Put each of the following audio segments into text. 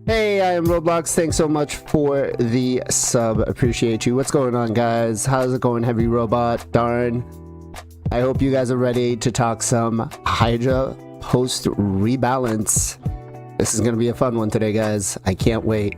Hey, I am Roblox. Thanks so much for the sub. Appreciate you. What's going on, guys? How's it going, Heavy Robot? Darn. I hope you guys are ready to talk some Hydra post rebalance. This is going to be a fun one today, guys. I can't wait.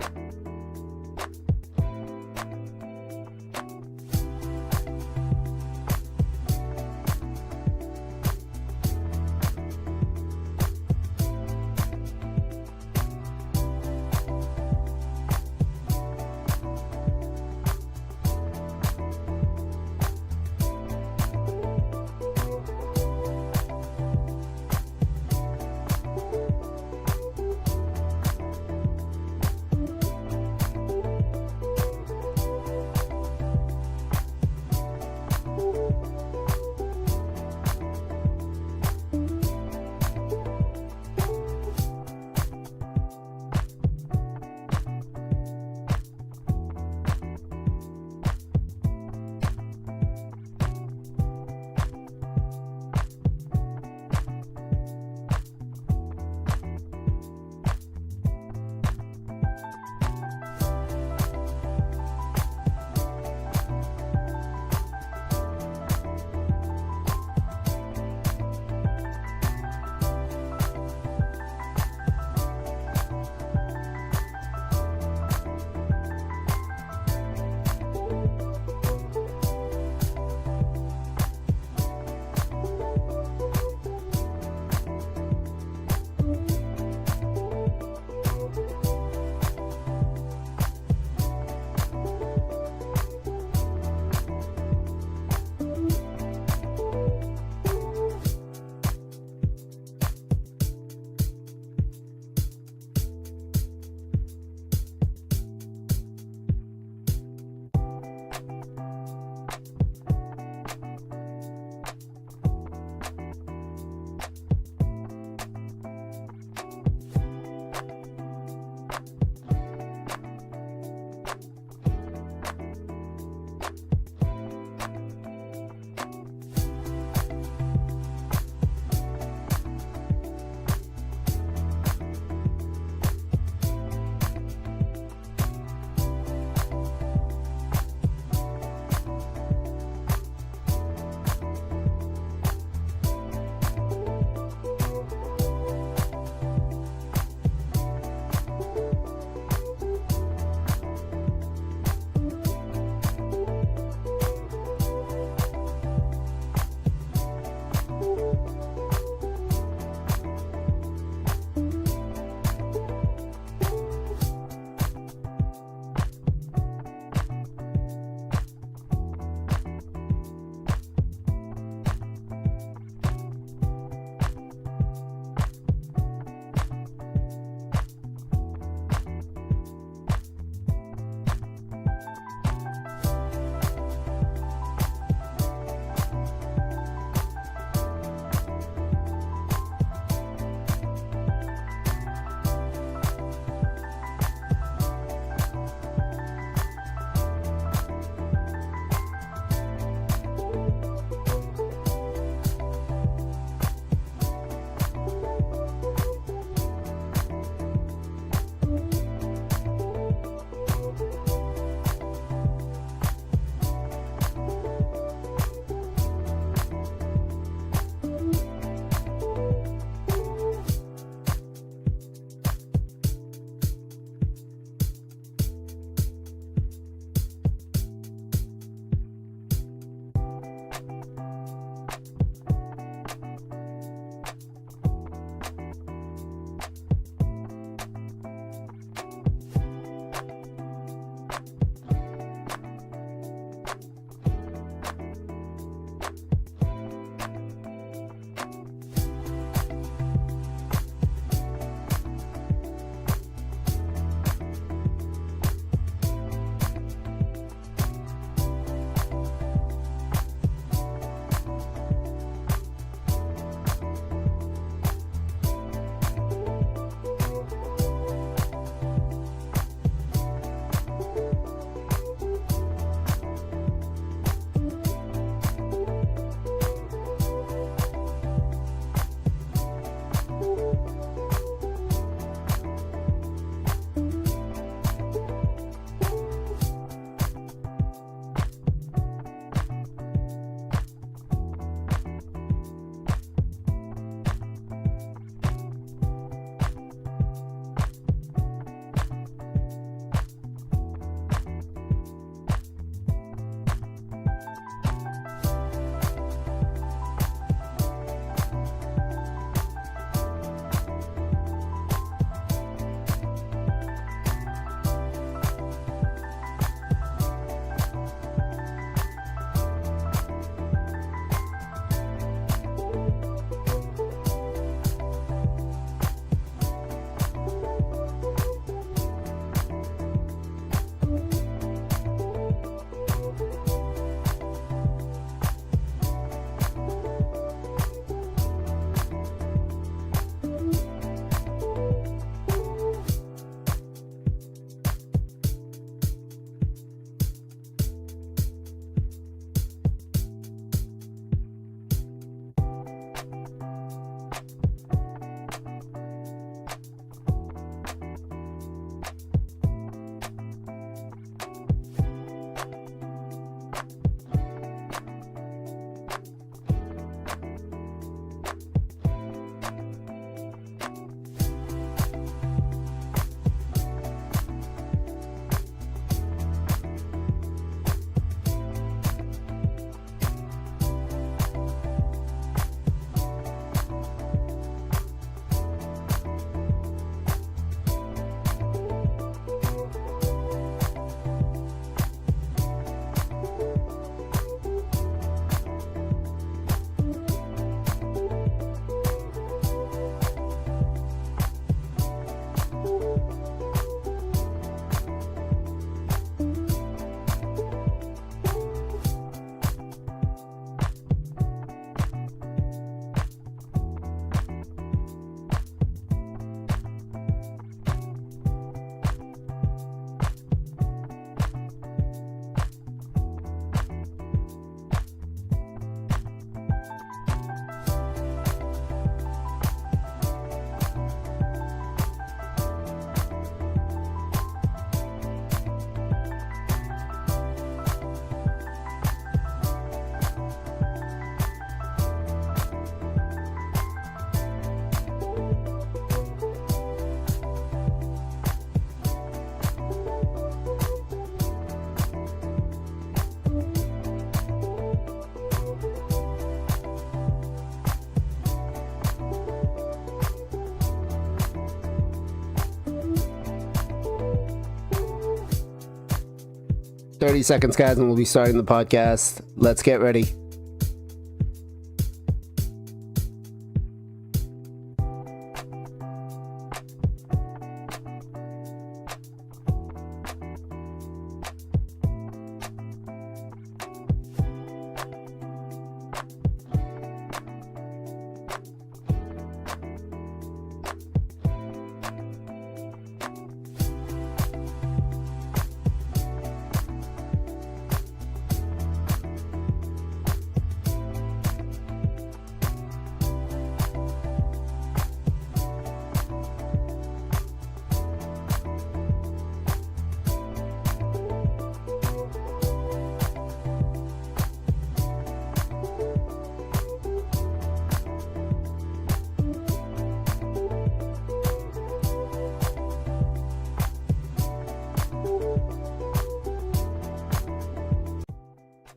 30 seconds, guys, and we'll be starting the podcast. Let's get ready.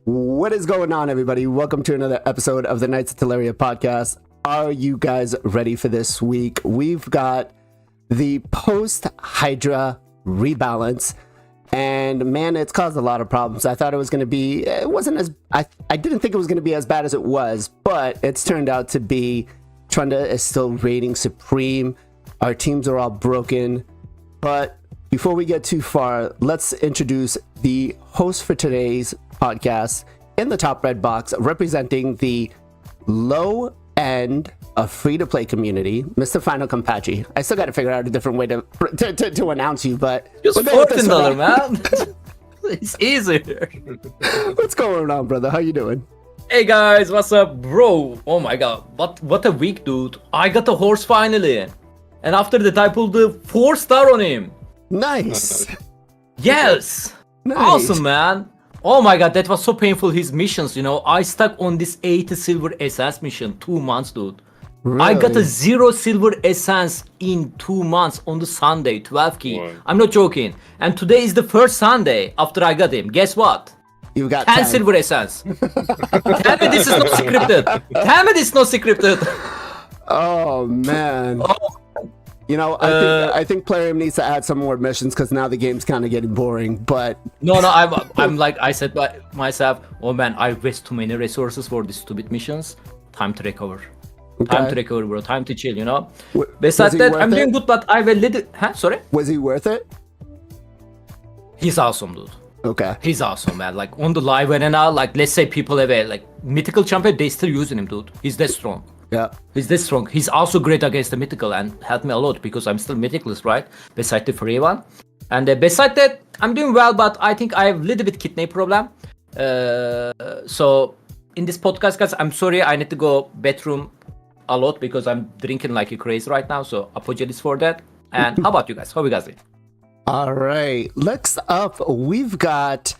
What is going on, everybody? Welcome to another episode of the Knights of TELERIA podcast. Are you guys ready for this week? We've got the post-Hydra rebalance, and man, it's caused a lot of problems. I thought it was going to be, it wasn't as, I didn't think it was going to be as bad as it was, but it's turned out to be. Trunda is still reigning supreme. Our teams are all broken, but before we get too far, let's introduce the host for today's podcast in the top red box, representing the low end of free-to-play community, Mr. FinalKenpachi. I still got to figure out a different way to announce you, but just $14, man. It's easier. What's going on, brother? How you doing? Hey guys, what's up, bro? Oh my god, what a week, dude. I got a horse finally, and after that I pulled the 4-star on him. Nice. Yes. Nice. Awesome, man. Oh my god, that was so painful, his missions, you know. I stuck on this 80 silver essence mission 2 months, dude. Really? I got a 0 silver essence in 2 months on the Sunday, 12 key. Wow. I'm not joking. And today is the first Sunday after I got him. Guess what? You got 10 silver essence. Tell me this is not scripted. Tell me this is not scripted. Oh, man. Oh. You know, I think Plarium needs to add some more missions because now the game's kind of getting boring, but... No, I'm like, I said by myself, oh man, I waste too many resources for these stupid missions. Time to recover. Okay. Time to recover, bro. Time to chill, you know? Was Besides he that, worth I'm it? doing good, but I will little... Huh? Sorry? Was he worth it? He's awesome, dude. Okay. He's awesome, man. Like, on the live arena, like, let's say people have a, like, mythical champion, they still using him, dude. He's that strong. Yeah. He's this strong. He's also great against the mythical and helped me a lot because I'm still mythicless, right? Beside the free one. And beside that, I'm doing well, but I think I have a little bit kidney problem. So in this podcast, guys, I'm sorry, I need to go bathroom a lot because I'm drinking like a crazy right now. So apologies for that. And how about you guys? How you guys doing? All right. Next up, we've got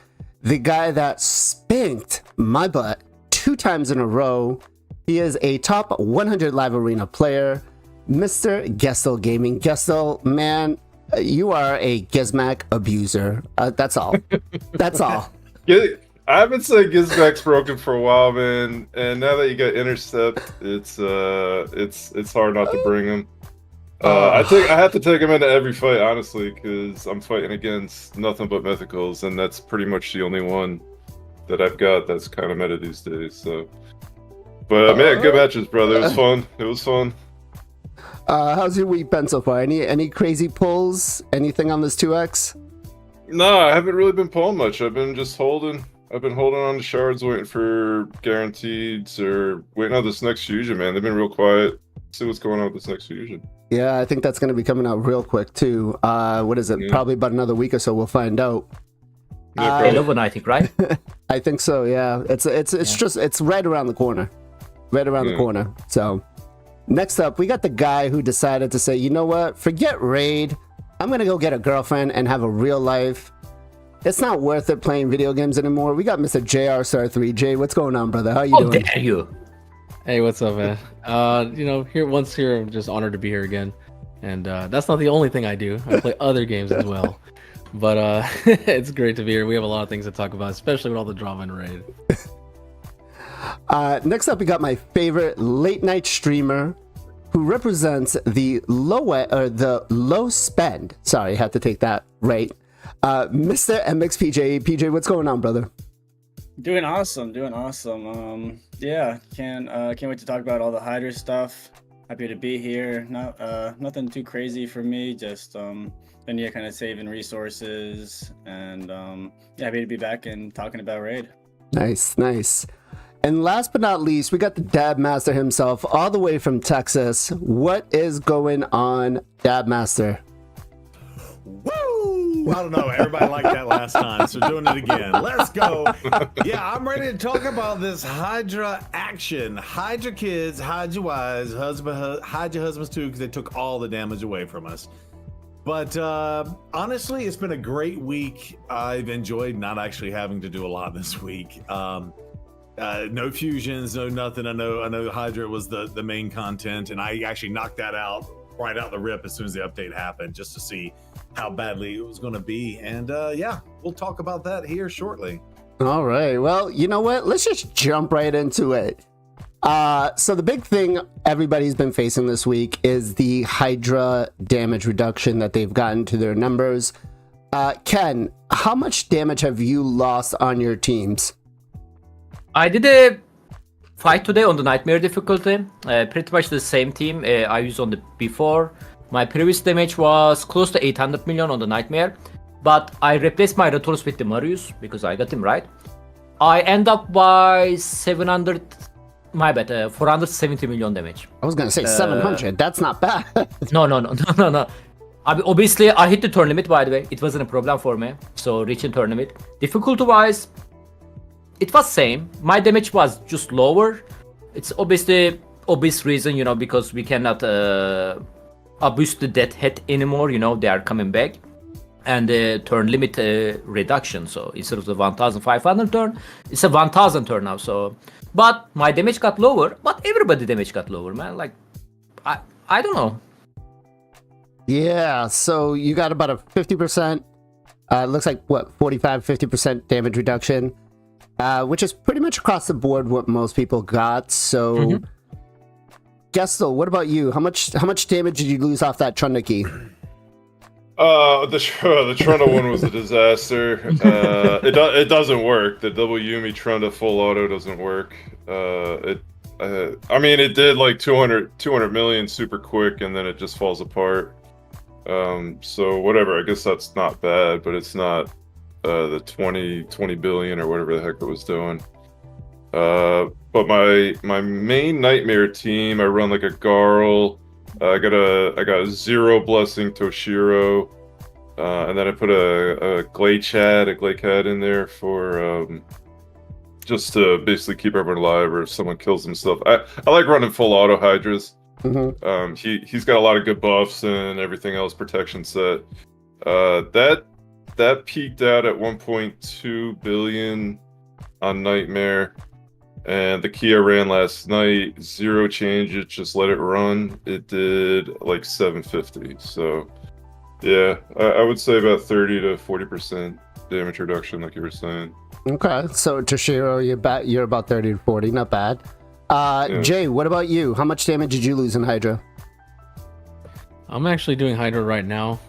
the guy that spanked my butt 2 times in a row. He is a top 100 live arena player, Mr. Gestal Gaming. Gestal, man, you are a Gizmac abuser. That's all. That's all. I haven't said Gizmac's broken for a while, man. And now that you got Intercept, it's hard not to bring him. I have to take him into every fight, honestly, because I'm fighting against nothing but mythicals, and that's pretty much the only one that I've got that's kind of meta these days. So. But man, good matches, brother. It was fun. It was fun. How's your week been so far? Any crazy pulls? Anything on this 2x? No, I haven't really been pulling much. I've been just holding. I've been holding on to shards, waiting for guaranteeds or waiting on this next fusion, man. They've been real quiet. See what's going on with this next fusion. Yeah, I think that's going to be coming out real quick too. What is it? Yeah. Probably about another week or so. We'll find out. I think, right? I think so. Yeah, it's right around the corner. Right around the corner. So next up, we got the guy who decided to say, you know what, forget raid, I'm gonna go get a girlfriend and have a real life. It's not worth it playing video games anymore. We got Mr. JR Star 3. Jay, what's going on, brother? How you doing? How dare you? Hey, what's up, man? You know, here I'm just honored to be here again. And that's not the only thing I do. I play other games as well. But it's great to be here. We have a lot of things to talk about, especially with all the drama in raid. Next up, we got my favorite late night streamer who represents the low spend. Sorry, I had to take that right. Mr. MXPJ, PJ, what's going on, brother? Doing awesome. Yeah, can't wait to talk about all the Hydra stuff. Happy to be here. Nothing too crazy for me. Just been here kind of saving resources, and yeah, happy to be back and talking about Raid. Nice. And last but not least, we got the Dab Master himself, all the way from Texas. What is going on, Dab Master? Woo! I don't know. Everybody liked that last time, so doing it again. Let's go. Yeah, I'm ready to talk about this Hydra action. Hydra kids, Hydra wives, Hydra husbands too, because they took all the damage away from us. But honestly, it's been a great week. I've enjoyed not actually having to do a lot this week. No fusions, no nothing. I know Hydra was the main content, and I actually knocked that out right out the rip as soon as the update happened, just to see how badly it was going to be. And yeah, we'll talk about that here shortly. All right. Well, you know what? Let's just jump right into it. So the big thing everybody's been facing this week is the Hydra damage reduction that they've gotten to their numbers. Ken, how much damage have you lost on your teams? I did a fight today on the Nightmare difficulty. Pretty much the same team I used on the before. My previous damage was close to 800 million on the Nightmare, but I replaced my Retors with the Marius because I got him right. I end up by 470 million damage. I was gonna say 700. That's not bad. No. Obviously, I hit the turn limit, by the way. It wasn't a problem for me. So reaching turn limit. Difficulty-wise, it was same. My damage was just lower. It's obviously obvious reason, because we cannot abuse the death hit anymore. They are coming back, and the turn limit reduction. So instead of the 1,500 turn, it's a 1,000 turn now. So, but my damage got lower. But everybody damage got lower, man. Like, I don't know. Yeah. So you got about a 50%. It looks like 50% damage reduction. Which is pretty much across the board what most people got. So, Gestal, what about you? How much damage did you lose off that Trunda key? The Trunda one was a disaster. It doesn't work. The double Yumi Trunda full auto doesn't work. I mean, it did like 200 million super quick, and then it just falls apart. So whatever. I guess that's not bad, but it's not the 20 billion or whatever the heck it was doing. But my main Nightmare team, I run like a Garl. I got a 0 blessing Toshiro, and then I put a Glakehead in there for just to basically keep everyone alive, or if someone kills himself. I like running full auto Hydras. He's got a lot of good buffs and everything else, protection set. That peaked out at 1.2 billion on Nightmare, and the key I ran last night, 0 changes, just let it run. It did like 750. So yeah, I would say about 30 to 40% damage reduction, like you were saying. Okay, so Toshiro, you're about 30 to 40, not bad. Yeah. Jay, what about you? How much damage did you lose in Hydra? I'm actually doing Hydra right now.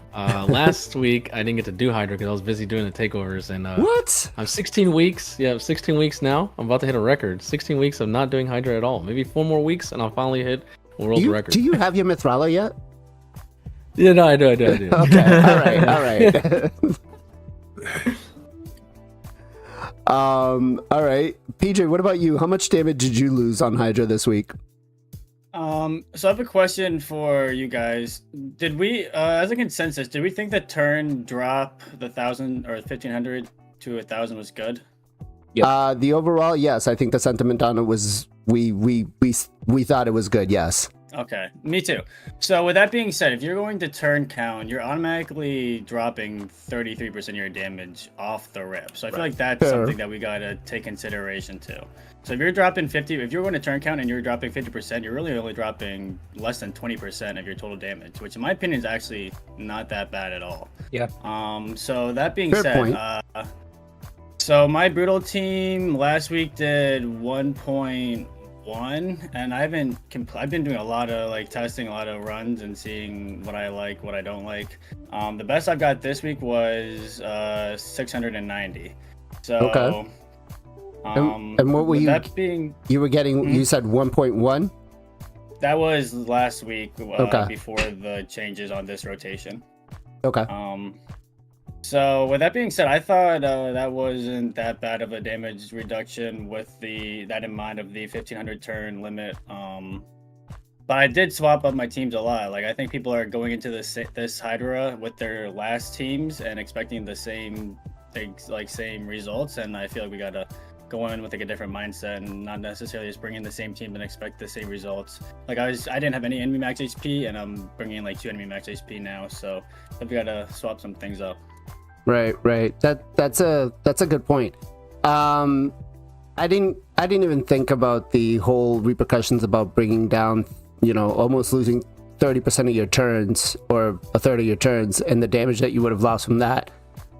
Last week I didn't get to do Hydra because I was busy doing the takeovers, and what? I'm 16 weeks. Yeah, 16 weeks now. I'm about to hit a record. 16 weeks of not doing Hydra at all. Maybe 4 more weeks, and I'll finally hit a world record. Do you have your Mithrala yet? Yeah, no, I do. Okay, all right. All right. PJ, what about you? How much damage did you lose on Hydra this week? So I have a question for you guys. Did we, as a consensus, did we think the turn drop the 1,000 or 1,500 to 1,000 was good? Yep. The overall, yes. I think the sentiment on it was we thought it was good. Yes. Okay, me too. So with that being said, if you're going to turn count, you're automatically dropping 33% of your damage off the rip. So I feel like that's something that we gotta take consideration too. So if you're dropping 50, if you're going to turn count and you're dropping 50%, you're really only dropping less than 20% of your total damage, which in my opinion is actually not that bad at all. Yeah. So that being said, so my brutal team last week did 1, and I've been doing a lot of like testing, a lot of runs, and seeing what I like, what I don't like. The best I've got this week was 690. So, Okay. And what were you? That being, you were getting? You said 1.1. that was last week Okay. before the changes on this rotation. Okay. So with that being said, I thought that wasn't that bad of a damage reduction with that in mind of the 1500 turn limit. But I did swap up my teams a lot. Like I think people are going into this Hydra with their last teams and expecting the same things, like same results. And I feel like we gotta go in with like a different mindset and not necessarily just bring in the same team and expect the same results. Like I didn't have any enemy max HP, and I'm bringing in like 2 enemy max HP now. So we gotta swap some things up. Right. That's a good point. I didn't even think about the whole repercussions about bringing down, almost losing 30% of your turns or a third of your turns, and the damage that you would have lost from that.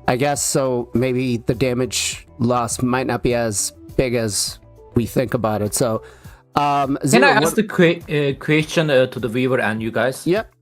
I guess so. Maybe the damage loss might not be as big as we think about it. So, Can Zero, I ask the question to the viewer and you guys? Yep.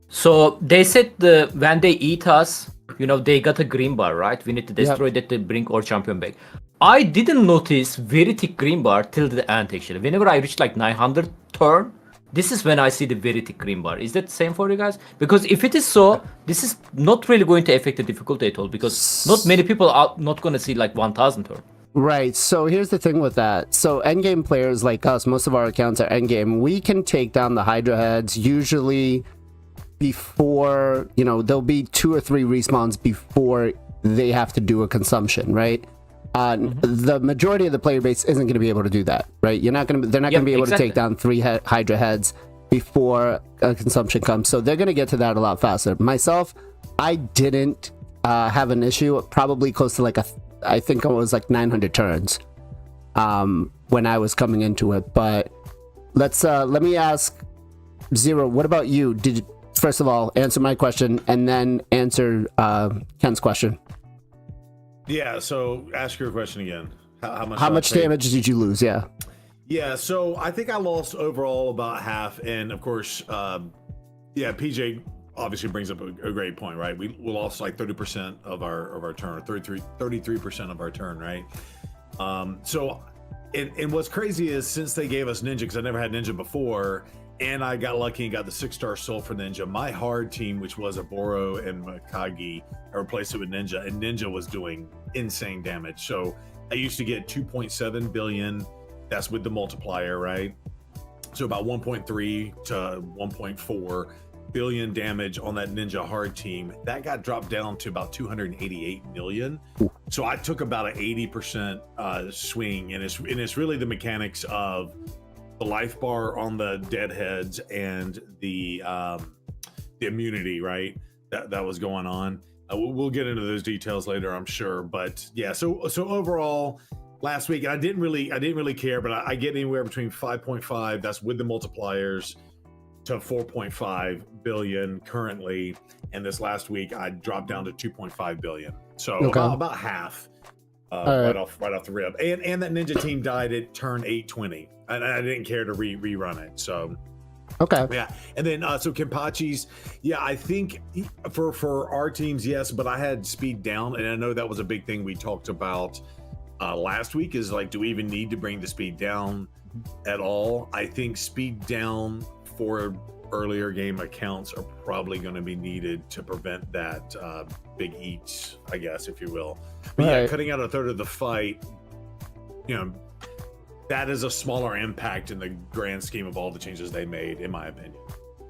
So they said when they eat us, they got a green bar, right? We need to destroy that to bring our champion back. I didn't notice very thick green bar till the end actually. Whenever I reach like 900 turn, this is when I see the very thick green bar. Is that the same for you guys? Because if it is so, this is not really going to affect the difficulty at all, because not many people are not going to see like 1000 turn. Right. So here's the thing with that. So endgame players like us, most of our accounts are endgame. We can take down the Hydra heads usually before, there'll be 2 or 3 respawns before they have to do a consumption, right? The majority of the player base isn't going to be able to do that, right? They're not going to be able to take down 3 Hydra heads before a consumption comes. So they're going to get to that a lot faster. Myself, I didn't have an issue, probably close to I think it was like 900 turns when I was coming into it. But let me ask Zero, what about you? First of all, answer my question and then answer Ken's question. Yeah, so ask your question again. How much damage did you lose? Yeah. Yeah, so I think I lost overall about half, and of course, PJ obviously brings up a great point, right? We lost like 30% of our turn, or 33% of our turn, right? And what's crazy is since they gave us Ninja, because I never had Ninja before, and I got lucky and got the 6-star Sulfur Ninja, my hard team, which was Aboro and Makagi, I replaced it with Ninja, and Ninja was doing insane damage. So I used to get 2.7 billion. That's with the multiplier, right? So about 1.3 to 1.4 billion damage on that Ninja hard team. That got dropped down to about 288 million. So I took about an 80% swing, and it's really the mechanics of the life bar on the deadheads and the immunity, right? That was going on. We'll get into those details later, I'm sure. But yeah, so overall, last week I didn't really care, but I get anywhere between 5.5, that's with the multipliers, to 4.5 billion currently, and this last week I dropped down to 2.5 billion. So about half. Right off the rip, and that Ninja team died at turn 820, and I didn't care to rerun it. So yeah, and then so Kenpachi's, I think for our teams, yes, but I had speed down, and I know that was a big thing we talked about last week. Is like, do we even need to bring the speed down at all? I think speed down for earlier game accounts are probably going to be needed to prevent that big eats, I guess, if you will. But yeah, cutting out a third of the fight, that is a smaller impact in the grand scheme of all the changes they made, in my opinion.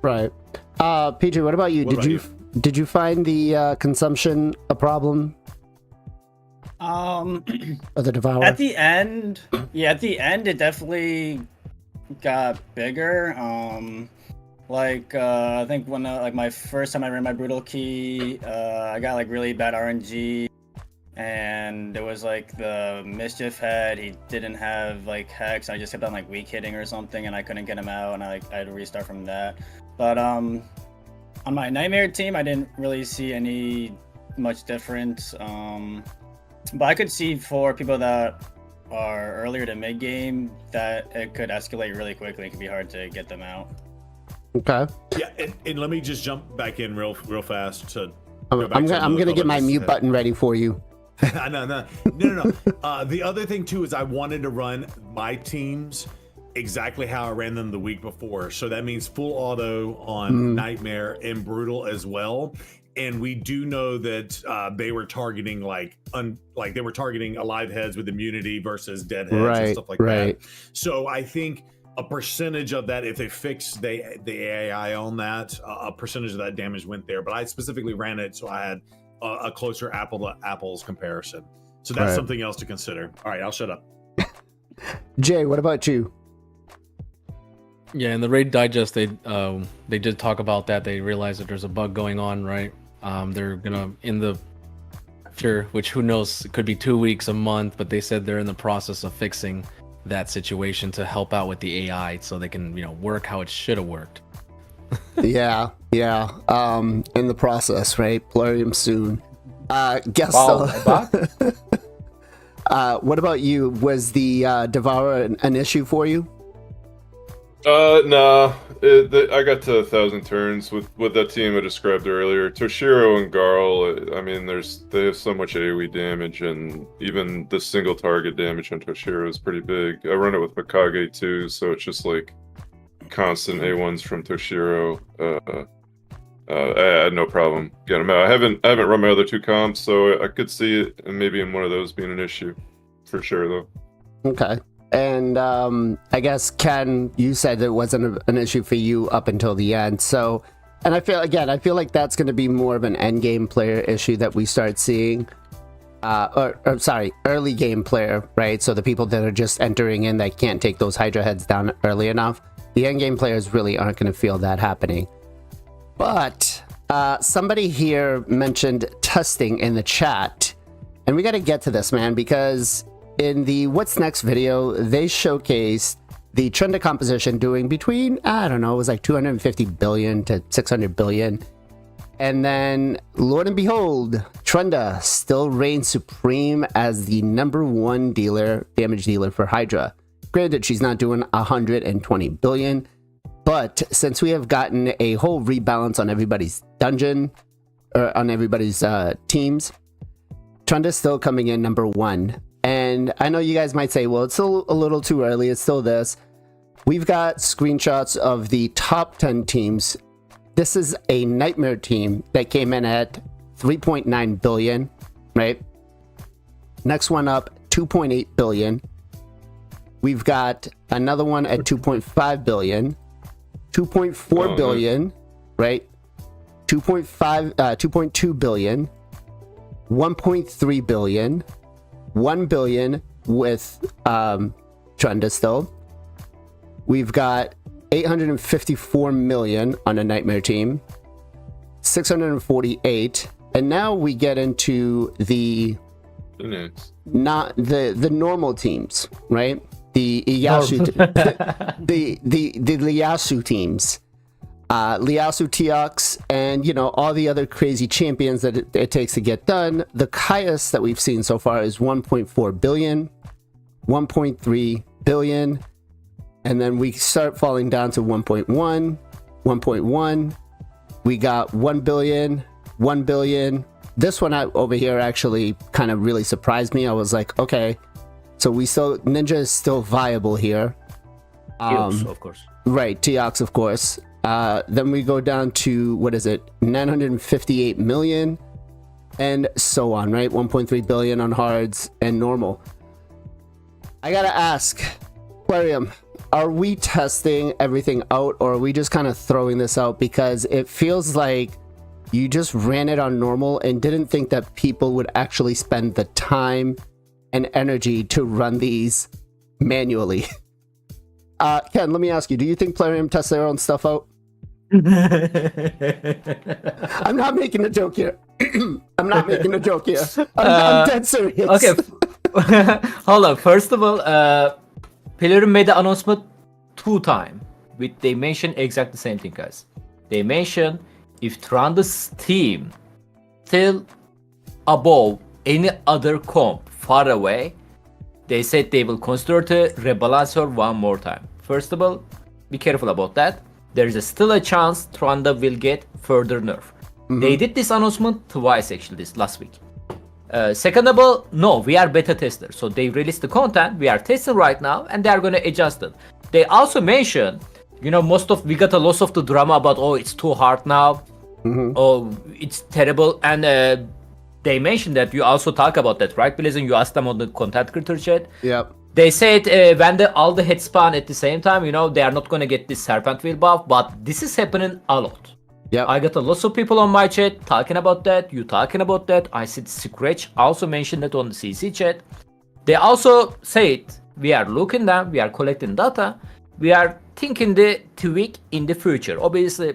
Right. PJ, what about you? Did you find the consumption a problem? Or the Devourer? At the end, it definitely got bigger. I think when my first time I ran my Brutal Key, I got like really bad RNG, and there was like the Mischief head, he didn't have like Hex, I just kept on like weak hitting or something, and I couldn't get him out, and I had to restart from that. But on my Nightmare team, I didn't really see any much difference. But I could see for people that are earlier to mid game, that it could escalate really quickly. It could be hard to get them out. Okay. Yeah, and let me just jump back in real fast to. I'm gonna get my mute button ready for you. No. The other thing too is I wanted to run my teams exactly how I ran them the week before. So that means full auto on Nightmare and Brutal as well. And we do know that they were targeting they were targeting alive heads with immunity versus dead heads and stuff like that. So I think a percentage of that, if they fix the AI on that, a percentage of that damage went there. But I specifically ran it so I had a closer apple to apples comparison. So that's something else to consider. All right, I'll shut up. Jay, what about you? Yeah, in the raid digest, they did talk about that. They realized that there's a bug going on, right? They're gonna in the future, which who knows, it could be 2 weeks, a month, but they said they're in the process of fixing that situation to help out with the AI so they can, work how it should have worked. yeah. In the process, right? Plarium soon. Gestal. What about you? Was the Devourer an issue for you? No. I got to 1,000 turns with that team I described earlier. Toshiro and Garl, I mean, they have so much AoE damage, and even the single target damage on Toshiro is pretty big. I run it with Mikage too, so it's just like constant A1s from Toshiro. I had no problem getting them out. I haven't run my other two comps, so I could see it maybe in one of those being an issue for sure, though. Okay. And I guess, Ken, you said it wasn't an issue for you up until the end. So, and I feel like that's going to be more of an end game player issue that we start seeing. Early game player, right? So the people that are just entering in that can't take those Hydra heads down early enough. The end game players really aren't going to feel that happening. But somebody here mentioned testing in the chat. And we got to get to this, man, because in the What's Next video, they showcased the Trunda composition doing between, I don't know, it was like 250 billion to 600 billion. And then, Lord and behold, Trunda still reigns supreme as the #1 damage dealer for Hydra. Granted, she's not doing 120 billion, but since we have gotten a whole rebalance on everybody's dungeon, or on everybody's teams, Trunda's still coming in #1. And I know you guys might say, well, it's still a little too early. It's still this. We've got screenshots of the top 10 teams. This is a Nightmare team that came in at 3.9 billion, right? Next one up, 2.8 billion. We've got another one at 2.5 billion, 2.4 billion, right? 2.2 billion, 1.3 billion, 1 billion with Trunda still. We've got 854 million on a Nightmare team, 648, and now we get into the not the normal teams, right? The Ieyasu, the Ieyasu teams, Ieyasu, Teox, and all the other crazy champions that it takes to get done. The highest that we've seen so far is 1.4 billion, 1.3 billion, and then we start falling down to 1.1, 1.1. We got 1 billion, 1 billion. This one over here actually kind of really surprised me. I was like, okay, so Ninja is still viable here. Teox, of course. Right, Teox, of course. Then we go down to, 958 million, and so on, right? 1.3 billion on hards and normal. I gotta ask, Aquarium, are we testing everything out, or are we just kind of throwing this out because it feels like you just ran it on normal and didn't think that people would actually spend the time and energy to run these manually? Ken, let me ask you, do you think Plarium tests their own stuff out? I'm not making a joke here. I'm dead serious. Okay. Hold on. First of all, Plarium made the announcement 2 times. They mentioned exactly the same thing, guys. They mentioned if Trunda's team still above any other comp far away, they said they will consider to rebalance her one more time. First of all, be careful about that. There is still a chance Trunda will get further nerf. They did this announcement twice actually this last week. Second of all, no, we are beta testers. So they released the content, we are testing right now, and they are going to adjust it. They also mentioned, we got a lot of the drama about, oh, it's too hard now. Oh, it's terrible. And they mentioned that you also talk about that, right, Blazin? You asked them on the content creator chat. Yep. They said when all the heads spawn at the same time, they are not going to get this serpent wheel buff, but this is happening a lot. Yep. I got a lot of people on my chat talking about that. You talking about that. I see Scratch also mentioned that on the CC chat. They also said we are looking down, we are collecting data, we are thinking the tweak in the future. Obviously,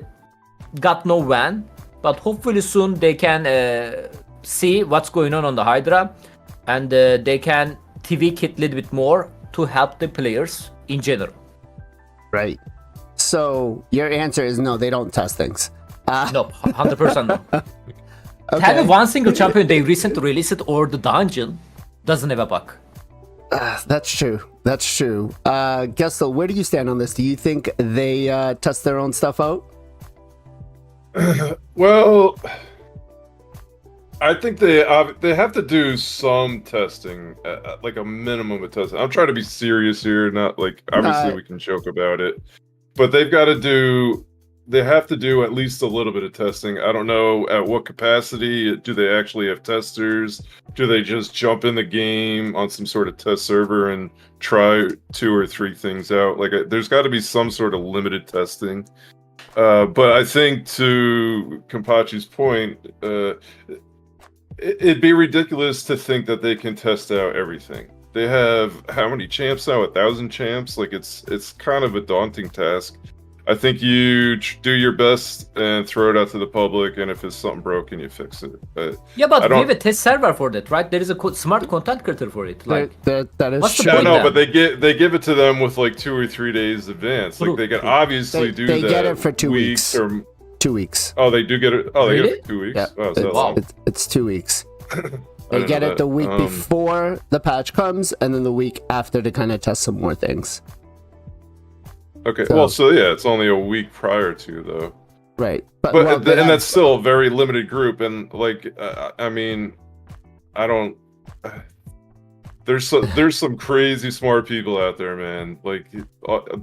got no when, but hopefully soon they can see what's going on the Hydra, and they can tweak it a little bit more to help the players in general. Right. So your answer is no, they don't test things. No, 100% no. Okay. Tell me one single champion they recently released or the dungeon doesn't have a bug. That's true. That's true. Gestal, where do you stand on this? Do you think they test their own stuff out? Well, I think they have to do some testing, like a minimum of testing. I'm trying to be serious here, not like obviously we can joke about it, but they have to do at least a little bit of testing. I don't know at what capacity. Do they actually have testers? Do they just jump in the game on some sort of test server and try 2 or 3 things out? Like, there's got to be some sort of limited testing. But I think to Kenpachi's point, it'd be ridiculous to think that they can test out everything. They have how many champs now? 1,000 champs? Like, it's kind of a daunting task. I think you do your best and throw it out to the public, and if it's something broken, you fix it. But we have a test server for that, right? There is a smart content creator for it. Like that is what's the true. point no, then? but they give it to them with like 2 or 3 days advance. Like, they can obviously do that. They get it for 2 weeks. Or 2 weeks. oh, they do get it. Oh, they Really? get it for 2 weeks. Yeah, Oh, so Wow. it's 2 weeks. They didn't get know it the that. week before the patch comes, and then the week after to kind of test some more things. Okay, So- well, so yeah, it's only a week prior to though. Right. But well, and that's still a very limited group, and like I mean, I don't. There's some crazy smart people out there, man. Like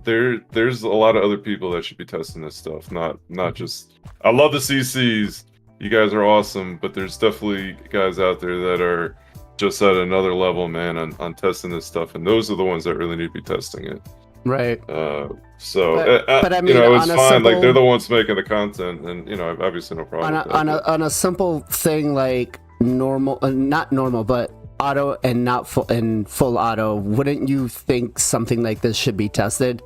there's a lot of other people that should be testing this stuff, not just. I love the CCs. You guys are awesome, but there's definitely guys out there that are just at another level, man, on testing this stuff, and those are the ones that really need to be testing it. right. But I mean, it's on a fine. simple- Like, they're the ones making the content, and obviously no problem. with that, On a simple thing like normal, not normal, but auto and not full auto, wouldn't you think something like this should be tested?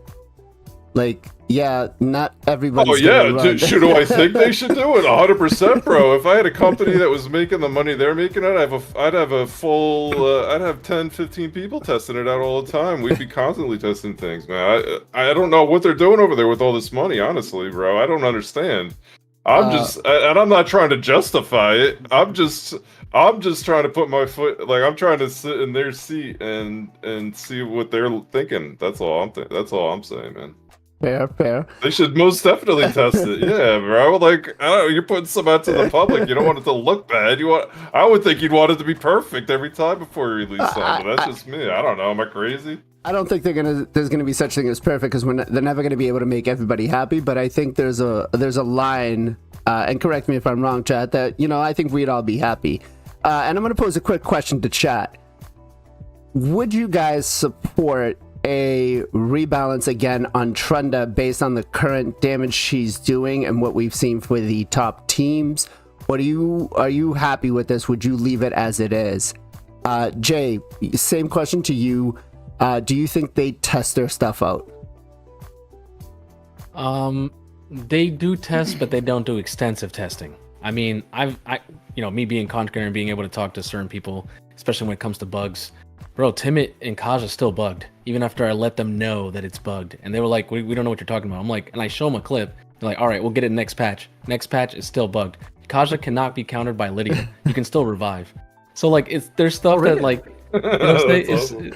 Like, yeah, not everybody's Oh yeah, gonna run. do I think they should do it? 100%, bro. If I had a company that was making the money they're making it, I'd have 10, 15 people testing it out all the time. We'd be constantly testing things, man. I don't know what they're doing over there with all this money, honestly, bro. I don't understand. And I'm not trying to justify it. I'm just trying to put my foot, like, I'm trying to sit in their seat and see what they're thinking. That's all I'm saying, man. Fair. They should most definitely test it. Yeah, bro. Like, I don't know, you're putting some out to the public. You don't want it to look bad. I would think you'd want it to be perfect every time before you release something. But that's just me. I don't know. Am I crazy? I don't think there's gonna be such thing as perfect, because they're never gonna be able to make everybody happy. But I think there's a line, and correct me if I'm wrong, chat, that I think we'd all be happy. And I'm gonna pose a quick question to chat. Would you guys support a rebalance again on Trunda based on the current damage she's doing and what we've seen for the top teams? Or are you happy with this? Would you leave it as it is? Jay, same question to you. Do you think they test their stuff out? They do test, but they don't do extensive testing. I mean, me being content creator and being able to talk to certain people, especially when it comes to bugs. Bro, Timid and Kaja still bugged, even after I let them know that it's bugged. And they were like, we don't know what you're talking about. I'm like, and I show them a clip. They're like, all right, we'll get it next patch. Next patch is still bugged. Kaja cannot be countered by Lydia. You can still revive. So, like, there's stuff that, like, That's awesome.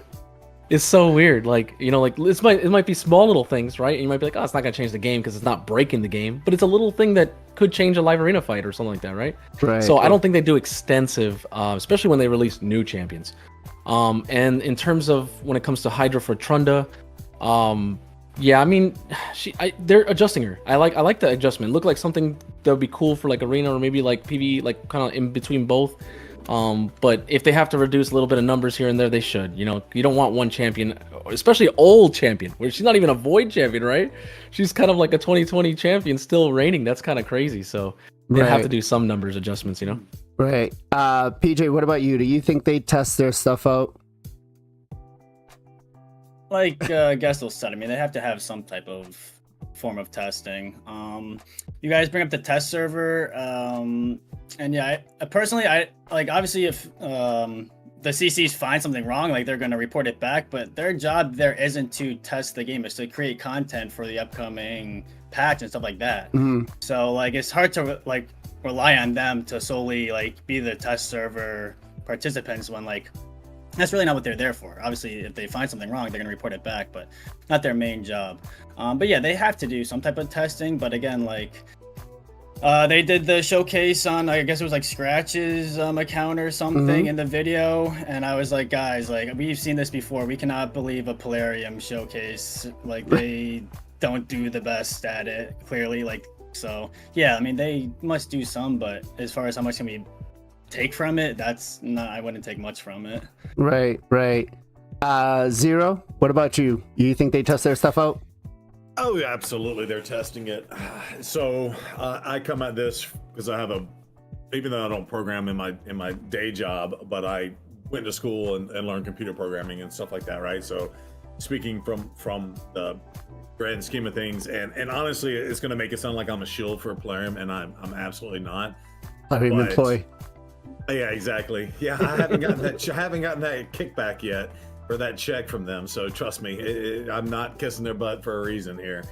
It's so weird. Like, you know, like it might be small little things, right? And you might be like, oh, it's not gonna change the game because it's not breaking the game, but it's a little thing that could change a live arena fight or something like that, right? Right. So I don't think they do extensive, especially when they release new champions. And in terms of when it comes to Hydra for Trunda, yeah, I mean, they're adjusting her. I like the adjustment. Look like something that would be cool for like arena or maybe like PvE, like kind of in between both. But if they have to reduce a little bit of numbers here and there, they should. You know, you don't want one champion, especially old champion, where she's not even a void champion, right? She's kind of like a 2020 champion still reigning. That's kind of crazy. So they have to do some numbers adjustments, you know? Right. PJ, what about you? Do you think they test their stuff out? Like Gestal said, I mean, they have to have some type of form of testing. You guys bring up the test server, and yeah, I personally, like, obviously if the CCs find something wrong, like, they're going to report it back, but their job there isn't to test the game, it's to create content for the upcoming patch and stuff like that. So like, it's hard to like rely on them to solely like be the test server participants when like that's really not what they're there for. Obviously, if they find something wrong, they're going to report it back, but not their main job. But yeah, they have to do some type of testing. But again, like, they did the showcase on, I guess it was like Scratch's account or something in the video. And I was like, guys, like, we've seen this before. We cannot believe a Polarium showcase. Like, they don't do the best at it, clearly. Like, so, yeah, I mean, they must do some, but as far as how much can we take from it, that's not, I wouldn't take much from it. Right. Zero, what about you? You think they test their stuff out? Oh, yeah, absolutely. They're testing it. So I come at this because I have even though I don't program in my day job, but I went to school and learned computer programming and stuff like that, right? So speaking from the grand scheme of things, and honestly, it's going to make it sound like I'm a shield for a Polarium, and I'm absolutely not. I'm an employee. Yeah, exactly. Yeah, I haven't gotten that kickback yet, or that check from them. So trust me, I'm not kissing their butt for a reason here.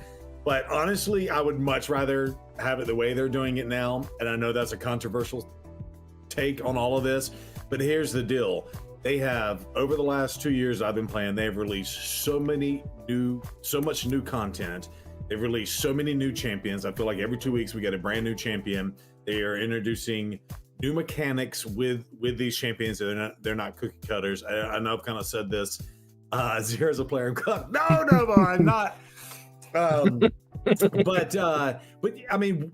But honestly, I would much rather have it the way they're doing it now. And I know that's a controversial take on all of this, but here's the deal. They have, over the last 2 years I've been playing, they've released so much new content. They've released so many new champions. I feel like every 2 weeks we get a brand new champion. They are introducing new mechanics with these champions. They're not cookie cutters. I know I've kind of said this. Zero's a player. No, I'm not. But I mean,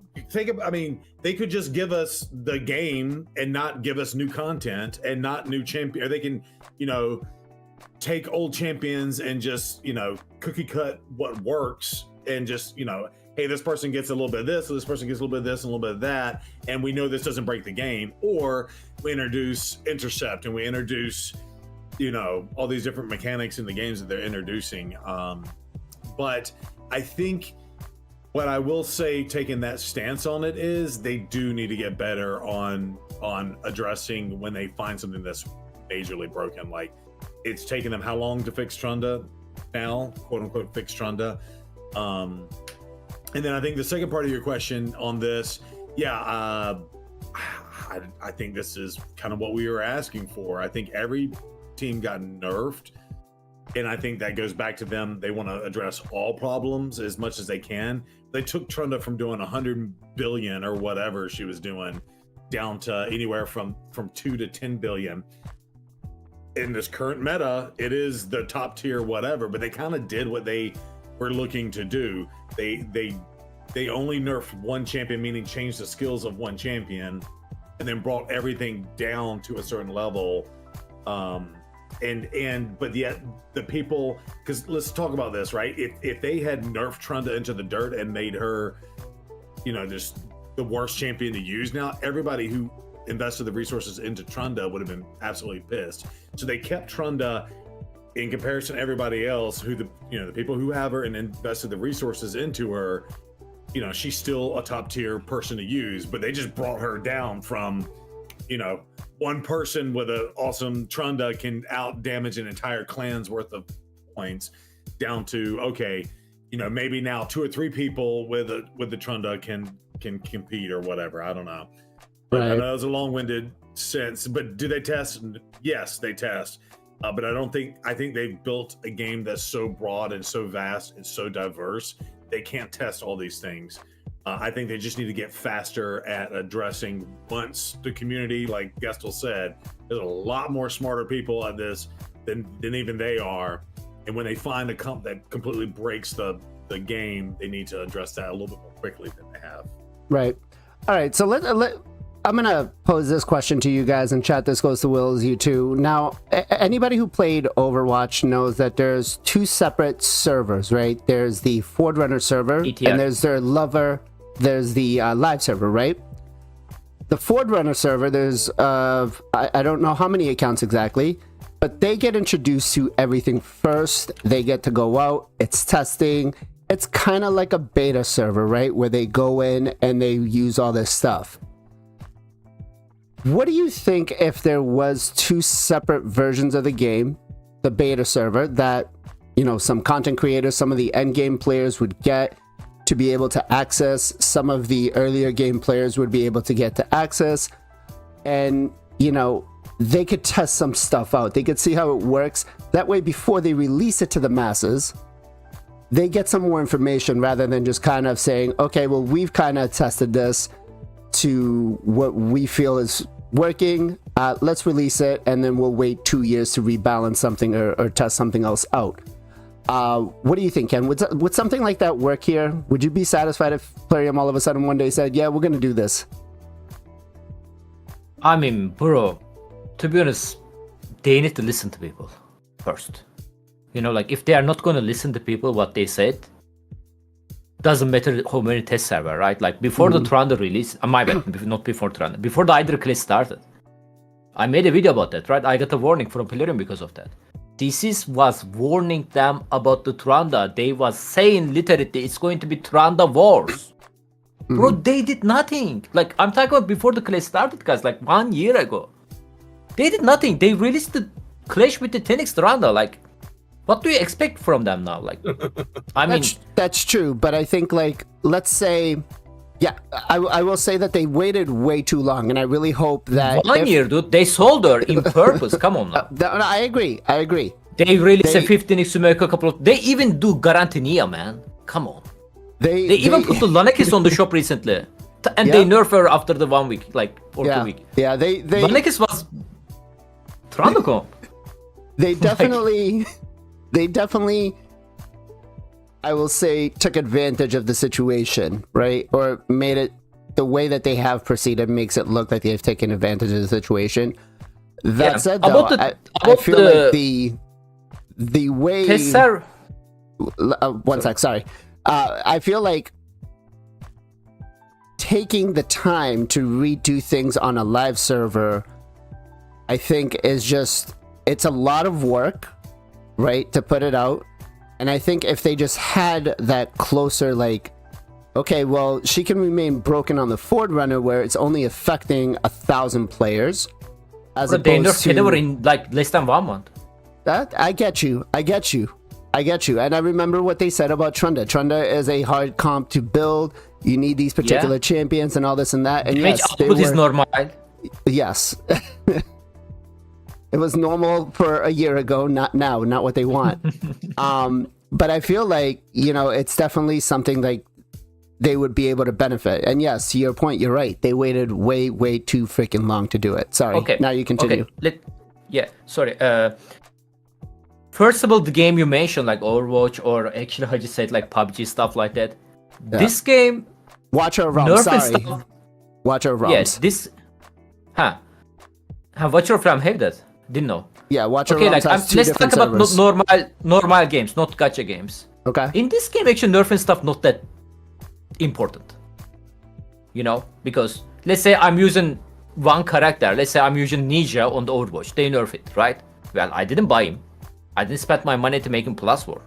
they could just give us the game and not give us new content and not new champion. Or they can, take old champions and just, cookie cut what works and just, hey, this person gets a little bit of this, so this person gets a little bit of this and a little bit of that, and we know this doesn't break the game. Or we introduce intercept and we introduce, all these different mechanics in the games that they're introducing. But I think what I will say, taking that stance on it, is they do need to get better on addressing when they find something that's majorly broken. Like, it's taken them how long to fix Trunda now, quote unquote, fix Trunda. And then I think the second part of your question on this, I think this is kind of what we were asking for. I think every team got nerfed, and I think that goes back to them. They want to address all problems as much as they can. They took Trunda from doing 100 billion or whatever she was doing down to anywhere from 2 to 10 billion. In this current meta, it is the top tier whatever, but they kind of did what they were looking to do. They only nerfed one champion, meaning changed the skills of one champion, and then brought everything down to a certain level. But yet the people, because let's talk about this, right? If they had nerfed Trunda into the dirt and made her, just the worst champion to use now, everybody who invested the resources into Trunda would have been absolutely pissed. So they kept Trunda in comparison to everybody else, who the people who have her and invested the resources into her. She's still a top tier person to use, but they just brought her down from, one person with an awesome Trunda can out damage an entire clan's worth of points, down to, okay, maybe now 2 or 3 people with the Trunda can compete or whatever. I don't know. But right. I know it was a long-winded sense, but do they test? Yes, they test. but I think they've built a game that's so broad and so vast and so diverse. They can't test all these things. I think they just need to get faster at addressing once the community, like Gestal said, there's a lot more smarter people at this than even they are. And when they find a comp that completely breaks the game, they need to address that a little bit more quickly than they have. Right. All right. So I'm going to pose this question to you guys in chat. This goes to Wills, you too. Now, anybody who played Overwatch knows that there's two separate servers, right? There's the Forerunner server, ETR. and there's their lover, there's the live server, right? The Forerunner server, there's, I don't know how many accounts exactly, but they get introduced to everything first. They get to go out, it's testing. It's kind of like a beta server, right? Where they go in and they use all this stuff. What do you think if there was two separate versions of the game, the beta server, that, you know, some content creators, some of the end game players would get to be able to access, some of the earlier game players would be able to get to access, and, you know, they could test some stuff out. They could see how it works. That way, before they release it to the masses, they get some more information rather than just kind of saying, okay, well, we've kind of tested this to what we feel is working. Let's release it, and then we'll wait 2 years to rebalance something or test something else out. What do you think, Ken? Would something like that work here? Would you be satisfied if Plarium all of a sudden one day said, yeah, we're going to do this? I mean, bro, to be honest, they need to listen to people first. You know, like if they are not going to listen to people, what they said, doesn't matter how many test server, right? Like before the Trunda release, my bad, not before Trunda, before the Hydra class started, I made a video about that, right? I got a warning from Plarium because of that. DC's was warning them about the Trunda. They was saying literally it's going to be Trunda wars. Bro, they did nothing. Like I'm talking about before the clash started, guys, like 1 year ago. They did nothing. They released the clash with the 10x Trunda. Like, what do you expect from them now? Like, I mean, that's true. But I think, like, let's say, yeah, I will say that they waited way too long, and I really hope that 1 year, dude. They sold her in purpose. Come on now. I agree. They released a 15x to make a couple of. They even do Garantinia, man. Come on. They even put the Lanakis on the shop recently, and they nerf her after the 1 week, like or 2 weeks. Yeah, they Lanakis was Trundacon. They definitely, I will say, took advantage of the situation, right? Or made it, the way that they have proceeded makes it look like they've taken advantage of the situation. That said, though, I feel like the way. One sec, sorry. I feel like taking the time to redo things on a live server, I think is just, it's a lot of work, right, to put it out. And I think if they just had that closer, like, okay, well, she can remain broken on the Forerunner where it's only affecting 1,000 players, as opposed to... They were in like less than 1 month. I get you. And I remember what they said about Trunda. Trunda is a hard comp to build. You need these particular champions and all this and that. And yes, output is normal. Yes. It was normal for a year ago, not now, not what they want. But I feel like, you know, it's definitely something like they would be able to benefit. And yes, to your point, you're right. They waited way, way too freaking long to do it. Sorry. Okay. Now you continue. Okay. Sorry. First of all, the game you mentioned, like Overwatch, or actually I just said like PUBG, stuff like that. Yeah. This game... Watch our ROM, sorry. Watch our ROMs. Yes, this... Watch our ROM have that? Didn't know. Yeah, Watch our ROMs like, has two let's different talk servers. about normal games, not gacha games. Okay. In this game, actually, nerfing stuff not that important. You know? Because, let's say I'm using one character. Let's say I'm using Ninja on the Overwatch. They nerf it, right? Well, I didn't buy him. I didn't spend my money to make him +4.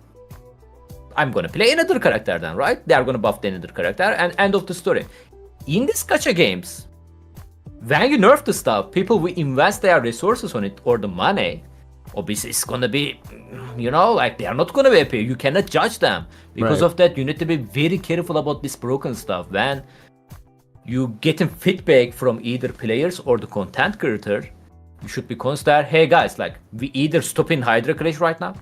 I'm gonna play another character then, right? They are gonna buff the another character, and end of the story. In these gacha games, when you nerf the stuff, people will invest their resources on it or the money. Obviously, it's gonna be, you know, like they are not gonna be happy. You cannot judge them. Because of that, you need to be very careful about this broken stuff. When you getting feedback from either players or the content creator, you should be consider, hey guys, like we either stop in Hydra Clash right now,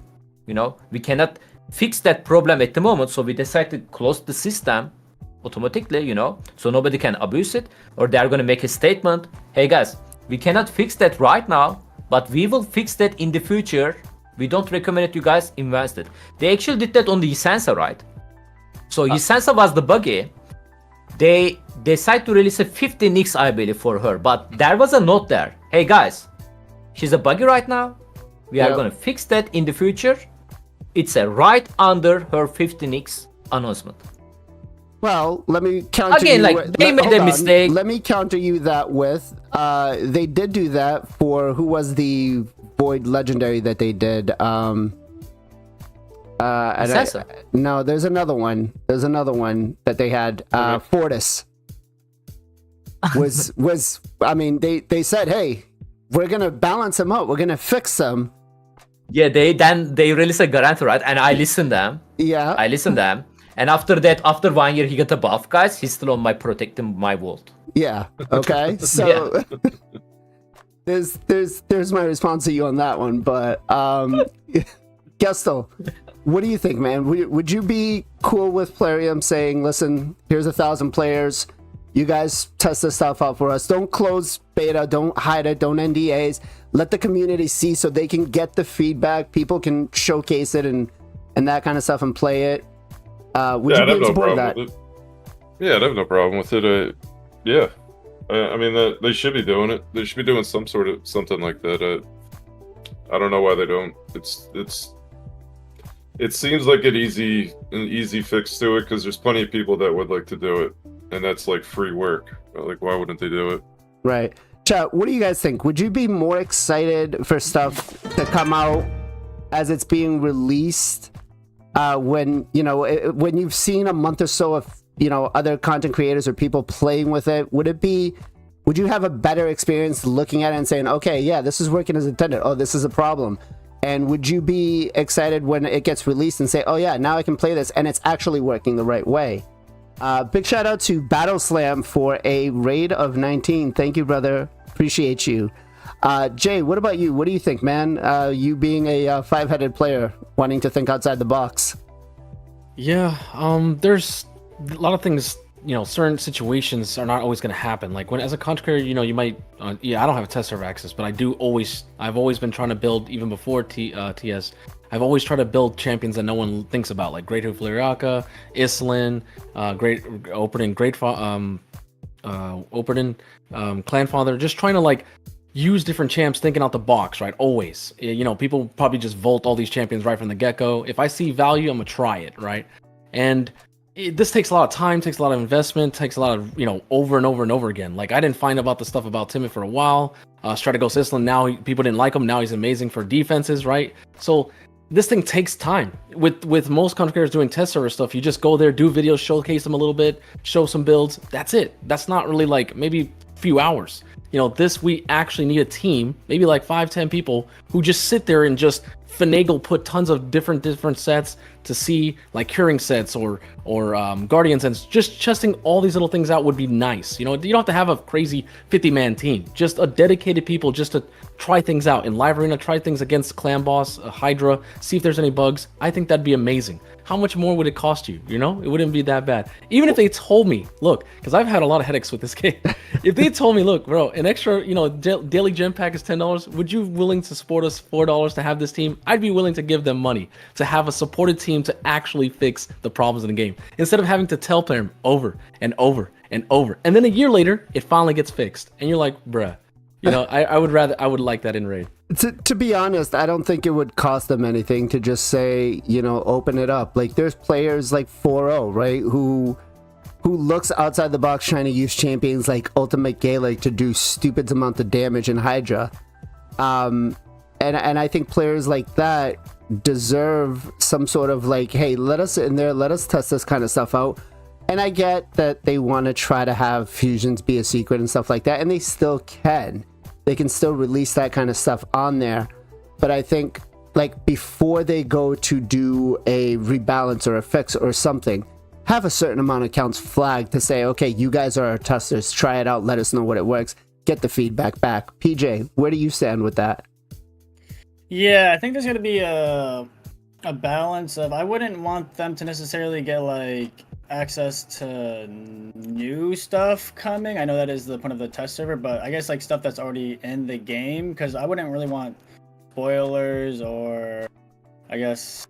you know, we cannot fix that problem at the moment, so we decide to close the system automatically, you know, so nobody can abuse it, or they're gonna make a statement, hey guys, we cannot fix that right now, but we will fix that in the future. We don't recommend it you guys invest it. They actually did that on the Yisensa, right? So Yisensa was the buggy. They decided to release a 50 nix, I believe, for her, but there was a note there. Hey guys, she's a buggy right now. We are gonna fix that in the future. It's a right under her 50 nix announcement. Well, let me counter Again, you like with, they made a mistake. Let me counter you that with they did do that for who was the Void Legendary that they did. No, there's another one. There's another one that they had. Fortis was I mean they said, hey, we're gonna balance them out. We're gonna fix them. Yeah, they released a guarantee, right? And I listened them. Yeah, I listened them. And after that, after 1 year, he got a buff, guys. He's still on my protecting my vault. yeah. Okay, so there's my response to you on that one. But Gestal, what do you think, man? Would you be cool with Plarium saying, listen, here's 1,000 players. You guys test this stuff out for us. Don't close beta. Don't hide it. Don't NDAs. Let the community see so they can get the feedback. People can showcase it and that kind of stuff and play it. Would you be in support of that? Yeah, I'd have no problem with it. Yeah. I mean, they should be doing it. They should be doing something like that. I don't know why they don't. It seems like an easy fix to it because there's plenty of people that would like to do it, and that's like free work. Like, why wouldn't they do it? Right. Chat, what do you guys think? Would you be more excited for stuff to come out as it's being released? When when you've seen a month or so of other content creators or people playing with it, would you have a better experience looking at it and saying, okay, yeah, this is working as intended, oh, this is a problem? And would you be excited when it gets released and say, oh yeah, now I can play this and it's actually working the right way? Big shout out to Battle Slam for a raid of 19. Thank you, brother. Appreciate you. Jay, what about you? What do you think, man? You being a five-headed player, wanting to think outside the box. Yeah, there's a lot of things, certain situations are not always going to happen. Like when, as a content creator, you might, I don't have a test server access, but I've always been trying to build, even before TS, I've always tried to build champions that no one thinks about, like Great Floriaka, Islin, Great Opening, Clanfather, just trying to like use different champs, thinking out the box, right? Always. People probably just vault all these champions right from the get-go. If I see value, I'm gonna try it, right? And this takes a lot of time, takes a lot of investment, takes a lot of, over and over and over again. Like, I didn't find about the stuff about Timmy for a while. Strategos Island, now people didn't like him. Now he's amazing for defenses, right? So this thing takes time. With most content creators doing test server stuff, you just go there, do videos, showcase them a little bit, show some builds. That's it. That's not really like maybe a few hours. This we actually need a team, maybe like 5-10 people who just sit there and just finagle, put tons of different sets to see, like curing sets or guardian sets. Just testing all these little things out would be nice. You don't have to have a crazy 50-man team. Just a dedicated people just to try things out in live arena, try things against clan boss, Hydra, see if there's any bugs. I think that'd be amazing. How much more would it cost you? It wouldn't be that bad. Even if they told me, look, because I've had a lot of headaches with this game. If they told me, look, bro, an extra, daily gem pack is $10. Would you willing to support us $4 to have this team? I'd be willing to give them money to have a supported team to actually fix the problems in the game, instead of having to tell players over and over and over. And then a year later, it finally gets fixed. And you're like, bruh, I would like that in raid. To be honest, I don't think it would cost them anything to just say, open it up. Like, there's players like 4-0, right, who looks outside the box trying to use champions like Ultimate Gaelic to do stupid amount of damage in Hydra. And I think players like that deserve some sort of like, hey, let us in there, let us test this kind of stuff out. And I get that they want to try to have fusions be a secret and stuff like that, and they still can. They can still release that kind of stuff on there. But I think, like, before they go to do a rebalance or a fix or something, have a certain amount of accounts flagged to say, okay, you guys are our testers, try it out, let us know what it works. get the feedback back. PJ, where do you stand with that? Yeah, I think there's gonna be a balance of, I wouldn't want them to necessarily get like access to new stuff coming. I know that is the point of the test server, but I guess like stuff that's already in the game, because I wouldn't really want spoilers, or I guess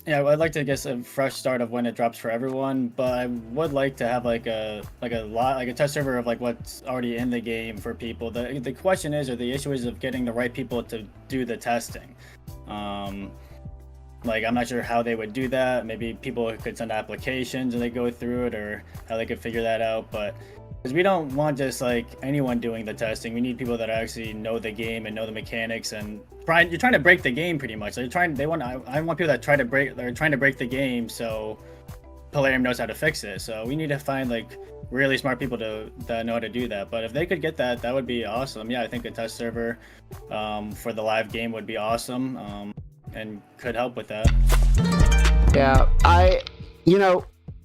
yeah, I'd like to get a fresh start of when it drops for everyone, but I would like to have like a test server of like what's already in the game for people. The question is, or the issue is, of getting the right people to do the testing. Like, I'm not sure how they would do that. Maybe people could send applications and they go through it, or how they could figure that out. But because we don't want just like anyone doing the testing, we need people that actually know the game and know the mechanics. And you're trying to break the game pretty much. I want people that trying to break the game, so TELERIA knows how to fix it. So we need to find like really smart people that know how to do that. But if they could get that, that would be awesome. Yeah, I think a test server for the live game would be awesome, and could help with that. Yeah,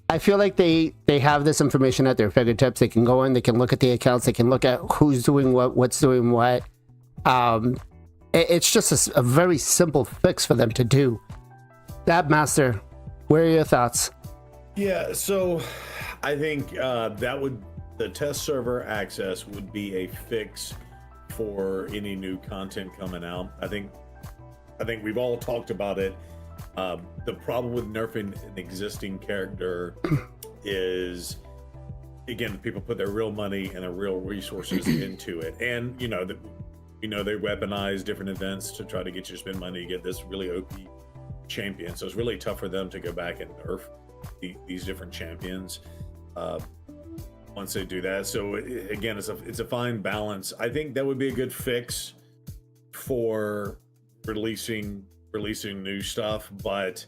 I feel like they have this information at their fingertips. They can go in, they can look at the accounts, they can look at who's doing what's doing what. It's just a very simple fix for them to do. Master, where are your thoughts? Yeah, so I think the test server access would be a fix for any new content coming out. I think we've all talked about it. The problem with nerfing an existing character is, again, people put their real money and their real resources into it, and they weaponize different events to try to get you to spend money to get this really OP champion. So it's really tough for them to go back and nerf these different champions once they do that. So again, it's a fine balance. I think that would be a good fix for releasing new stuff, but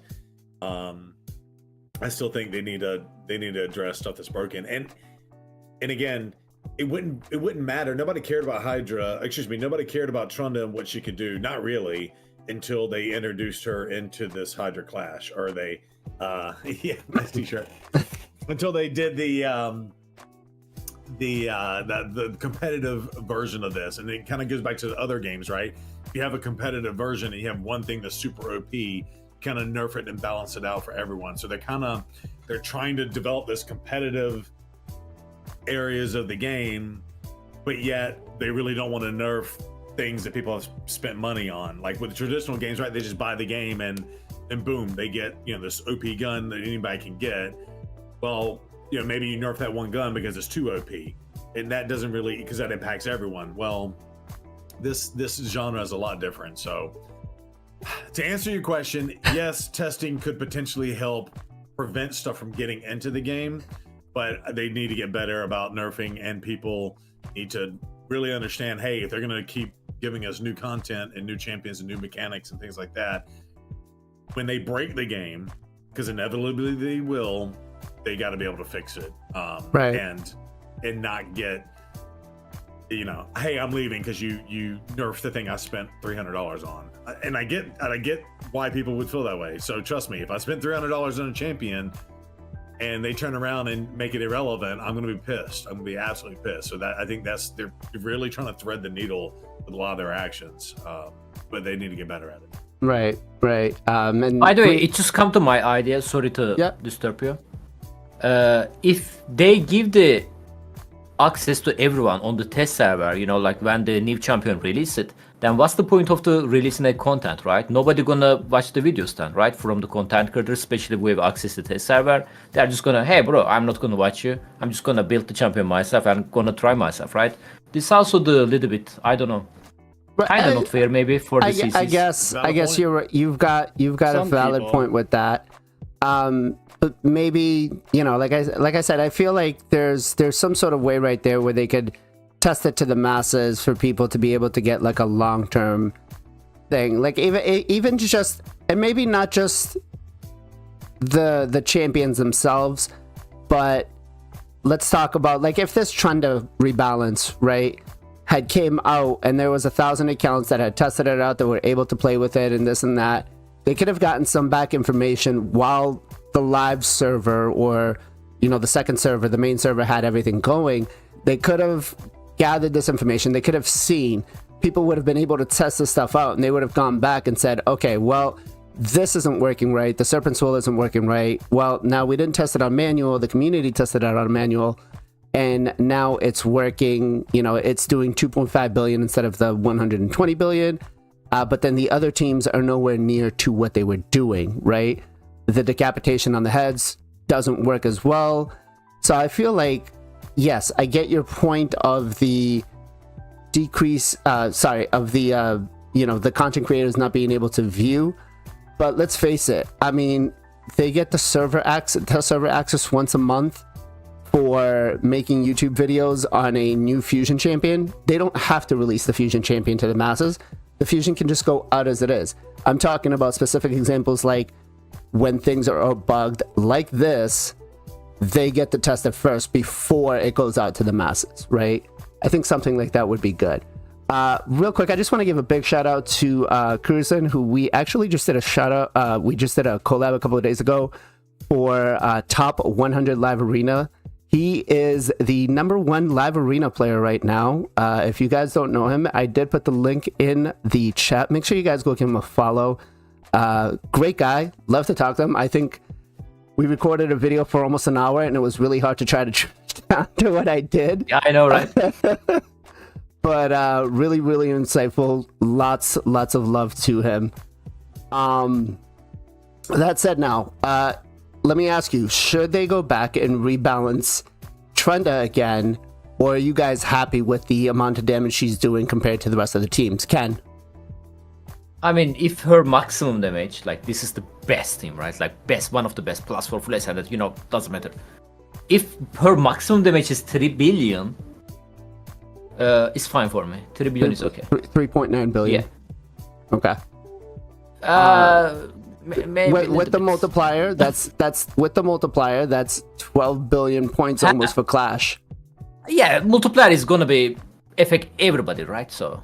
I still think they need to address stuff that's broken. And again, it wouldn't matter. Nobody cared about nobody cared about Trunda and what she could do, not really, until they introduced her into this Hydra clash, or they yeah, nice t-shirt. Until they did the competitive version of this. And it kind of goes back to the other games, right? If you have a competitive version and you have one thing that's super OP, kind of nerf it and balance it out for everyone. So they're trying to develop this competitive areas of the game, but yet they really don't want to nerf things that people have spent money on. Like with the traditional games, right? They just buy the game and boom, they get this OP gun that anybody can get. Well, maybe you nerf that one gun because it's too OP, and that doesn't really, because that impacts everyone. Well, this genre is a lot different. So to answer your question, yes, testing could potentially help prevent stuff from getting into the game, but they need to get better about nerfing, and people need to really understand, hey, if they're going to keep giving us new content and new champions and new mechanics and things like that, when they break the game, because inevitably they will, they got to be able to fix it, right? And not get, hey, I'm leaving because you nerfed the thing I spent $300 on. And I get why people would feel that way. So trust me, if I spent $300 on a champion and they turn around and make it irrelevant, I'm going to be pissed. I'm going to be absolutely pissed. So I think they're really trying to thread the needle with a lot of their actions, but they need to get better at it. Right. And by the way, it just come to my idea. Sorry to disturb you. If they give the access to everyone on the test server, like when the new champion release it, then what's the point of the releasing the content, right? Nobody gonna watch the videos then, right? From the content creators, especially if we have access to the test server, they're just gonna, hey bro, I'm not gonna watch you. I'm just gonna build the champion myself. I'm gonna try myself, right? This also the little bit, I don't know, kind of not fair maybe for the CCs. I guess you're right. You've got a valid point with that. But maybe, like I said, I feel like there's some sort of way right there where they could test it to the masses for people to be able to get like a long-term thing, like even just, and maybe not just the champions themselves, but let's talk about, like, if this Trunda rebalance, right, had came out and there was 1,000 accounts that had tested it out, that were able to play with it and this and that, they could have gotten some back information while the live server, or the second server, the main server, had everything going. They could have gathered this information. They could have seen. People would have been able to test this stuff out, and they would have gone back and said, okay, well, this isn't working right. The Serpent Soul isn't working right. Well, now we didn't test it on manual. The community tested it on manual, and now it's working. You know, it's doing 2.5 billion instead of the 120 billion. But then the other teams are nowhere near to what they were doing, right? The decapitation on the heads doesn't work as well. So I feel like, yes, I get your point of the decrease, the content creators not being able to view. But let's face it, I mean, they get the server access once a month for making YouTube videos on a new Fusion champion. They don't have to release the Fusion champion to the masses. The Fusion can just go out as it is. I'm talking about specific examples like when things are bugged like this, they get to test it first before it goes out to the masses, right? I think something like that would be good. Real quick, I just want to give a big shout out to Cruzan, who we actually just did a shout out. We just did a collab a couple of days ago for Top 100 Live Arena. He is the #1 Live Arena player right now. If you guys don't know him, I did put the link in the chat. Make sure you guys go give him a follow. Great guy. Love to talk to him. I think we recorded a video for almost an hour, and it was really hard to try to do what I did. Yeah, I know, right? But really, really insightful. Lots of love to him. That said, now, let me ask you, should they go back and rebalance Trunda again, or are you guys happy with the amount of damage she's doing compared to the rest of the teams? Ken? I mean, if her maximum damage, like this is the best team, right? Like one of the best, +4 full ascended, you know, doesn't matter. If her maximum damage is 3 billion, it's fine for me. 3 billion is okay. 3.9 billion. Yeah. Okay. Maybe with the multiplier, that's with the multiplier, that's 12 billion points almost for Clash. Yeah, multiplier is gonna be affect everybody, right? So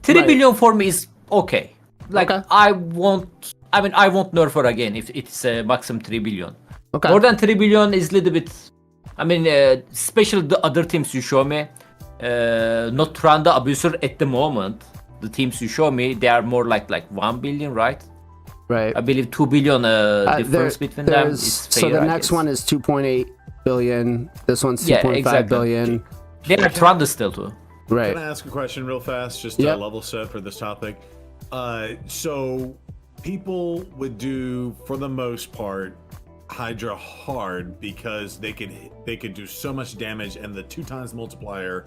3 billion for me is okay. Like Okay. I won't nerf her again if it's maximum 3 billion. Okay. More than 3 billion is a little bit. I mean, especially the other teams you show me, not Trunda Abuser at the moment. The teams you show me, they are more like 1 billion, right? Right. I believe 2 billion difference between them is fair. So the next one is 2.8 billion. This one's 2.5 billion. They are Trunda still too. Right. Can I ask a question real fast, just to level set for this topic? So people would do, for the most part, Hydra hard because they could do so much damage, and the 2x multiplier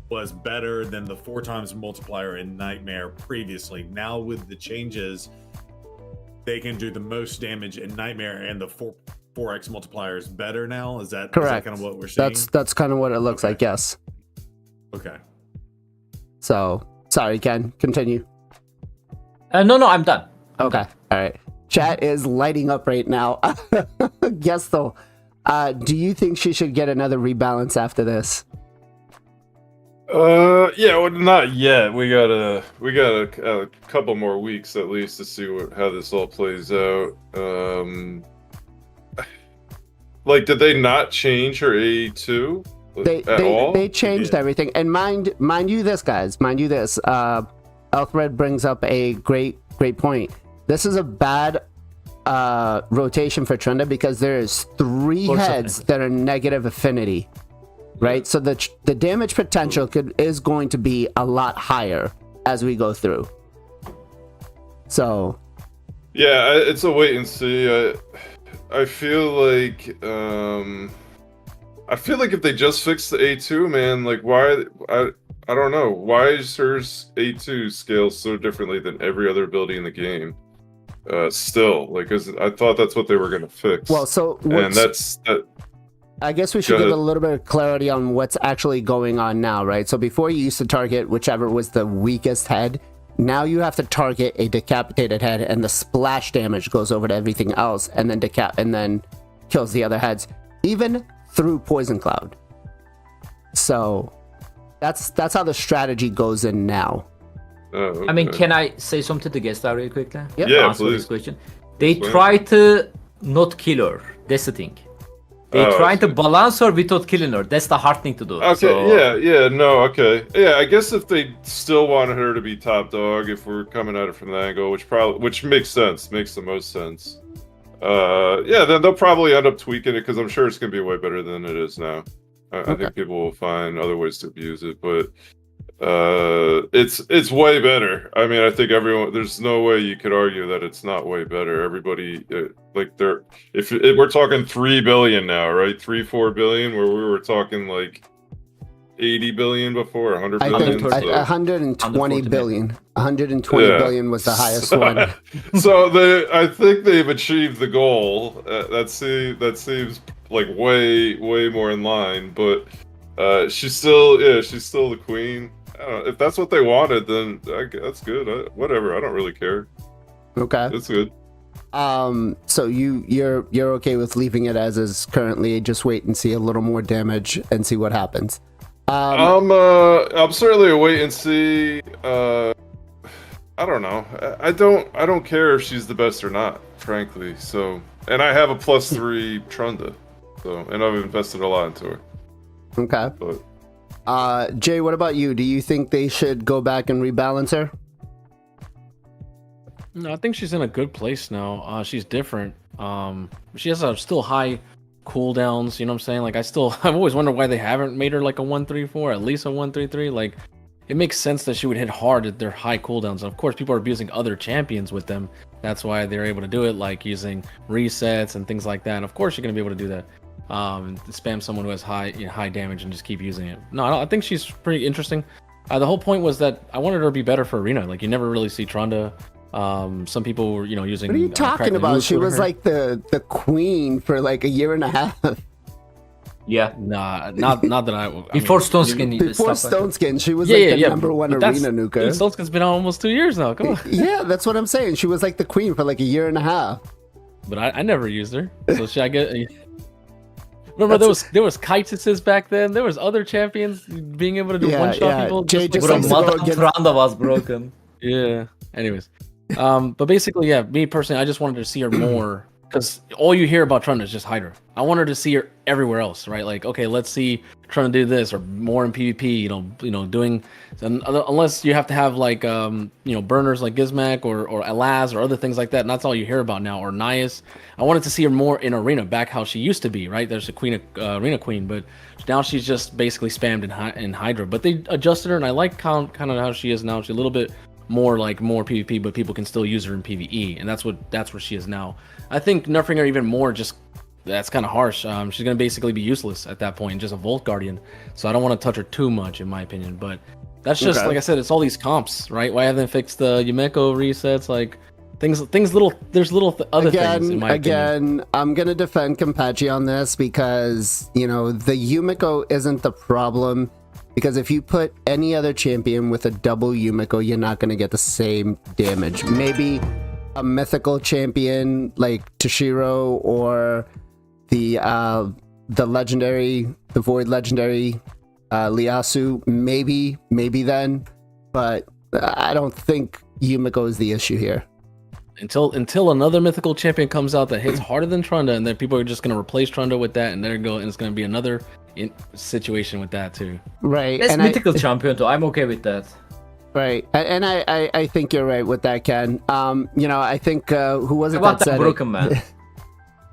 was better than the 4x multiplier in Nightmare previously. Now with the changes, they can do the most damage in Nightmare, and the 4x multiplier is better now. Is that correct? Is that kind of what we're seeing? That's kind of what it looks like. Yes. Okay. So sorry, Ken. Continue. No, I'm done. Okay. All right. Chat is lighting up right now. Gestal, do you think she should get another rebalance after this? Yeah, well, not yet. We got a couple more weeks at least to see how this all plays out. Like, did they not change her A2 at all? They changed everything. And mind you this, guys. Mind you this. Alfred brings up a great point. This is a bad rotation for Trunda because there's 3 heads that are negative affinity. Right, so the damage potential is going to be a lot higher as we go through. So, yeah, it's a wait and see. I feel like if they just fix the A2, man, like why? I don't know, why is her A2 scale so differently than every other ability in the game? Still, like, 'cause I thought that's what they were gonna fix. Well, so and that's that. I guess we should give a little bit of clarity on what's actually going on now, right? So before you used to target whichever was the weakest head. Now you have to target a decapitated head, and the splash damage goes over to everything else, and then kills the other heads, even through Poison Cloud. So that's how the strategy goes in now. Oh, okay. I mean, can I say something to Gestal real quickly? Yep. Yeah, Answer please. this question. They try to not kill her. That's the thing. They Oh, I trying to see. balance her without killing her. That's the hard thing to do. Okay, So, yeah, I guess if they still wanted her to be top dog, if we're coming at it from that angle, which makes sense, makes the most sense. Yeah, then they'll probably end up tweaking it because I'm sure it's gonna be way better than it is now. I think people will find other ways to abuse it, but it's way better. I mean, I think there's no way you could argue that it's not way better. Everybody if we're talking 3 billion now, right? 3-4 billion, where we were talking like 80 billion before, 100 I billion. think so- 120 billion. 120 Yeah. billion was the highest one. So I think they've achieved the goal. That seems like way more in line, but she's still the queen. I don't know. If that's what they wanted, then that's good. Whatever, I don't really care. Okay. It's good. So you're okay with leaving it as is currently? Just wait and see a little more damage and see what happens. I'm certainly a wait and see. I don't know. I don't care if she's the best or not, frankly. So, and I have a +3 Trunda, so, and I've invested a lot into her. Okay. But Jay, what about you? Do you think they should go back and rebalance her? No, I think she's in a good place now. She's different. She has a still high cooldowns. You know what I'm saying? Like I've always wondered why they haven't made her like a 1-3-4, at least a 1-3-3. Like it makes sense that she would hit hard at their high cooldowns. And of course, people are abusing other champions with them. That's why they're able to do it, like using resets and things like that. And of course, you're gonna be able to do that. Spam someone who has high damage and just keep using it. No, I think she's pretty interesting. The whole point was that I wanted her to be be better for arena. Like you never really see Trunda. Some people were, using. What are you talking about? She was like the queen for like a year and a half. yeah. Nah, not that I. Before Stone Skin. Before stuff like Stone Skin, she was Yeah, like yeah, the yeah, number one but that's- arena nuker. Dude, Stone Skin's been on almost 2 years now. Come on. Yeah, that's what I'm saying. She was like the queen for like a year and a half. But I never used her. So should I get? Remember there was Kitesis back then. There was other champions being able to do Yeah, one shot yeah. people. Jay just Bro, likes to go Madame against- Trunda was broken. Yeah. Anyways, but basically, yeah. Me personally, I just wanted to see her more because all you hear about Trunda is just Hydra. I wanted to see her everywhere else, right? Like, okay, let's see Trunda do this or more in PvP. Doing unless you have to have like burners like Gizmac or Alaz or other things like that. And that's all you hear about now. Or Nias. I wanted to see her more in arena, back how she used to be, right? There's a arena queen, but now she's just basically spammed in Hydra. But they adjusted her, and I like kind of how she is now. She's a little bit more PvP, but people can still use her in PvE, and that's where she is now. I think nerfing her even more that's kind of harsh. She's gonna basically be useless at that point, just a Volt Guardian. So I don't want to touch her too much, in my opinion. But that's just Okay. like I said, it's all these comps, right? Why haven't they fixed the Yumeko resets? Like things little. There's other things in my opinion. I'm gonna defend Kenpachi on this because the Yumeko isn't the problem. Because if you put any other champion with a double Yumeko, you're not gonna get the same damage. Maybe a mythical champion like Toshiro or the void legendary Liasu, maybe then, but I don't think Yumeko is the issue here. Until another mythical champion comes out that hits harder than Trunda, and then people are just gonna replace Trunda with that, and it's gonna be another situation with that too. Right. That's and mythical champion too. I'm okay with that. Right, and I think you're right with that, Ken. I think who was it I want that that said broken, it? man.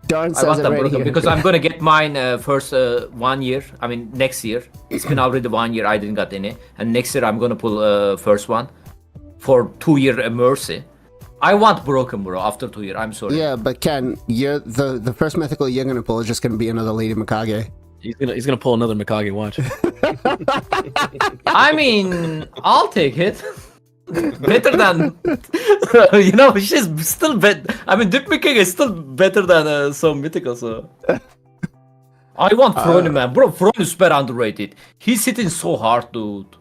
Darn I says want it that right broken here. because I'm gonna get mine first 1 year. I mean next year. It's been already 1 year. I didn't got any, and next year I'm gonna pull first one for 2 year Mercy. I want broken, bro. After 2 year, I'm sorry. Yeah, but Ken, you're the first mythical you're gonna pull is just gonna be another Lady Mikage. He's gonna pull another Mikage. Watch. I mean, I'll take it. Better than she's still better. I mean, Duke King is still better than some mythical. So I want Frony, man, bro. Frony is super underrated. He's hitting so hard, dude.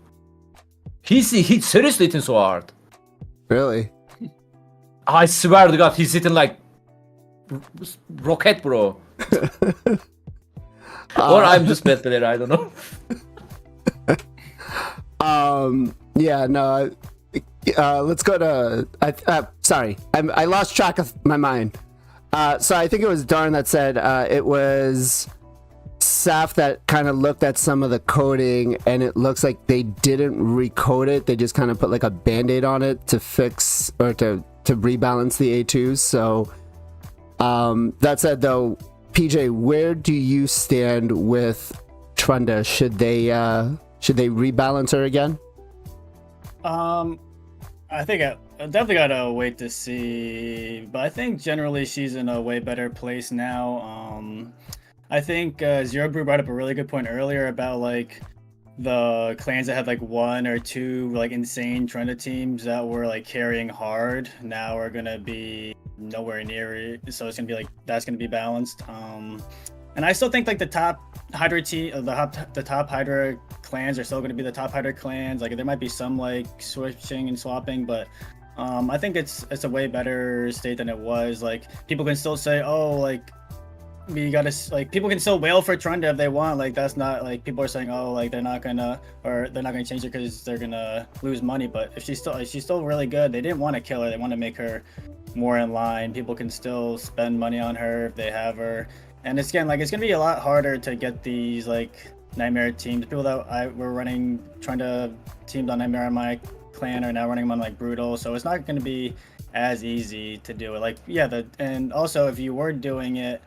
He's seriously hitting so hard. Really? I swear to God, he's hitting like rocket, bro. Or I'm just better there. I don't know. Yeah, no. Let's go to. Sorry, I lost track of my mind. So I think it was Darn that said it was Saf that kind of looked at some of the coding, and it looks like they didn't recode it. They just kind of put like a band-aid on it to fix or to rebalance the A2s. So that said, though, PJ, where do you stand with Trunda? Should they rebalance her again? I think I definitely gotta wait to see, but I think generally she's in a way better place now. I think Zero Brew brought up a really good point earlier about like the clans that had like 1 or 2 like insane Trunda teams that were like carrying hard now are gonna be nowhere near it, so it's gonna be like that's gonna be balanced. And I still think like the top Hydra team, the top Hydra clans are still going to be the top Hydra clans. Like there might be some like switching and swapping, but I think it's a way better state than it was. Like people can still say, oh, like we gotta like people can still wail for Trunda if they want. Like that's not like people are saying, oh, like they're not gonna change it because they're gonna lose money. But if she's still really good, they didn't want to kill her. They want to make her more in line. People can still spend money on her if they have her. And it's again, like it's gonna be a lot harder to get these like Nightmare teams. People that were running Trunda teams on Nightmare on my clan are now running them on like Brutal, so it's not gonna be as easy to do it. Like and also if you were doing it,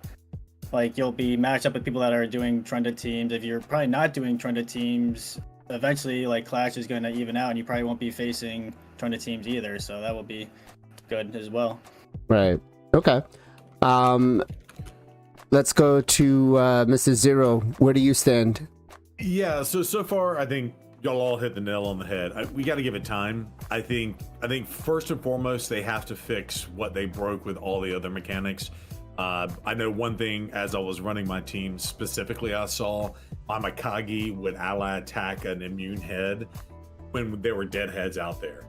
like you'll be matched up with people that are doing Trunda teams. If you're probably not doing Trunda teams, eventually like Clash is gonna even out, and you probably won't be facing Trunda teams either. So that will be good as well. Right. Okay. Let's go to Mr. Zero. Where do you stand? Yeah, so far I think y'all all hit the nail on the head. We got to give it time. I think first and foremost they have to fix what they broke with all the other mechanics. I know one thing, as I was running my team specifically, I saw my Mikage would ally attack an immune head when there were dead heads out there.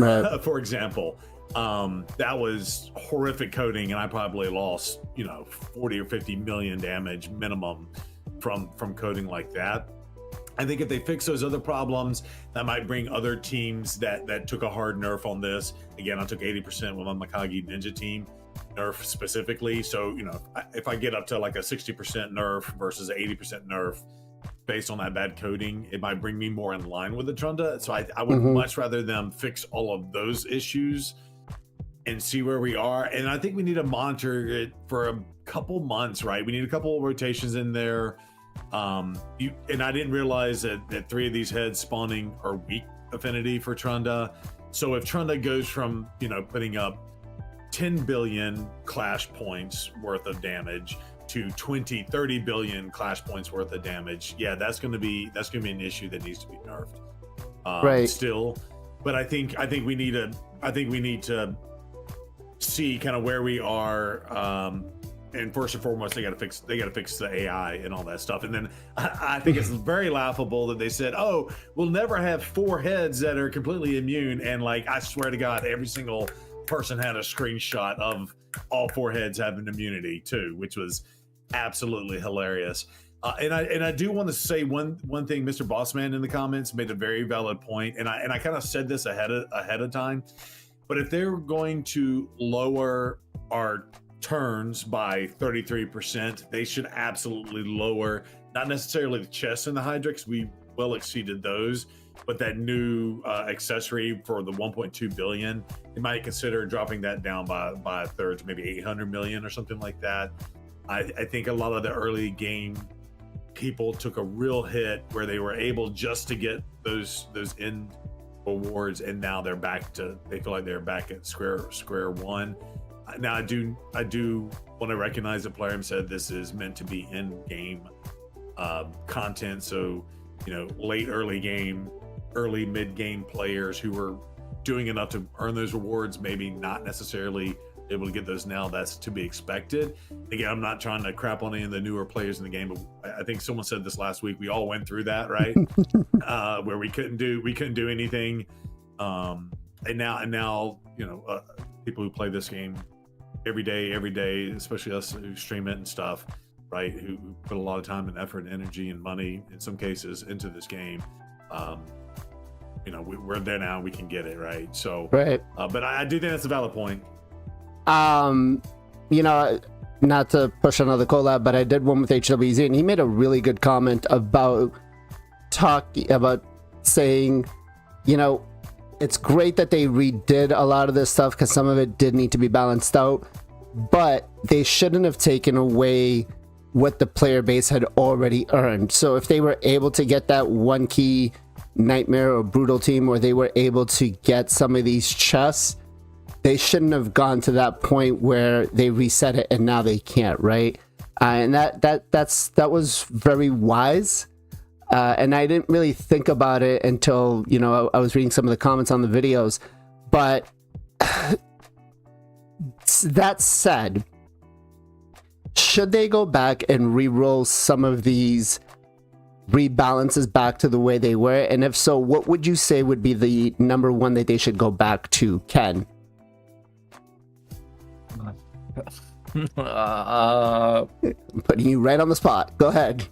Right. For example. That was horrific coding, and I probably lost 40 or 50 million damage minimum from coding like that. I think if they fix those other problems, that might bring other teams that took a hard nerf on this. Again, I took 80% with my Mikage Ninja team nerf specifically. So if I get up to like a 60% nerf versus 80% nerf based on that bad coding, it might bring me more in line with the Trunda. So I would much rather them fix all of those issues and see where we are. And I think we need to monitor it for a couple months, right? We need a couple of rotations in there. And I didn't realize that 3 of these heads spawning are weak affinity for Trunda. So if Trunda goes from putting up 10 billion clash points worth of damage to 20-30 billion clash points worth of damage, that's gonna be an issue that needs to be nerfed. Right. Still, but I think we need to see kind of where we are, and first and foremost they got to fix the AI and all that stuff. And then I think it's very laughable that they said, oh, we'll never have 4 heads that are completely immune, and like I swear to God, every single person had a screenshot of all 4 heads having immunity too, which was absolutely hilarious. And I do want to say one thing. Mr. Bossman in the comments made a very valid point, and I kind of said this ahead of time. But if they're going to lower our turns by 33%, they should absolutely lower, not necessarily the chests and the Hydrix, we well exceeded those, but that new accessory for the 1.2 billion, they might consider dropping that down by a third to maybe 800 million or something like that. I think a lot of the early game people took a real hit where they were able just to get those end awards, and now they feel like they're back at square one. Now I do want to recognize that Plarium said this is meant to be in game content, so early mid game players who were doing enough to earn those rewards, maybe not necessarily able to get those now. That's to be expected. Again, I'm not trying to crap on any of the newer players in the game, but I think someone said this last week. We all went through that, right? Where we couldn't do anything, and now people who play this game every day, especially us who stream it and stuff, right? Who put a lot of time and effort and energy and money in some cases into this game. We're there now. We can get it, right? So, right. But I do think that's a valid point. not to push another collab, but I did one with HWZ, and he made a really good comment about saying, you know, it's great that they redid a lot of this stuff because some of it did need to be balanced out, but they shouldn't have taken away what the player base had already earned. So if they were able to get that one key nightmare or brutal team, or they were able to get some of these chests, they shouldn't have gone to that point where they reset it and now they can't, right? And that was very wise. And I didn't really think about it until, you know, I was reading some of the comments on the videos. But that said, should they go back and re-roll some of these rebalances back to the way they were? And if so, what would you say would be the number one that they should go back to, Ken? Putting you right on the spot. Go ahead.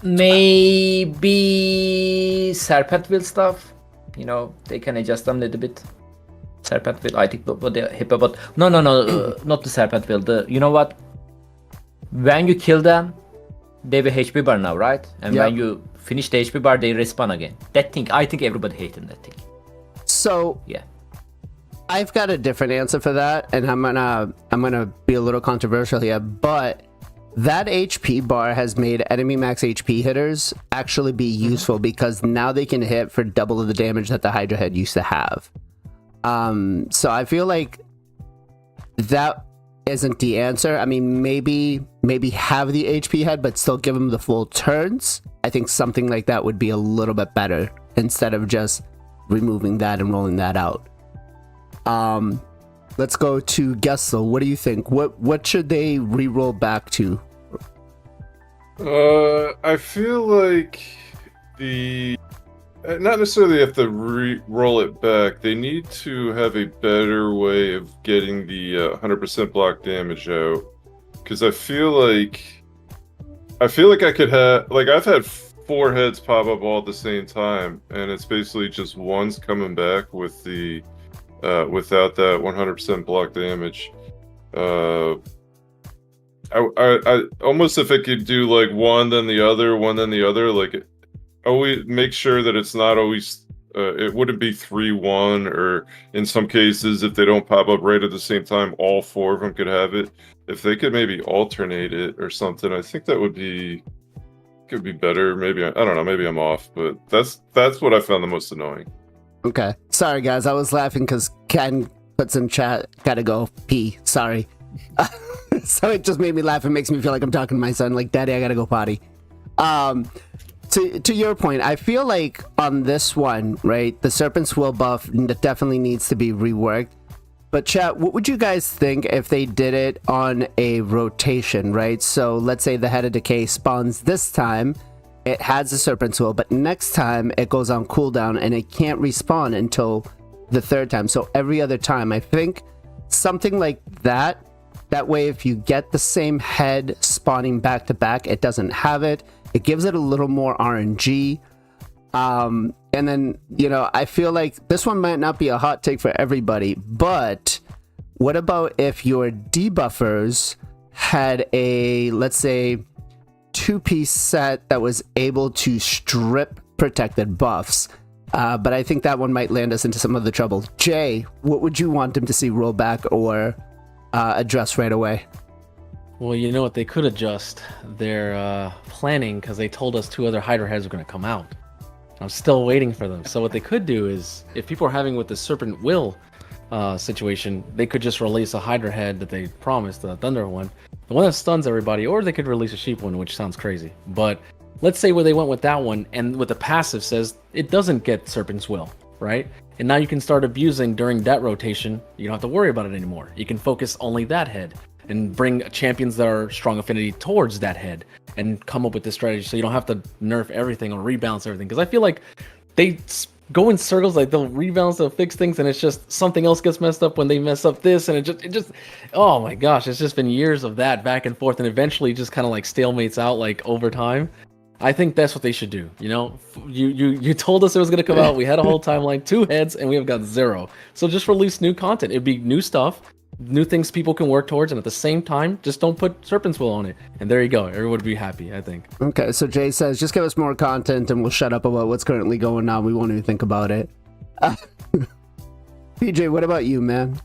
Maybe Serpent Wheel stuff. You know, they can adjust them a little bit. Serpent Wheel, I think, but the Hippo, but no, not the Serpent Wheel. You know what? When you kill them, they have a HP bar now, right? And yep. When you finish the HP bar, they respawn again. That thing, I think everybody hated that thing. So yeah, I've got a different answer for that, and I'm gonna be a little controversial here, but that HP bar has made enemy max HP hitters actually be useful because now they can hit for double of the damage that the Hydra head used to have. So I feel like that isn't the answer. I mean, maybe have the HP head, but still give them the full turns. I think something like that would be a little bit better instead of just removing that and rolling that out. Let's go to Gestal. What do you think? What should they re-roll back to? I feel like not necessarily have to roll it back. They need to have a better way of getting the 100% block damage out. Because I feel like I could have, like, I've had 4 heads pop up all at the same time, and it's basically just one's coming back with the without that 100% block damage. I almost, if it could do like one then the other, like always make sure that it's not always it wouldn't be 3-1, or in some cases if they don't pop up right at the same time, all 4 of them could have it. If they could maybe alternate it or something, I think that could be better. Maybe I don't know, maybe I'm off, but that's what I found the most annoying. Okay, sorry guys, I was laughing because Ken puts in chat, gotta go pee, sorry. So it just made me laugh. It makes me feel like I'm talking to my son, like, Daddy, I gotta go potty. To your point, I feel like on this one, right, the Serpent's Will buff definitely needs to be reworked. But chat, what would you guys think if they did it on a rotation, right? So let's say the Head of Decay spawns this time, it has the Serpent's Will, but next time it goes on cooldown and it can't respawn until the 3rd time. So every other time, I think something like that. That way, if you get the same head spawning back to back, it doesn't have it. It gives it a little more RNG. And then, you know, I feel like this one might not be a hot take for everybody, but what about if your debuffers had a, let's say, 2-piece set that was able to strip protected buffs? But I think that one might land us into some of the trouble. Jay, what would you want them to see roll back or address right away? Well, you know what? They could adjust their planning because they told us 2 other Hydra heads were going to come out. I'm still waiting for them. So what they could do is, if people are having with the Serpent Will situation, they could just release a Hydra head that they promised, the Thunder one, the one that stuns everybody, or they could release a Sheep one, which sounds crazy. But let's say where they went with that one, and with the passive says it doesn't get Serpent's Will, right? And now you can start abusing during that rotation. You don't have to worry about it anymore. You can focus only that head and bring champions that are strong affinity towards that head and come up with this strategy so you don't have to nerf everything or rebalance everything. Because I feel like they go in circles, like they'll rebalance, they'll fix things, and it's just something else gets messed up when they mess up this, and it just oh my gosh, it's just been years of that back and forth, and eventually just kind of like stalemates out like over time. I think that's what they should do. You know, you told us it was going to come out. We had a whole timeline, 2 heads, and we have got 0. So just release new content. It'd be new stuff. new things people can work towards, and at the same time, just don't put Serpent's Will on it. And there you go. Everyone would be happy, I think. Okay, so Jay says, just give us more content and we'll shut up about what's currently going on. We won't even think about it. PJ, what about you, man?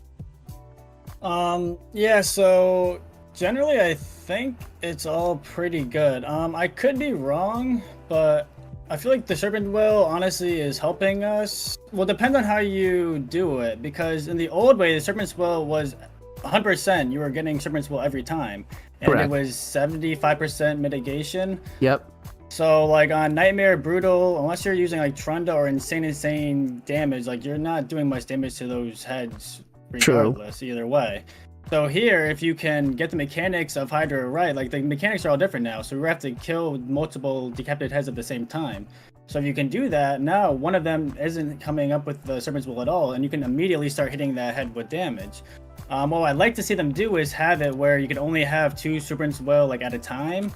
Yeah, so generally I think it's all pretty good. I could be wrong, but I feel like the Serpent Will honestly is helping us. Well, depends on how you do it, because in the old way, the Serpent's Will was 100%. You were getting Serpent's Will every time, and Correct. it was 75% mitigation. Yep. So like on Nightmare, Brutal, unless you're using like Trunda or insane damage, like you're not doing much damage to those heads regardless, either way. So here, if you can get the mechanics of Hydra right, like the mechanics are all different now, so we have to kill multiple decapitated heads at the same time. So if you can do that, now one of them isn't coming up with the Serpent's Will at all, and you can immediately start hitting that head with damage. What I'd like to see them do is have it where you can only have 2 Serpent's Will like at a time.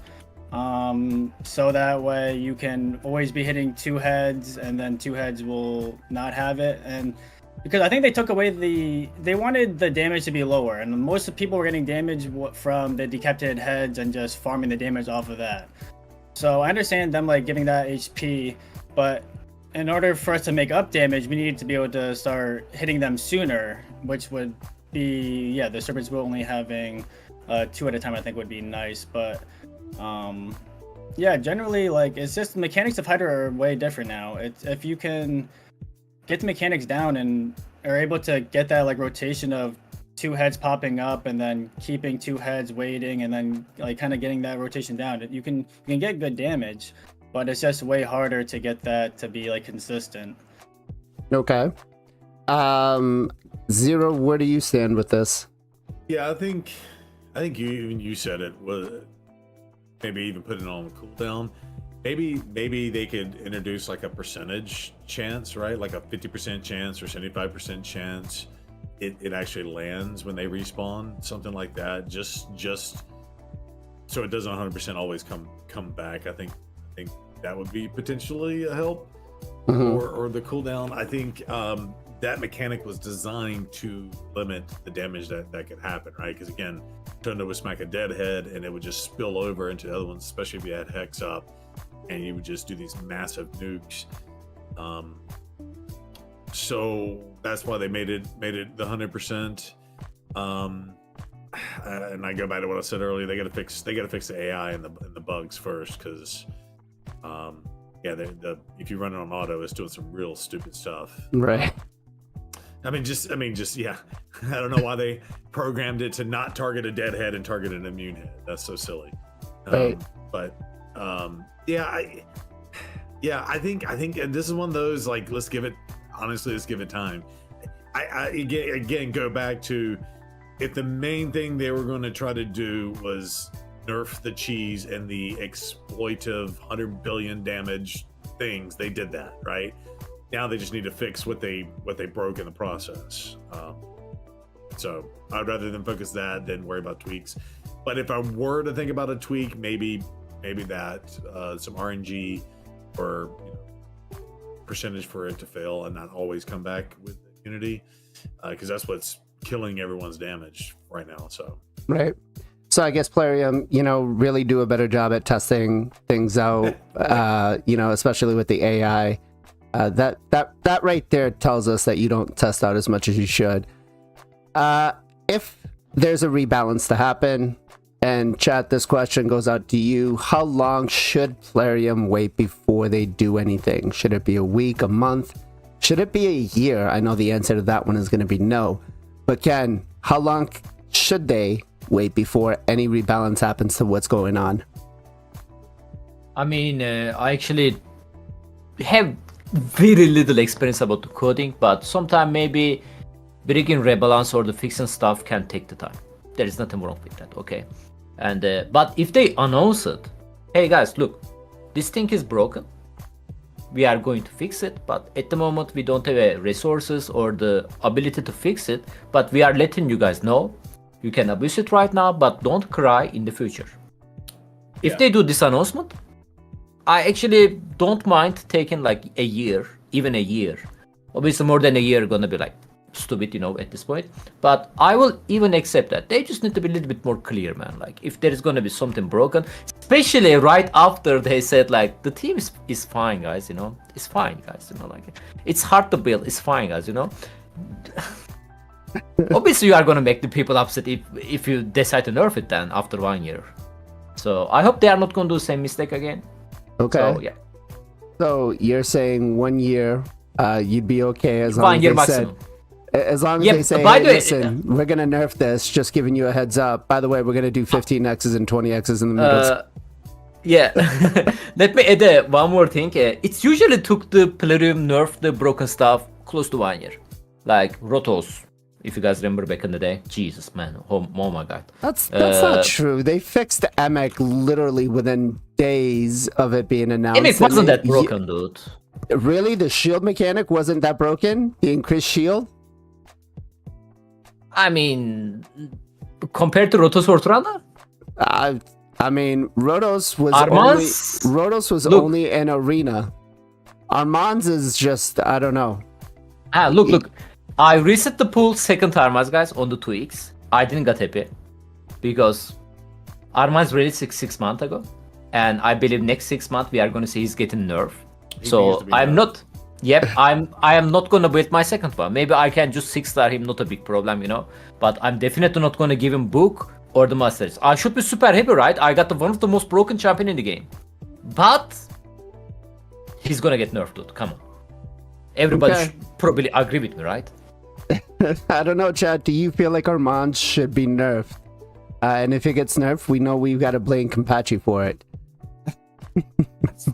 So that way you can always be hitting 2 heads, and then 2 heads will not have it. And because I think they took away they wanted the damage to be lower, and most of the people were getting damage from the decapitated heads and just farming the damage off of that. So I understand them like giving that HP, but in order for us to make up damage, we needed to be able to start hitting them sooner, which would be, yeah, the Serpent's Will only having 2 at a time I think would be nice. But yeah, generally, like, it's just the mechanics of Hydra are way different now. It's if you can get the mechanics down and are able to get that like rotation of 2 heads popping up and then keeping 2 heads waiting, and then like kind of getting that rotation down, you can get good damage, but it's just way harder to get that to be like consistent. Okay. Zero, where do you stand with this? Yeah, I think you said it. Was maybe even put it on cooldown. Maybe they could introduce like a percentage chance, right? Like a 50% chance or 75% chance it actually lands when they respawn, something like that. Just so it doesn't 100% always come back. I think that would be potentially a help. Or the cooldown. I think that mechanic was designed to limit the damage that could happen, right? Because again, Trunda would smack a dead head and it would just spill over into the other ones, especially if you had Hex up, and you would just do these massive nukes. So that's why they made it the 100%. And I go back to what I said earlier. They got to fix the AI and the bugs first, because if you run it on auto, it's doing some real stupid stuff. Right. I mean, just yeah. I don't know why they programmed it to not target a dead head and target an immune head. That's so silly. Right. I think this is one of those, like, let's give it time. I again go back to, if the main thing they were going to try to do was nerf the cheese and the exploitive 100 billion damage things, they did that, right? Now they just need to fix what they broke in the process. So I'd rather than focus that than worry about tweaks. But if I were to think about a tweak, maybe that some RNG or percentage for it to fail and not always come back with immunity, because that's what's killing everyone's damage right now. So right. So I guess Plarium, really do a better job at testing things out, especially with the AI. That right there tells us that you don't test out as much as you should. If there's a rebalance to happen, and chat, this question goes out to you, how long should Plarium wait before they do anything? Should it be a week, a month? Should it be a year? I know the answer to that one is going to be no. But Ken, how long should they wait before any rebalance happens to what's going on? I mean, I actually have very little experience about the coding, but sometimes maybe bringing Rebalance or the fixing stuff can take the time. There is nothing wrong with that, okay? And but if they announce it, hey guys, look, this thing is broken, we are going to fix it, but at the moment we don't have resources or the ability to fix it, but we are letting you guys know you can abuse it right now, but don't cry in the future. If they do this announcement, I actually don't mind taking like a year, even a year. Obviously more than a year gonna be like stupid, you know, at this point. But I will even accept that. They just need to be a little bit more clear, man. Like, if there is gonna be something broken, especially right after they said, like, the team is fine, guys, you know. It's fine, guys, you know, like, it's hard to build, it's fine, guys, you know. Obviously, you are gonna make the people upset if you decide to nerf it then after 1 year. So I hope they are not gonna do the same mistake again. Okay. So, yeah. So you're saying 1 year, you'd be okay as long 1 as year they maximum. as long as Yeah, they say, by hey, the way, listen, we're gonna nerf this. Just giving you a heads up. By the way, we're gonna do 15 X's and 20 X's in the middle. Yeah. Let me add one more thing. It usually took the Plerium nerf the broken stuff close to 1 year. Like Rotos, if you guys remember back in the day. Jesus, man. Oh my god. That's not true. They fixed Emek literally within days of it being announced. Emek wasn't that broken, dude. Really? The shield mechanic wasn't that broken? The increased shield? I mean, compared to Rotos or Trunda? I mean, Rotos was Armand's? only an arena. Armand's is just, I don't know. Look. I reset the pool second Armaz, guys, on the 2x. I didn't get happy because Armaz released 6 months ago, and I believe next 6 months we are going to see he's getting nerfed. So I'm not. Yep, I am not going to build my second one. Maybe I can just 6-star him, not a big problem, you know. But I'm definitely not going to give him book or the masters. I should be super happy, right? I got one of the most broken champion in the game, but he's gonna get nerfed, dude. Come on, everybody should probably agree with me, right? I don't know, Chad. Do you feel like Armand should be nerfed? And if it gets nerfed, we know we've got to blame Kenpachi for it.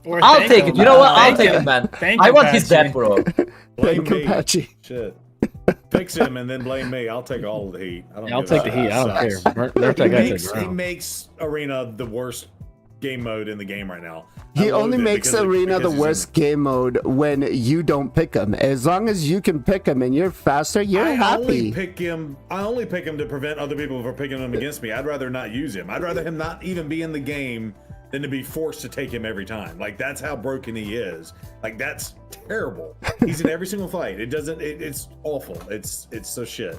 I'll take it. You know what? I'll take it, man. I want his death, bro. Blame me. Kenpachi. Shit. Fix him and then blame me. I'll take all of the heat. I'll take the heat. I don't care. Nerf that guy to the He ground. makes Arena the worst game mode in the game right now. He I only loathe it makes because Arena the he's in worst game mode when you don't pick him. As long as you can pick him and you're faster, you're I happy. only pick him to prevent other people from picking him against me. I'd rather not use him. I'd rather him not even be in the game than to be forced to take him every time. Like, that's how broken he is. Like, that's terrible. He's in every single fight. It's awful. It's so shit.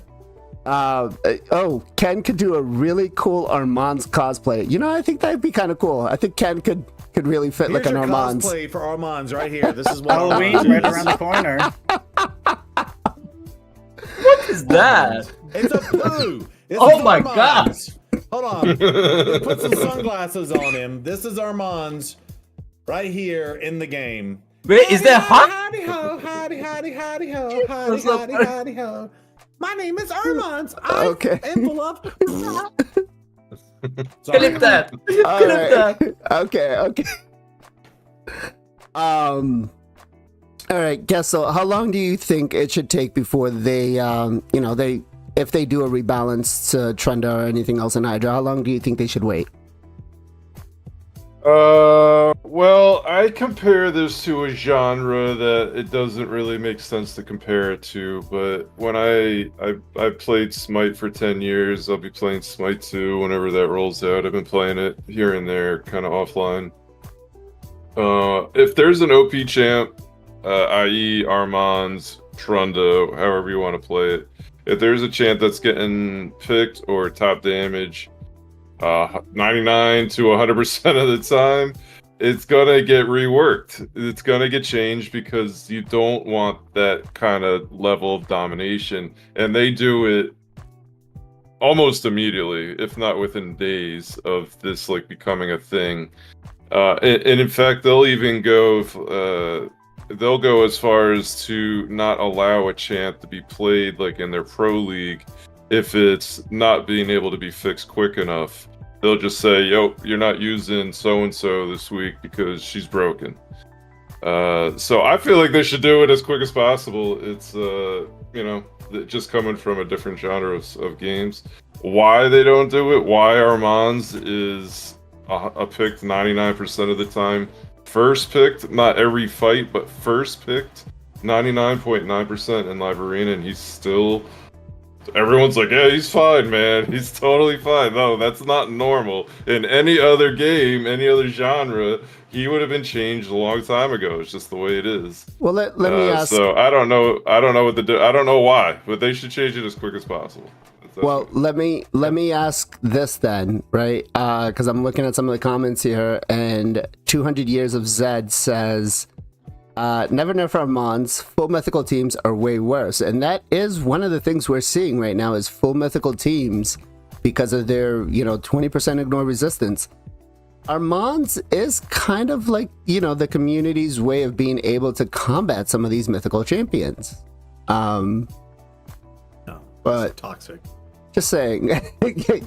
Ken could do a really cool Armand's cosplay. You know, I think that'd be kind of cool. I think Ken could really fit Here's like an your Armand's. cosplay for Armand's right here. This is what Halloween's Armand's right is. around the corner. What is that? It's a blue. This Oh is my Armand's. Hold on. Put some sunglasses on him. This is Armand's right here in the game. Wait, is that hot? Howdy ho, howdy, howdy, howdy ho, howdy, howdy, howdy ho. My name is Armand. I'm Okay. envelope. Clip that. All Clip that. right. Okay. All right, Gestal, how long do you think it should take before they, if they do a rebalance to Trunda or anything else in Hydra, how long do you think they should wait? Well, I compare this to a genre that it doesn't really make sense to compare it to, but when I played Smite for 10 years, I'll be playing Smite 2 whenever that rolls out. I've been playing it here and there, kind of offline. If there's an OP champ, i.e. Armand's, Trunda, however you want to play it, if there's a champ that's getting picked or top damage 99 to 100% of the time, it's gonna get reworked. It's gonna get changed because you don't want that kind of level of domination, and they do it almost immediately, if not within days of this like becoming a thing. And in fact, they'll even go they'll go as far as to not allow a champ to be played like in their pro league if it's not being able to be fixed quick enough. They'll just say, yo, you're not using so-and-so this week because she's broken. So I feel like they should do it as quick as possible. It's, just coming from a different genre of games. Why they don't do it, why Armand's is a picked 99% of the time. First picked, not every fight, but first picked 99.9% in Live Arena, and he's still... Everyone's like, yeah, he's fine, man. He's totally fine. No, that's not normal. In any other game, any other genre, he would have been changed a long time ago. It's just the way it is. Well, let me ask. So I don't know I don't know why, but they should change it as quick as possible. Well, let me ask this then, right? Because I'm looking at some of the comments here, and 200 Years of Zed says, never nerf our mons. Full mythical teams are way worse, and that is one of the things we're seeing right now is full mythical teams because of their 20% ignore resistance. Our mons is kind of like the community's way of being able to combat some of these mythical champions. No, but toxic. Just saying.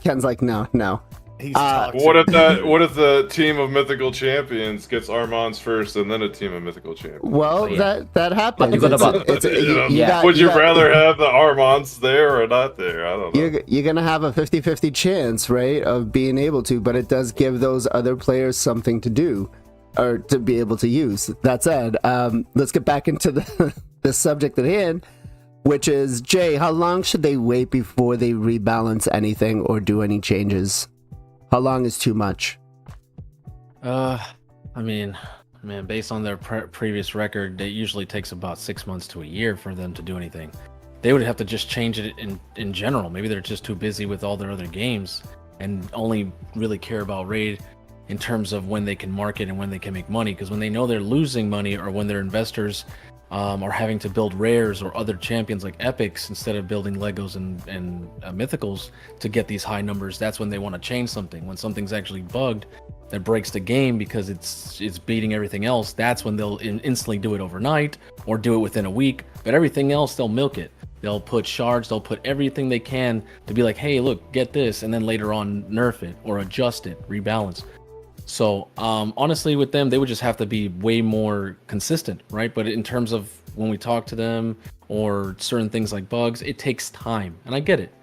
Ken's like, no. He's toxic. What if the team of mythical champions gets Armand's first and then a team of mythical champions? Well, that happens. You got Would you rather have the Armands there or not there? I don't know. You're gonna have a 50-50 chance, right, of being able to, but it does give those other players something to do or to be able to use. That said, let's get back into the subject at hand, which is, Jay, how long should they wait before they rebalance anything or do any changes? How long is too much? I mean, man, based on their previous record, it usually takes about 6 months to a year for them to do anything. They would have to just change it in general. Maybe they're just too busy with all their other games and only really care about Raid in terms of when they can market and when they can make money. Because when they know they're losing money, or when their investors are having to build rares or other champions like epics instead of building Legos and mythicals to get these high numbers, that's when they want to change something. When something's actually bugged that breaks the game because it's beating everything else, that's when they'll instantly do it overnight or do it within a week. But everything else, they'll milk it. They'll put shards, they'll put everything they can to be like, hey, look, get this, and then later on nerf it or adjust it, rebalance. So honestly, with them, they would just have to be way more consistent, right? But in terms of when we talk to them or certain things like bugs, it takes time, and I get it.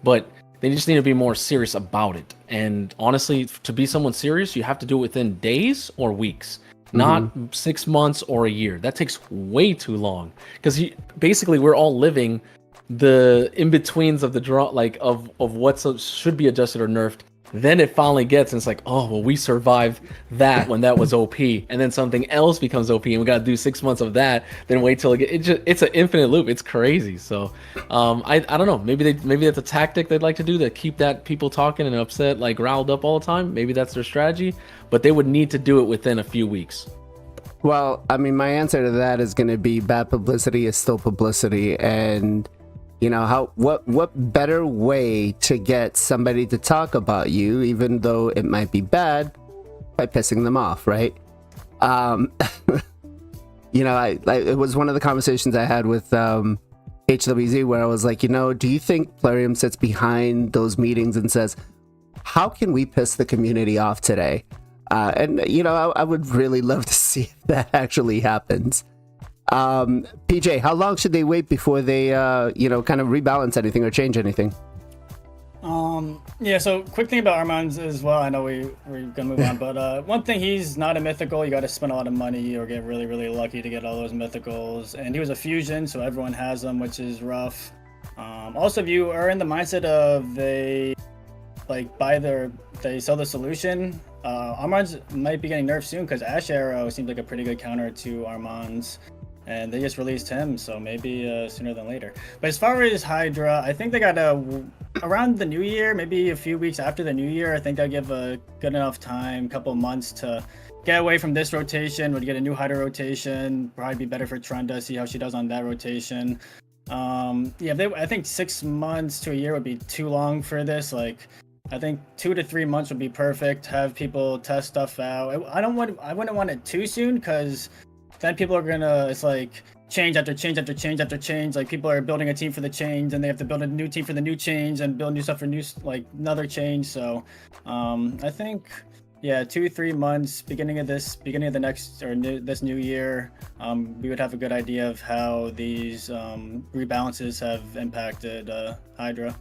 But they just need to be more serious about it. And honestly, to be someone serious, you have to do it within days or weeks, not 6 months or a year. That takes way too long, because basically we're all living the in-betweens of the draw, like of what should be adjusted or nerfed. Then it finally gets, and it's like, oh, well, we survived that when that was OP, and then something else becomes OP, and we got to do 6 months of that, then wait till it's an infinite loop. It's crazy. So I don't know. Maybe that's a tactic they'd like to do to keep that people talking and upset, like riled up all the time. Maybe that's their strategy, but they would need to do it within a few weeks. Well, I mean, my answer to that is going to be bad publicity is still publicity, and what better way to get somebody to talk about you, even though it might be bad, by pissing them off, right? It was one of the conversations I had with HWZ where I was like, do you think Plarium sits behind those meetings and says, how can we piss the community off today? I would really love to see if that actually happens. PJ, how long should they wait before they kind of rebalance anything or change anything? Yeah, so quick thing about Armand's as well. I know we're gonna move on, but one thing, he's not a mythical. You got to spend a lot of money or get really, really lucky to get all those mythicals. And he was a fusion, so everyone has them, which is rough. Also, if you are in the mindset of they sell the solution, Armand's might be getting nerfed soon, because Ash Arrow seems like a pretty good counter to Armand's. And they just released him, so maybe sooner than later. But as far as Hydra, I think they got around the new year, maybe a few weeks after the new year. I think they'll give a good enough time, couple months to get away from this rotation. Would get a new Hydra rotation. Probably be better for Trunda, see how she does on that rotation. I think 6 months to a year would be too long for this. I think 2 to 3 months would be perfect. Have people test stuff out. I wouldn't want it too soon, because then people are gonna, it's like change after change after change after change. Like, people are building a team for the change, and they have to build a new team for the new change, and build new stuff for another change. So I think 2-3 months, beginning of the next or this new year, we would have a good idea of how these rebalances have impacted Hydra.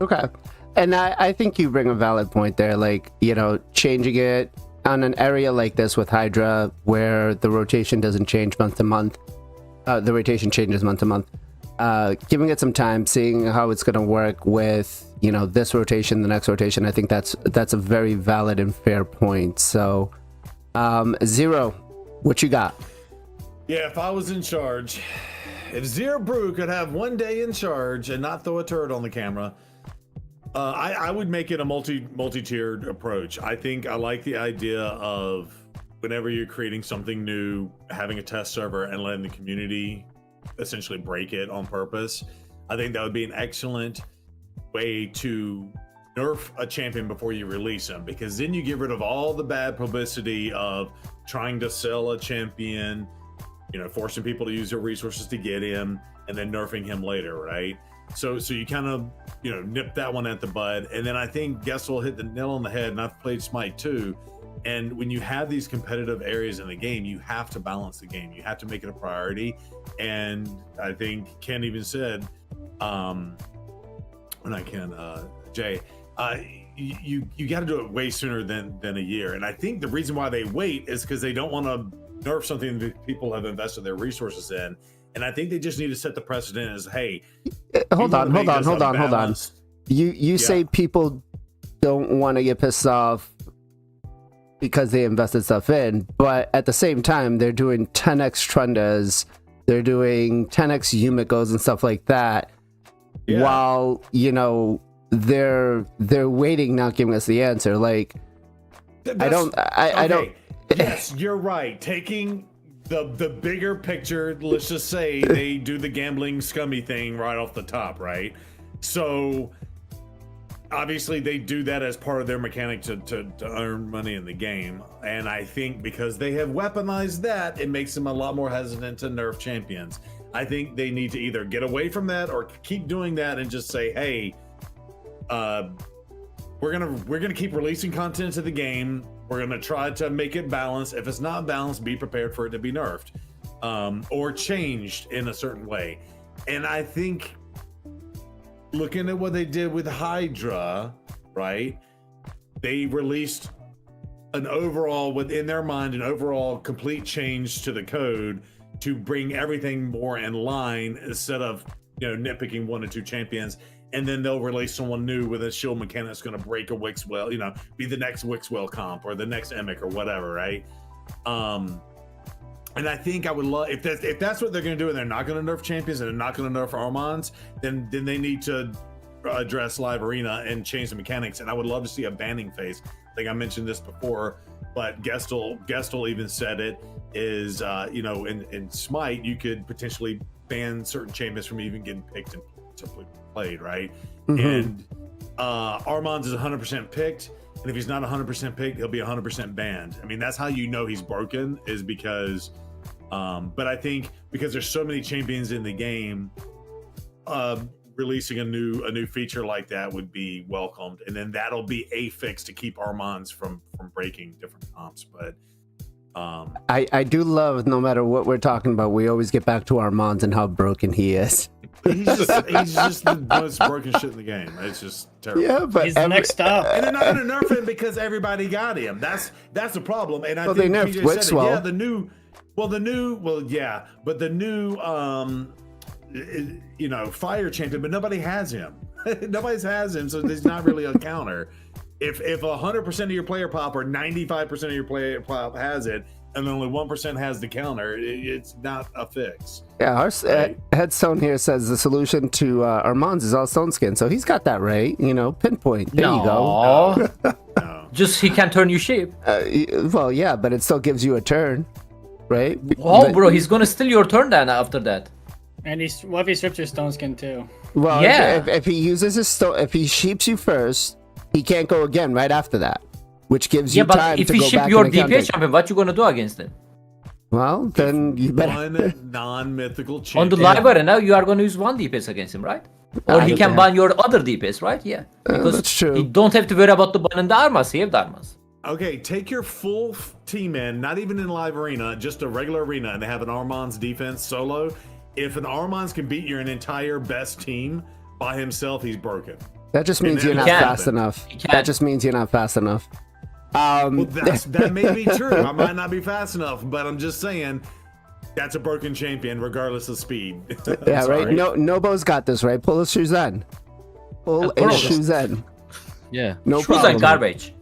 Okay. And I think you bring a valid point there, changing it on an area like this with Hydra, where the rotation doesn't change month to month. The rotation changes month to month. Giving it some time, seeing how it's going to work with, this rotation, the next rotation. I think that's a very valid and fair point. So, Zero, what you got? Yeah, if I was in charge, if Zero Brew could have one day in charge and not throw a turd on the camera, I would make it a multi-tiered approach. I think I like the idea of whenever you're creating something new, having a test server and letting the community essentially break it on purpose. I think that would be an excellent way to nerf a champion before you release him, because then you get rid of all the bad publicity of trying to sell a champion, you know, forcing people to use their resources to get him and then nerfing him later, right? So you kind of, you know, nip that one at the bud. And then I think Gestal hit the nail on the head, and I've played Smite too. And when you have these competitive areas in the game, you have to balance the game. You have to make it a priority. And I think Ken even said, Jay, you got to do it way sooner than a year. And I think the reason why they wait is because they don't want to nerf something that people have invested their resources in. And I think they just need to set the precedent as, hey, hold on. You say people don't want to get pissed off because they invested stuff in, but at the same time, they're doing 10x Trundas, they're doing 10x Yumikos and stuff like that, while, you know, they're waiting, not giving us the answer. Like, I don't. Yes, you're right. Taking the bigger picture, let's just say they do the gambling scummy thing right off the top, right? So obviously they do that as part of their mechanic to earn money in the game. And I think because they have weaponized that, it makes them a lot more hesitant to nerf champions. I think they need to either get away from that or keep doing that and just say, hey, we're gonna keep releasing content to the game. We're gonna try to make it balanced. If it's not balanced, be prepared for it to be nerfed or changed in a certain way. And I think looking at what they did with Hydra, right? They released an overall, within their mind, an overall complete change to the code to bring everything more in line instead of, you know, nitpicking one or two champions. And then they'll release someone new with a shield mechanic that's going to break a Wixwell, you know, be the next Wixwell comp or the next Emic or whatever, right? And I think I would love, if that's what they're going to do and they're not going to nerf champions and they're not going to nerf Armands, then they need to address Live Arena and change the mechanics. And I would love to see a banning phase. I think I mentioned this before, but Gestal even said it is, you know, in Smite, you could potentially ban certain champions from even getting picked and simply played, right? Mm-hmm. And Armands is 100% picked. And if he's not 100% picked, he'll be 100% banned. I mean, that's how you know he's broken, is because, but I think because there's so many champions in the game, releasing a new feature like that would be welcomed. And then that'll be a fix to keep Armands from breaking different comps. But I do love, no matter what we're talking about, we always get back to Armands and how broken he is. He's just the most broken shit in the game. It's just terrible. Yeah, but he's next up. And they're not going to nerf him because everybody got him. That's the problem. And I think they nerfed Wixwell. Yeah, the new, but the new, you know, fire champion, but nobody has him. Nobody has him, so there's not really a counter. If 100% of your player pop or 95% of your player pop has it, and only 1% has the counter, it's not a fix. Yeah, our Headstone here says the solution to Armands is all stone skin, so he's got that right. You know, pinpoint. There you go. No. Just he can turn you shape. Well, yeah, but it still gives you a turn, right? Oh, bro, he's gonna steal your turn then after that. And what if he strips your stone skin too? Well, yeah. If he uses his stone, if he sheeps you first, he can't go again right after that, which gives you time to go back. Yeah, but if he ship your DPS champion, what you gonna do against him? Well, then you better. One non-mythical champion. On the live arena, you are gonna use one DPS against him, right? Or he can ban your other DPS, right? Yeah. Because that's true. You don't have to worry about the ban and the armas. He have the armas. Okay, take your full team in, not even in live arena, just a regular arena, and they have an Armands defense solo. If an Armands can beat your entire best team by himself, he's broken. That just means you're not fast enough. That just means you're not fast enough. Well, that may be true. I might not be fast enough, but I'm just saying that's a broken champion regardless of speed. Yeah, right. Nobo's got this, right? Pull his shoes in. Pull his shoes in. Yeah. No shoes problem. like garbage.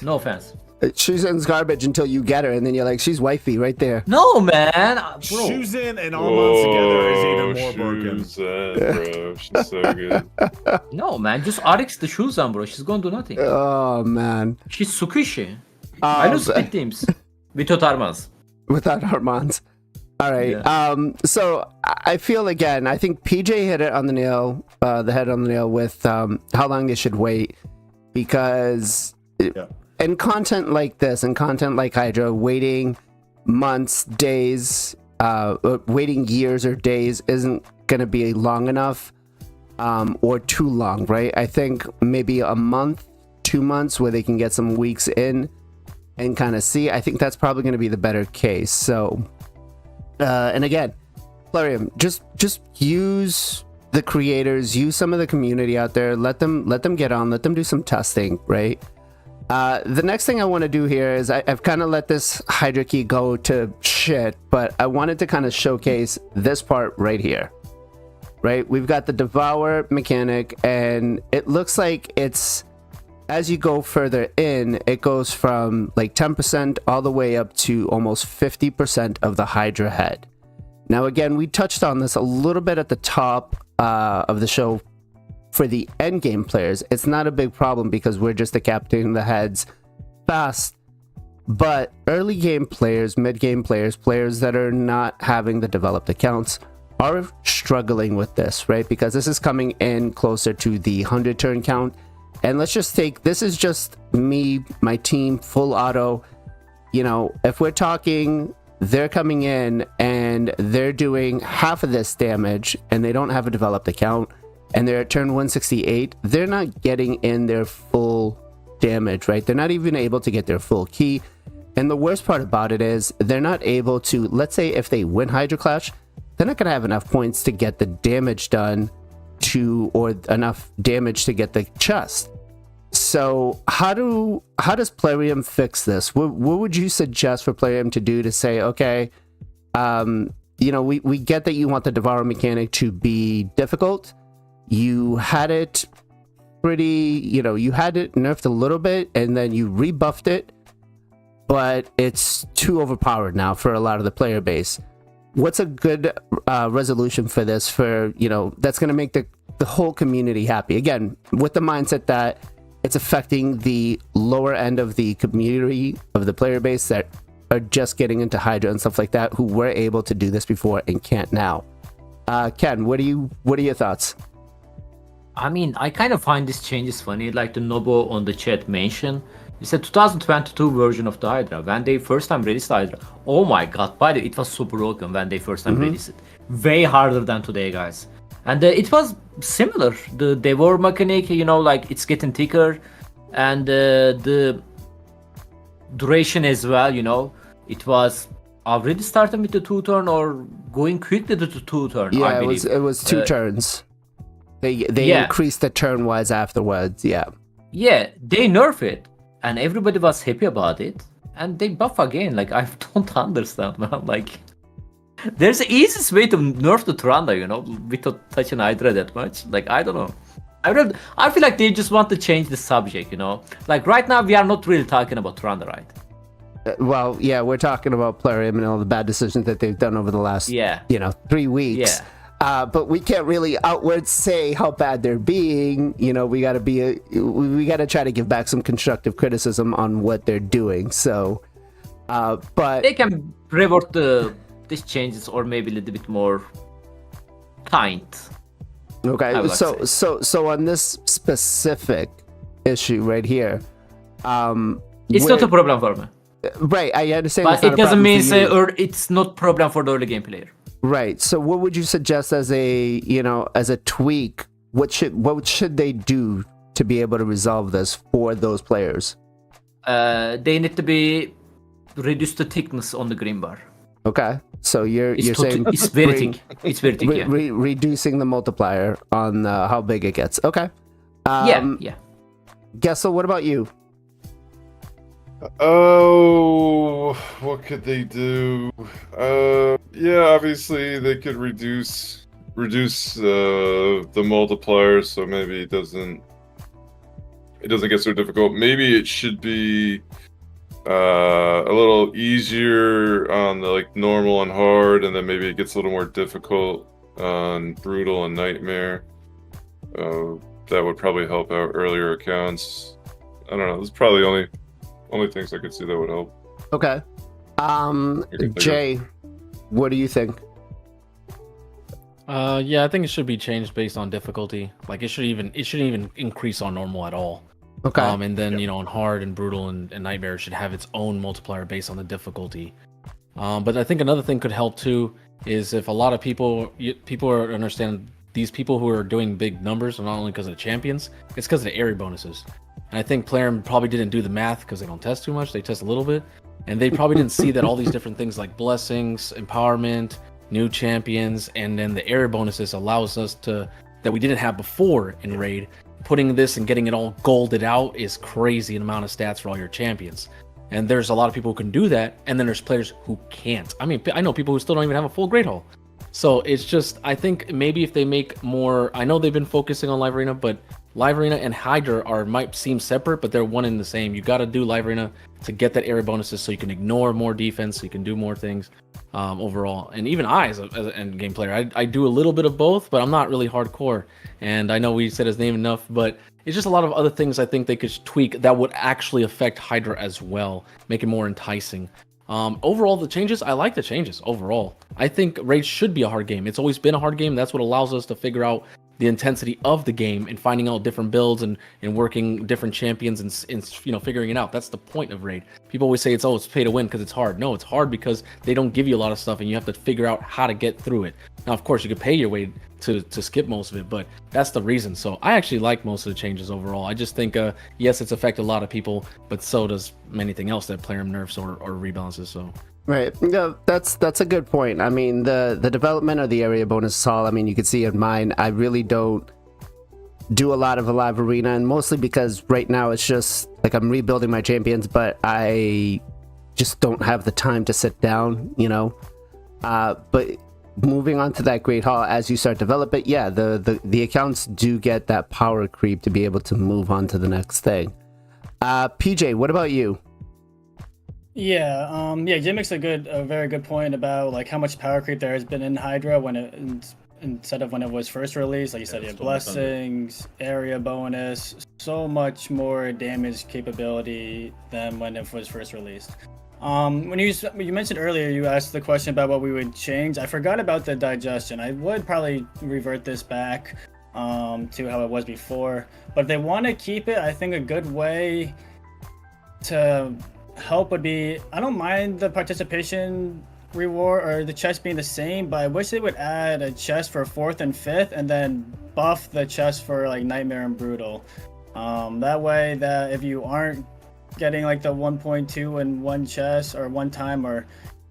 No offense. Shuzen's garbage until you get her, and then you're like, she's wifey right there. No, man. Bro. Shuzen and Armand together is even more broken. Bro, she's so good. No, man. Just RX the shoes on, bro. She's gonna do nothing. Oh man. She's Tsukushi. I lose split teams without Armans. Without Armand. All right. Yeah. So I feel again, I think PJ hit it on the nail, the head on the nail with how long they should wait, because in content like this and content like Hydra, waiting months, days, waiting years or days isn't going to be long enough or too long, right? I think maybe a month, 2 months where they can get some weeks in and kind of see. I think that's probably going to be the better case. So, and again, Plarium, just use the creators, use some of the community out there, let them get on, let them do some testing, right? The next thing I want to do here is I've kind of let this Hydra key go to shit, but I wanted to kind of showcase this part right here, right? We've got the Devour mechanic, and it looks like it's, as you go further in, it goes from like 10% all the way up to almost 50% of the Hydra head. Now, again, we touched on this a little bit at the top of the show. For the end game players, it's not a big problem because we're just decapitating the heads fast. But early game players, mid game players, players that are not having the developed accounts are struggling with this, right? Because this is coming in closer to the 100 turn count. And let's just take, this is just me, my team, full auto. You know, if we're talking, they're coming in and they're doing half of this damage and they don't have a developed account and they're at turn 168, they're not getting in their full damage, right? They're not even able to get their full key. And the worst part about it is they're not able to, let's say if they win Hydra Clash, they're not going to have enough points to get the damage done to, or enough damage to get the chest. So how does Plarium fix this? What would you suggest for Plarium to do to say, okay, you know, we get that you want the Devour mechanic to be difficult. You had it pretty, you know, you had it nerfed a little bit and then you rebuffed it, but it's too overpowered now for a lot of the player base. What's a good resolution for this, for, you know, that's going to make the whole community happy? Again, with the mindset that it's affecting the lower end of the community, of the player base that are just getting into Hydra and stuff like that, who were able to do this before and can't now. Ken, what are your thoughts? I mean, I kind of find these changes funny, like the Nobo on the chat mentioned. It's a 2022 version of the Hydra. When they first time released the Hydra, oh my god, by the way, it was super broken when they first time released it. Way harder than today, guys. And it was similar. The Devour mechanic, you know, like it's getting thicker. And the duration as well, you know. It was already starting with the 2-turn or going quickly to the 2-turn, Yeah, I believe. it was 2 turns. They increased the turn-wise afterwards, yeah. Yeah, they nerf it. And everybody was happy about it. And they buff again. Like, I don't understand, man. Like, there's the easiest way to nerf the Trunda, you know, without touching Hydra that much. Like, I don't know. I feel like they just want to change the subject, you know. Like, right now, we are not really talking about Trunda, right? Well, yeah, we're talking about Plarium and all the bad decisions that they've done over the last, 3 weeks. Yeah. But we can't really outward say how bad they're being. You know, we gotta try to give back some constructive criticism on what they're doing. So, but they can reward these changes, or maybe a little bit more kind. Okay, so on this specific issue right here, it's not a problem for me. Right, I understand. But it doesn't mean it's not problem for the early game player. Right. So what would you suggest as a tweak? What should they do to be able to resolve this for those players? They need to reduce the thickness on the green bar. Okay. So you're saying it's very thick. It's very thick. Yeah. Reducing the multiplier on how big it gets. Okay. Yeah. Gestal, what about you? Oh, what could they do? Yeah, obviously they could reduce the multiplier, so maybe it doesn't get so difficult. Maybe it should be a little easier on the like normal and hard, and then maybe it gets a little more difficult on brutal and nightmare. That would probably help out earlier accounts. I don't know. Those are probably the only things I could see that would help. Okay. Jay, what do you think? Yeah, I think it should be changed based on difficulty. Like it shouldn't even increase on normal at all. Okay. And then on hard and brutal and nightmare should have its own multiplier based on the difficulty. But I think another thing could help too is if a lot of people understand these people who are doing big numbers are not only because of the champions, it's because of the area bonuses. And I think Plarium probably didn't do the math because they don't test too much. They test a little bit, and they probably didn't see that all these different things like blessings, empowerment, new champions, and then the area bonuses allows us to that we didn't have before in raid. Putting this and getting it all golded out is crazy amount of stats for all your champions. And there's a lot of people who can do that, and then there's players who can't. I mean, I know people who still don't even have a full Great Hall. So it's just, I think maybe if they make more, I know they've been focusing on Live Arena, but Live Arena and Hydra might seem separate, but they're one and the same. You got to do Live Arena to get that area bonuses so you can ignore more defense, so you can do more things overall. And even I, as an end game player, I do a little bit of both, but I'm not really hardcore. And I know we said his name enough, but it's just a lot of other things I think they could tweak that would actually affect Hydra as well, make it more enticing. Overall, the changes, I like the changes overall. I think Raid should be a hard game. It's always been a hard game. That's what allows us to figure out the intensity of the game and finding out different builds and working different champions and figuring it out. That's the point of Raid. People always say it's pay to win because it's hard. No, it's hard because they don't give you a lot of stuff and you have to figure out how to get through it. Now, of course, you could pay your way to skip most of it, but that's the reason. So I actually like most of the changes overall. I just think, yes, it's affected a lot of people, but so does anything else that Plarium nerfs or rebalances. So. Right. No, that's a good point. I mean, the development of the area bonus is all. I mean, you can see in mine, I really don't do a lot of a live arena, and mostly because right now it's just like I'm rebuilding my champions, but I just don't have the time to sit down, but moving on to that Great Hall, as you start developing, yeah, the accounts do get that power creep to be able to move on to the next thing. PJ, what about you? Yeah, Jay makes a very good point about like how much power creep there has been in Hydra instead of when it was first released. Like you said, you have blessings, area bonus, so much more damage capability than when it was first released. When you mentioned earlier, you asked the question about what we would change. I forgot about the digestion. I would probably revert this back to how it was before. But if they want to keep it, I think a good way to help would be, I don't mind the participation reward or the chest being the same, but I wish they would add a chest for 4th and 5th and then buff the chest for like Nightmare and Brutal. That way that if you aren't getting like the 1.2 in one chest or one time, or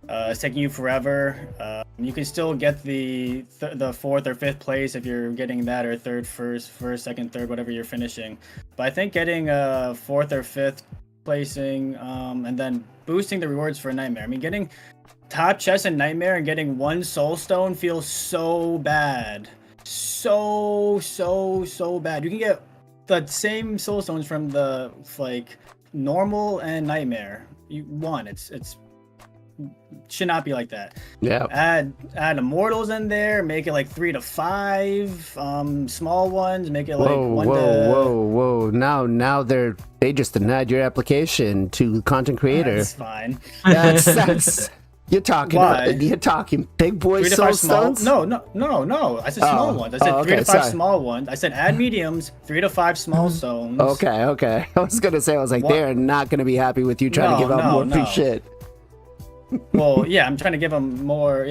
it's taking you forever, you can still get the 4th or 5th place if you're getting that, or 3rd, 1st, 2nd, 3rd, whatever you're finishing. But I think getting a 4th or 5th placing and then boosting the rewards for Nightmare. I mean, getting top chest in Nightmare and getting 1 soul stone feels so bad. So bad. You can get the same soul stones from the like normal and Nightmare. It's should not be like that. Yeah. Add immortals in there, make it like 3 to 5 small ones, make it like whoa. Now they just denied your application to content creator. That's fine. That's you're talking big boy 3 to soul 5 small. stones? No. I said small ones. I said 3 to 5 small ones. I said add mediums, 3 to 5 small stones. Okay. I was gonna say, they're not gonna be happy with you trying to give out more free shit. Well, yeah, I'm trying to give them more,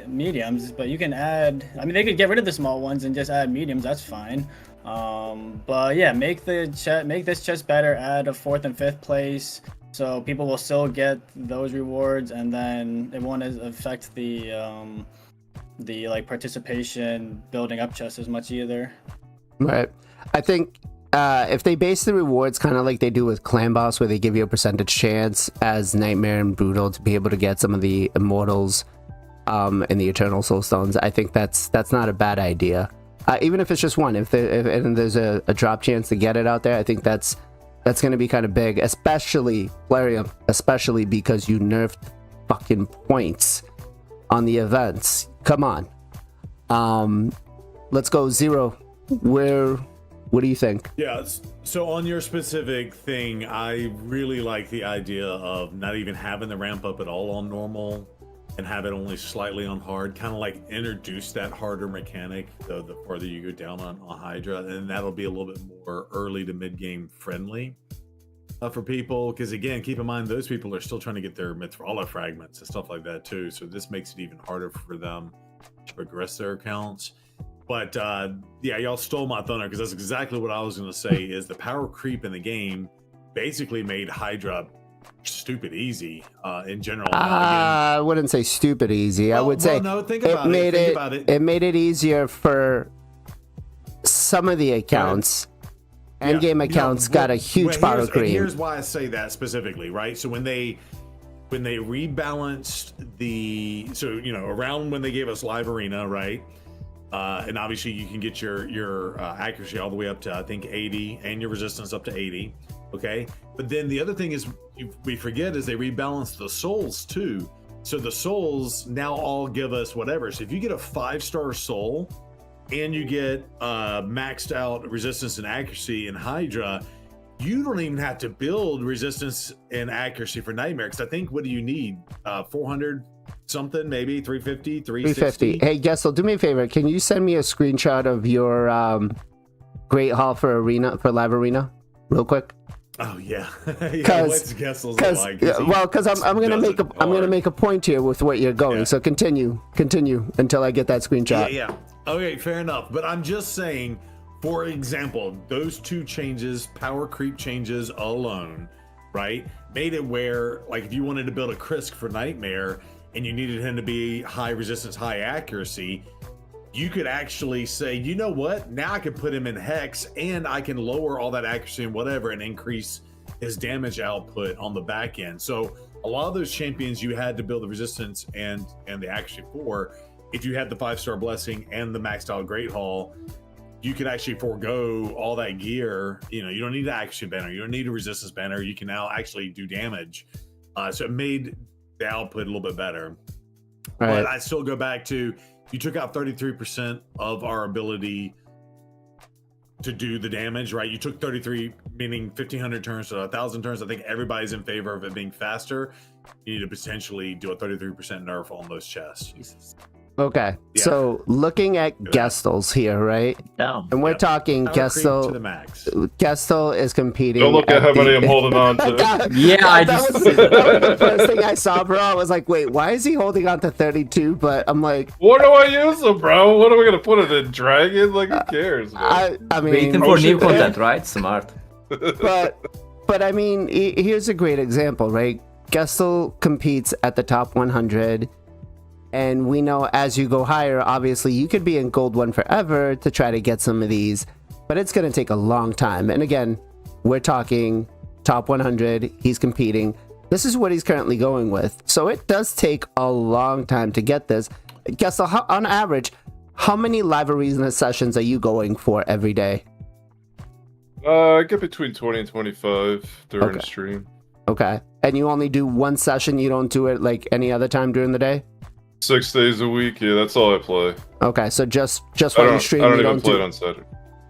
mediums, but you can add, I mean, they could get rid of the small ones and just add mediums, that's fine. But yeah, make this chest better, add a 4th and 5th place, so people will still get those rewards, and then it won't affect the like participation building up chest as much either. Right. I think if they base the rewards kind of like they do with Clan Boss, where they give you a percentage chance as Nightmare and Brutal to be able to get some of the Immortals and the Eternal Soul Stones, I think that's not a bad idea. Even if it's just one, if there's a drop chance to get it out there, I think that's That's going to be kind of big, especially TELERIA, especially because you nerfed fucking points on the events. Come on. Let's go Zero. What do you think? Yeah, so on your specific thing, I really like the idea of not even having the ramp up at all on normal and have it only slightly on hard, kind of like introduce that harder mechanic the further you go down on Hydra, and that'll be a little bit more early to mid-game friendly for people, because again, keep in mind those people are still trying to get their Mithrala fragments and stuff like that too, so this makes it even harder for them to progress their accounts. But yeah, y'all stole my thunder, because that's exactly what I was going to say. Is the power creep in the game basically made Hydra stupid easy in general. I wouldn't say stupid easy. I would say no, think about it. It made it easier for some of the accounts. Endgame accounts got a huge power creep. Here's why I say that specifically, right? So when they rebalanced around when they gave us Live Arena, right? And obviously you can get your accuracy all the way up to I think 80 and your resistance up to 80. Okay, but then the other thing is we forget is they rebalanced the souls too. So the souls now all give us whatever. So if you get a 5-star soul and you get maxed out resistance and accuracy in Hydra, you don't even have to build resistance and accuracy for Nightmare, because I think, what do you need? 400 something, maybe 350, 360. Hey, Gestal, do me a favor. Can you send me a screenshot of your Great Hall for Live Arena real quick? Oh yeah, what's Gestal's like? Because I'm gonna make a point here with what you're going. Yeah. So continue until I get that screenshot. Yeah. Okay, fair enough. But I'm just saying, for example, those two changes, power creep changes alone, right, made it where, like, if you wanted to build a Krisk for Nightmare and you needed him to be high resistance, high accuracy, you could actually say, you know what, now I can put him in Hex and I can lower all that accuracy and whatever and increase his damage output on the back end. So a lot of those champions you had to build the resistance and the accuracy for, if you had the 5-star blessing and the maxed out Great Hall, you could actually forego all that gear. You know, you don't need an accuracy banner, you don't need a resistance banner, you can now actually do damage. So it made the output a little bit better. All right. But I still go back to, you took out 33% of our ability to do the damage, right? You took 33, meaning 1,500 turns to 1,000 turns. I think everybody's in favor of it being faster. You need to potentially do a 33% nerf on those chests. Jesus. Okay, Yeah. so looking at Gestals here, right? Down. And we're talking Power creep to Gestal. the max. Gestal is competing. Don't look at how many I'm holding on to. That was the first thing I saw, bro. I was like, wait, why is he holding on to 32? But I'm like, What do I use them, bro? What are we gonna put it in? Dragon? Like, who cares, man? I mean, Waiting for new content, right? Smart. but I mean, here's a great example, right? Gestal competes at the top 100. And we know as you go higher, obviously you could be in gold 1 forever to try to get some of these, but it's going to take a long time. And again, we're talking top 100. He's competing. This is what he's currently going with. So it does take a long time to get this. Gestal, on average, how many live arena sessions are you going for every day? I get between 20 and 25 during the stream. Okay. And you only do one session? You don't do it like any other time during the day? 6 days a week, yeah, that's all I play. Okay, so just when you stream, I don't you even don't play do it on Saturday.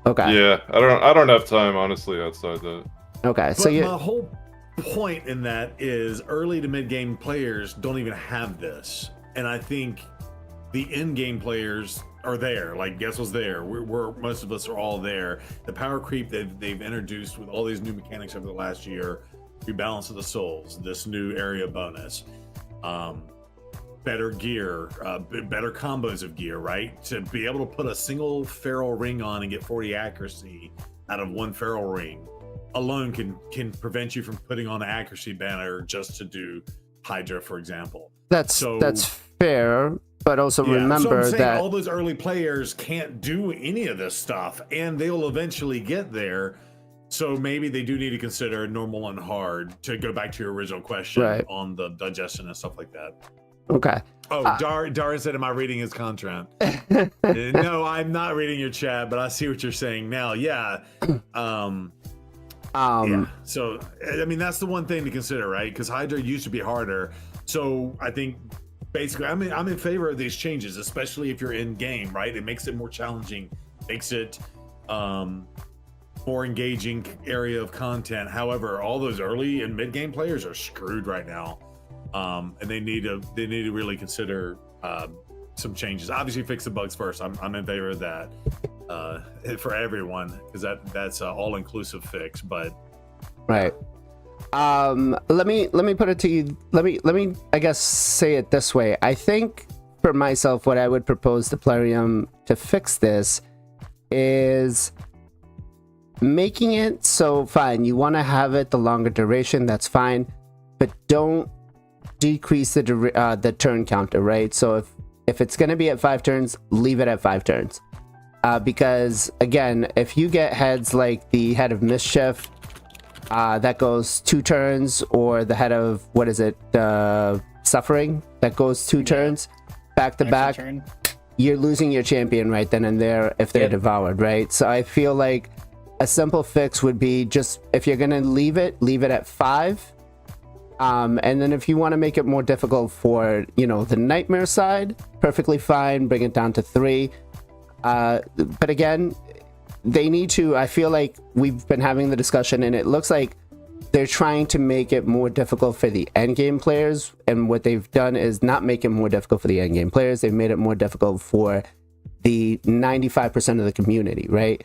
Okay. Yeah, I don't have time, honestly, outside that. Okay, But so you. my whole point in that is early to mid game players don't even have this, and I think the end game players are there. Like Gestal's there. We're most of us are all there. The power creep they've introduced with all these new mechanics over the last year, rebalance of the souls, this new area bonus. Better gear, better combos of gear, right? To be able to put a single feral ring on and get 40 accuracy out of one feral ring alone can prevent you from putting on an accuracy banner just to do Hydra, for example. That's fair, but also remember so I'm saying that all those early players can't do any of this stuff, and they'll eventually get there. So maybe they do need to consider normal and hard, to go back to your original question on the digestion and stuff like that. Okay. Oh, Dara said, am I reading his content? No, I'm not reading your chat, but I see what you're saying now. Yeah. Yeah. So I mean, that's the one thing to consider, right? Because Hydra used to be harder. So I think basically, I'm in favor of these changes, especially if you're in game, right? It makes it more challenging, makes it more engaging area of content. However, all those early and mid game players are screwed right now, and they need to really consider some changes. Obviously, fix the bugs first. I'm in favor of that for everyone, because that's an all inclusive fix. But right. Let me put it to you. Let me I guess say it this way. I think for myself, what I would propose to Plarium to fix this is making it so, fine, you want to have it the longer duration, that's fine, but don't decrease the turn counter, right? So if it's going to be at 5 turns, leave it at 5 turns. Because again, if you get heads like the head of Mischief, that goes 2 turns, or the head of, what is it, Suffering, that goes 2 turns, back to back, you're losing your champion right then and there if they're devoured, right? So I feel like a simple fix would be just, if you're gonna leave it at 5. And then if you want to make it more difficult for, the nightmare side, perfectly fine, bring it down to 3. But again, they need to, I feel like we've been having the discussion, and it looks like they're trying to make it more difficult for the endgame players. And what they've done is not make it more difficult for the endgame players. They've made it more difficult for the 95% of the community, right?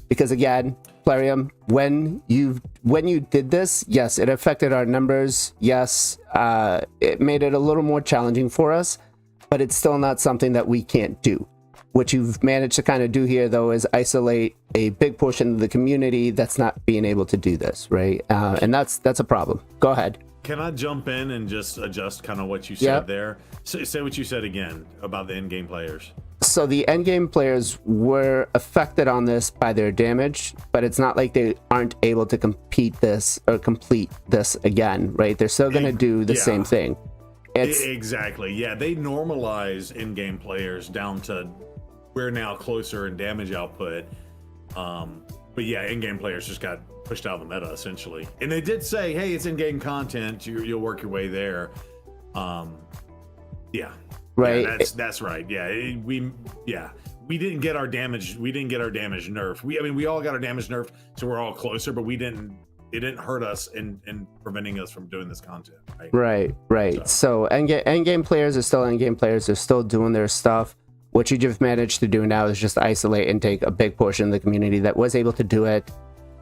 Because again, Plarium, when you did this, yes, it affected our numbers. Yes, it made it a little more challenging for us, but it's still not something that we can't do. What you've managed to kind of do here, though, is isolate a big portion of the community that's not being able to do this, right? And that's a problem. Go ahead. Can I jump in and just adjust kind of what you said there? Say what you said again about the end game players. So the endgame players were affected on this by their damage, but it's not like they aren't able to complete this again, right? They're still going to do the same thing. Exactly. Yeah, they normalize in-game players down to we're now closer in damage output. But yeah, in-game players just got pushed out of the meta essentially. And they did say, hey, it's in-game content. You'll work your way there. Yeah. Right. Yeah, that's right. Yeah. We didn't get our damage. We didn't get our damage nerfed. We all got our damage nerfed, so we're all closer, but it didn't hurt us in preventing us from doing this content. Right. So endgame players are still endgame players. They're still doing their stuff. What you just managed to do now is just isolate and take a big portion of the community that was able to do it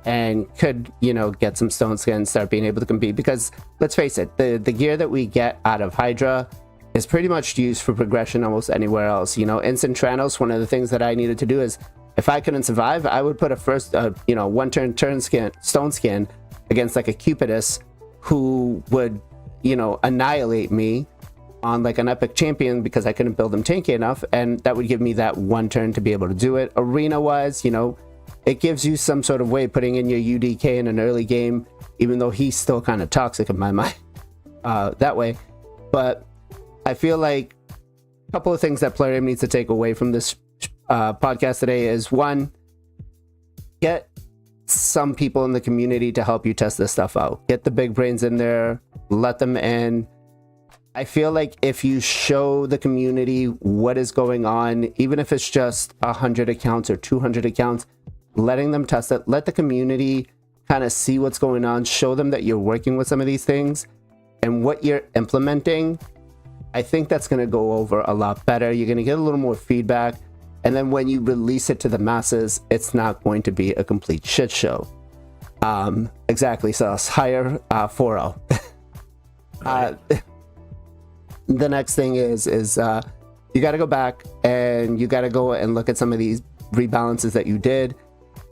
and could, get some stone skin, start being able to compete. Because let's face it, the gear that we get out of Hydra is pretty much used for progression almost anywhere else. Instant Tranos, one of the things that I needed to do is, if I couldn't survive, I would put a first, 1 turn skin, stone skin against like a Cupidus who would, annihilate me on like an epic champion because I couldn't build him tanky enough, and that would give me that 1 turn to be able to do it. Arena wise, it gives you some sort of way putting in your UDK in an early game, even though he's still kind of toxic in my mind that way. But I feel like a couple of things that Plarium needs to take away from this podcast today is, 1, get some people in the community to help you test this stuff out. Get the big brains in there, let them in. I feel like if you show the community what is going on, even if it's just 100 accounts or 200 accounts, letting them test it, let the community kind of see what's going on, show them that you're working with some of these things and what you're implementing. I think that's going to go over a lot better. You're going to get a little more feedback. And then when you release it to the masses, it's not going to be a complete shit show. Exactly. So it's higher 4-0. The next thing is you got to go back and you got to go and look at some of these rebalances that you did.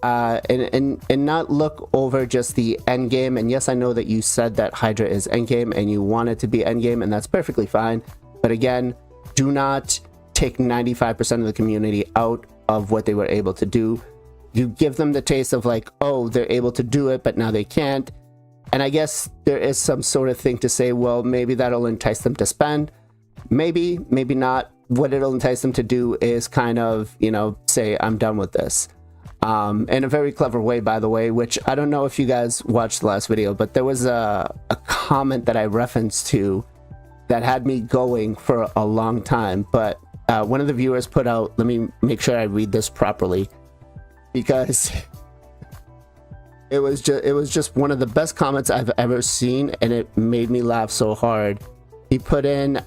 And not look over just the end game. And yes, I know that you said that Hydra is end game and you want it to be end game, and that's perfectly fine. But again, do not take 95% of the community out of what they were able to do. You give them the taste of like, oh, they're able to do it, but now they can't. And I guess there is some sort of thing to say, well, maybe that'll entice them to spend. Maybe not. What it'll entice them to do is kind of, say, I'm done with this. in a very clever way, by the way, which I don't know if you guys watched the last video, but there was a comment that I referenced to that had me going for a long time. But one of the viewers put out, let me make sure I read this properly, because it was just one of the best comments I've ever seen, and it made me laugh so hard. He put in,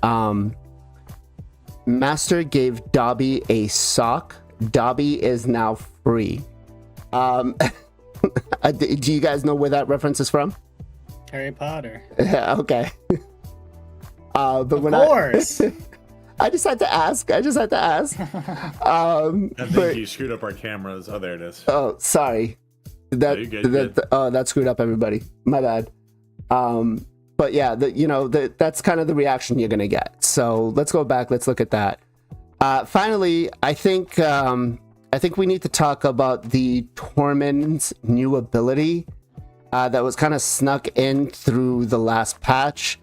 Master gave Dobby a sock. Dobby is now free. Do you guys know where that reference is from? Harry Potter. Yeah, okay. But Of course. I just had to ask. I think you screwed up our cameras. Oh, there it is. Oh, sorry. you're good. That screwed up everybody. My bad. But yeah, that's kind of the reaction you're gonna get. So let's go back. Let's look at that. Finally, I think we need to talk about the Tormund's new ability that was kind of snuck in through the last patch.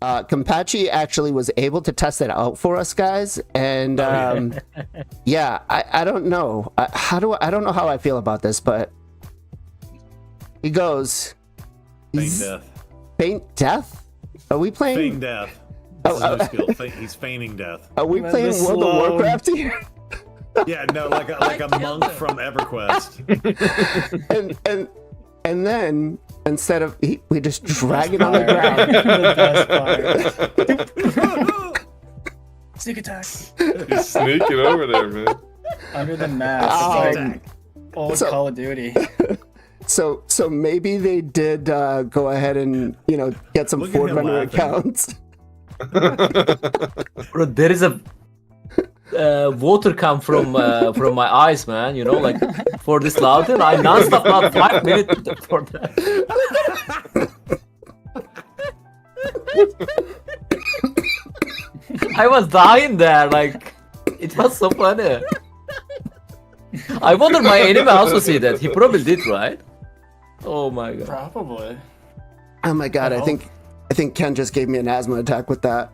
Kenpachi actually was able to test it out for us, guys, and yeah, I don't know. I don't know how I feel about this, but he goes. Feign death. Feign death? Are we playing? Feign death. This is a new skill. He's feigning death. Are we playing World of Warcraft here? Yeah, no, like a monk from EverQuest. and then instead of we just drag it on the ground. Sneak attack. He's sneaking over there, man. Under the mask. Like old Call of Duty. So maybe they did go ahead and get some Forerunner accounts. Bro, there is a water come from my eyes, man. Like for this Loudon, I non-stop not 5 minutes for that. I was dying there, like it was so funny. I wonder my enemy also see that. He probably did, right? Oh my god. Probably. Oh my god, I think Ken just gave me an asthma attack with that.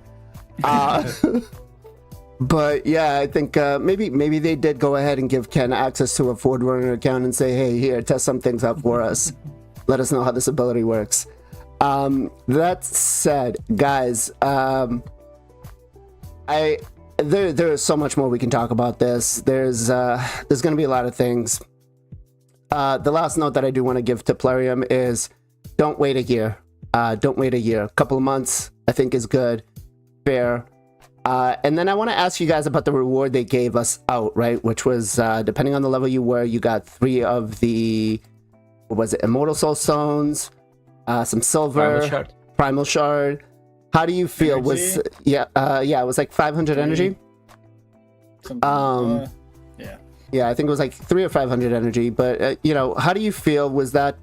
But yeah, I think maybe they did go ahead and give Ken access to a Forerunner account and say, hey, here, test some things out for us. Let us know how this ability works. That said, guys, there is so much more we can talk about this. There's going to be a lot of things. The last note that I do want to give to Plarium is don't wait a year. Don't wait a year. A couple of months, I think, is good, fair. And then I want to ask you guys about the reward they gave us out, right? Which was, depending on the level you were, you got 3 of the, what was it, Immortal Soul Stones, some silver, Primal Shard. How do you feel? Energy? It was like 500 energy. Yeah, I think it was like 300 or 500 energy. But how do you feel? Was that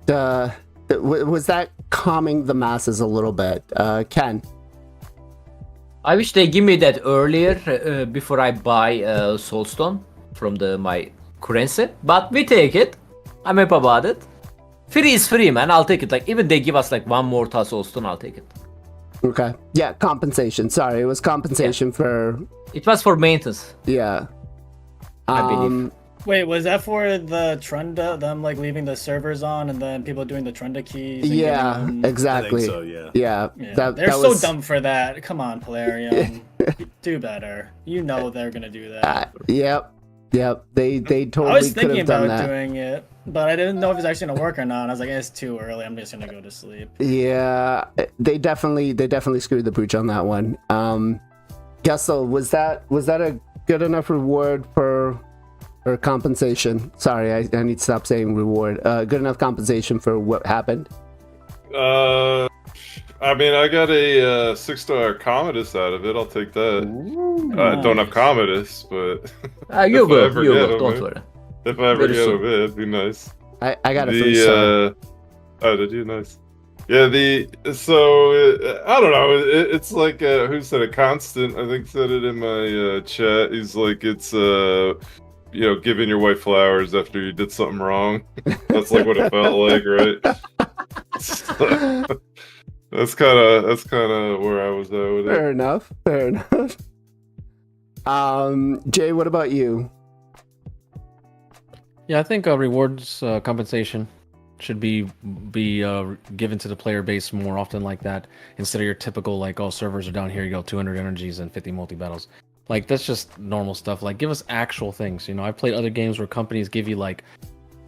calming the masses a little bit? Ken? I wish they give me that earlier before I buy Soulstone from my currency. But we take it. I'm happy about it. Free is free, man. I'll take it. Like even they give us like one more Soulstone, I'll take it. Okay. Yeah, compensation. Sorry, it was compensation for. It was for maintenance. Yeah. I believe. Wait, was that for the Trunda? Them like leaving the servers on and then people doing the Trunda keys? And yeah, exactly. I think so, yeah. Yeah. They're so dumb for that. Come on, Plarium. Do better. They're gonna do that. Yep. They totally. I was could thinking have done about that. doing it, but I didn't know if it's actually gonna work or not. I was like, it's too early. I'm just gonna go to sleep. Yeah, they definitely screwed the pooch on that one. Gestal, was that a good enough reward for compensation? Sorry, I need to stop saying reward. Good enough compensation for what happened? I mean, I got a $6 Commodus out of it. I'll take that. I don't have Commodus, but You will. Don't worry. if I ever Very get soon. them, it'd be nice. I got a $3. Oh, did you? Nice. Yeah, I don't know. It's like who said it? Constant, I think, said it in my chat. He's like, it's giving your wife flowers after you did something wrong. That's like what it felt like, right? That's kind of where I was at with it. Fair enough. Jay, what about you? Yeah, I think rewards compensation should be given to the player base more often like that, instead of your typical like, oh, servers are down here, you go 200 energies and 50 multi battles. Like that's just normal stuff. Like give us actual things. You know, I've played other games where companies give you like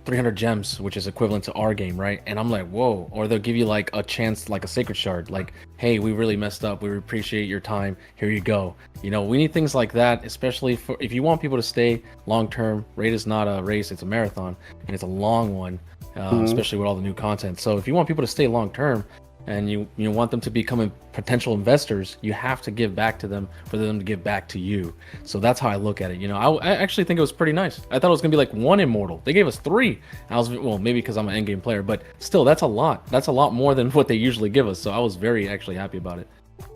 300 gems, which is equivalent to our game, right? And I'm like, whoa. Or they'll give you like a chance, like a sacred shard, like, hey, we really messed up, we appreciate your time, here you go. You know, we need things like that, especially for if you want people to stay long term. Raid is not a race, it's a marathon, and it's a long one, especially with all the new content. So if you want people to stay long term and you want them to become potential investors, you have to give back to them for them to give back to you. So that's how I look at it. You know, I actually think it was pretty nice. I thought it was gonna be like 1 immortal. They gave us 3. I was, well, maybe because I'm an endgame player, but still, that's a lot. That's a lot more than what they usually give us. So I was very actually happy about it.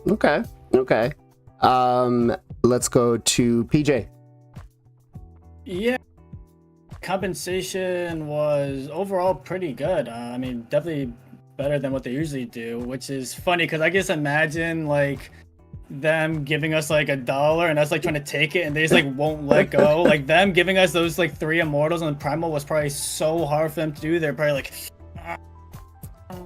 Okay. Let's go to PJ. Yeah. Compensation was overall pretty good. I mean, definitely better than what they usually do, which is funny because I just imagine like them giving us like $1 and us like trying to take it and they just like won't let go. Like them giving us those like 3 immortals on the primal was probably so hard for them to do. They're probably like,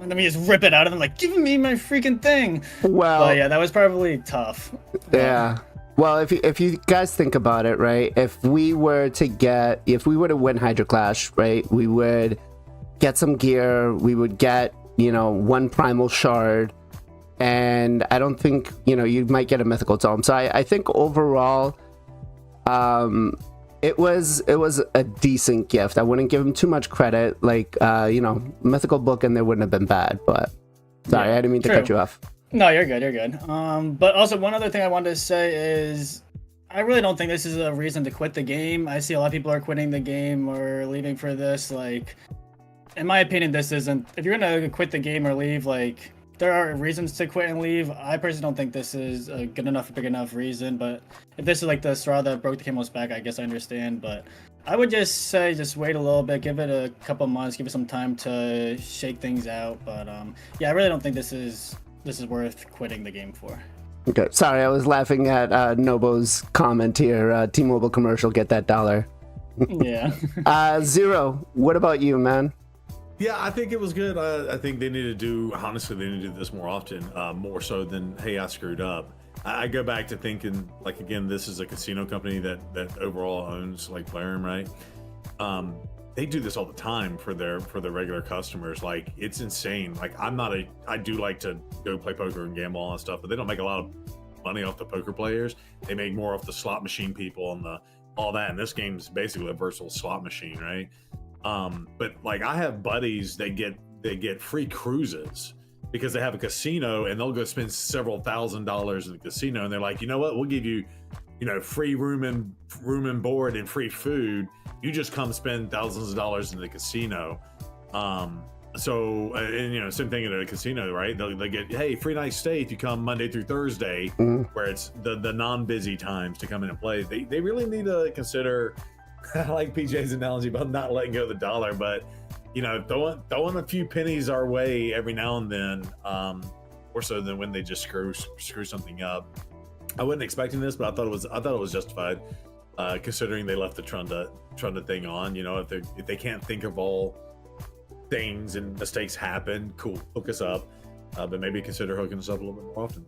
let me just rip it out of them, like, give me my freaking thing. Well, but yeah, that was probably tough. Yeah. Well, if you guys think about it, right? If we were to win Hydra Clash, right, we would get some gear, we would get, you know, 1 primal shard, and I don't think, you know, you might get a mythical tome. So I think overall, it was a decent gift. I wouldn't give him too much credit. Like, you know, mythical book and there wouldn't have been bad. But sorry, I didn't mean to cut you off. No, you're good. You're good. But also one other thing I wanted to say is I really don't think this is a reason to quit the game. I see a lot of people are quitting the game or leaving for this. Like, in my opinion, this isn't. If you're gonna quit the game or leave, like, there are reasons to quit and leave. I personally don't think this is a good enough, big enough reason. But if this is like the straw that broke the camel's back, I guess I understand. But I would just say, just wait a little bit, give it a couple months, give it some time to shake things out. But yeah, I really don't think this is worth quitting the game for. Okay, sorry, I was laughing at Nobo's comment here. T-Mobile commercial, get that $1. Yeah. Zero, what about you, man? Yeah, I think it was good. I think they need to do, honestly, they need to do this more often, more so than, hey, I screwed up. I go back to thinking, like, again, this is a casino company that overall owns, like, Blazin, right? They do this all the time for their regular customers. Like, it's insane. Like, I do like to go play poker and gamble and all that stuff, but they don't make a lot of money off the poker players. They make more off the slot machine people and all that. And this game's basically a versatile slot machine, right? But like, I have buddies that get free cruises because they have a casino and they'll go spend several $1,000s in the casino, and they're like, you know what, we'll give you, you know, free room and board and free food. You just come spend thousands of dollars in the casino. So and you know, same thing at a casino, right? They get, hey, free night stay if you come Monday through Thursday, where it's the non-busy times to come in and play. They really need to consider. I like PJ's analogy about not letting go of the $1, but you know, throwing a few pennies our way every now and then, more so than when they just screw something up. I wasn't expecting this, but I thought it was justified, considering they left the Trunda thing on. You know, if they can't think of all things and mistakes happen, cool, hook us up, but maybe consider hooking us up a little bit more often.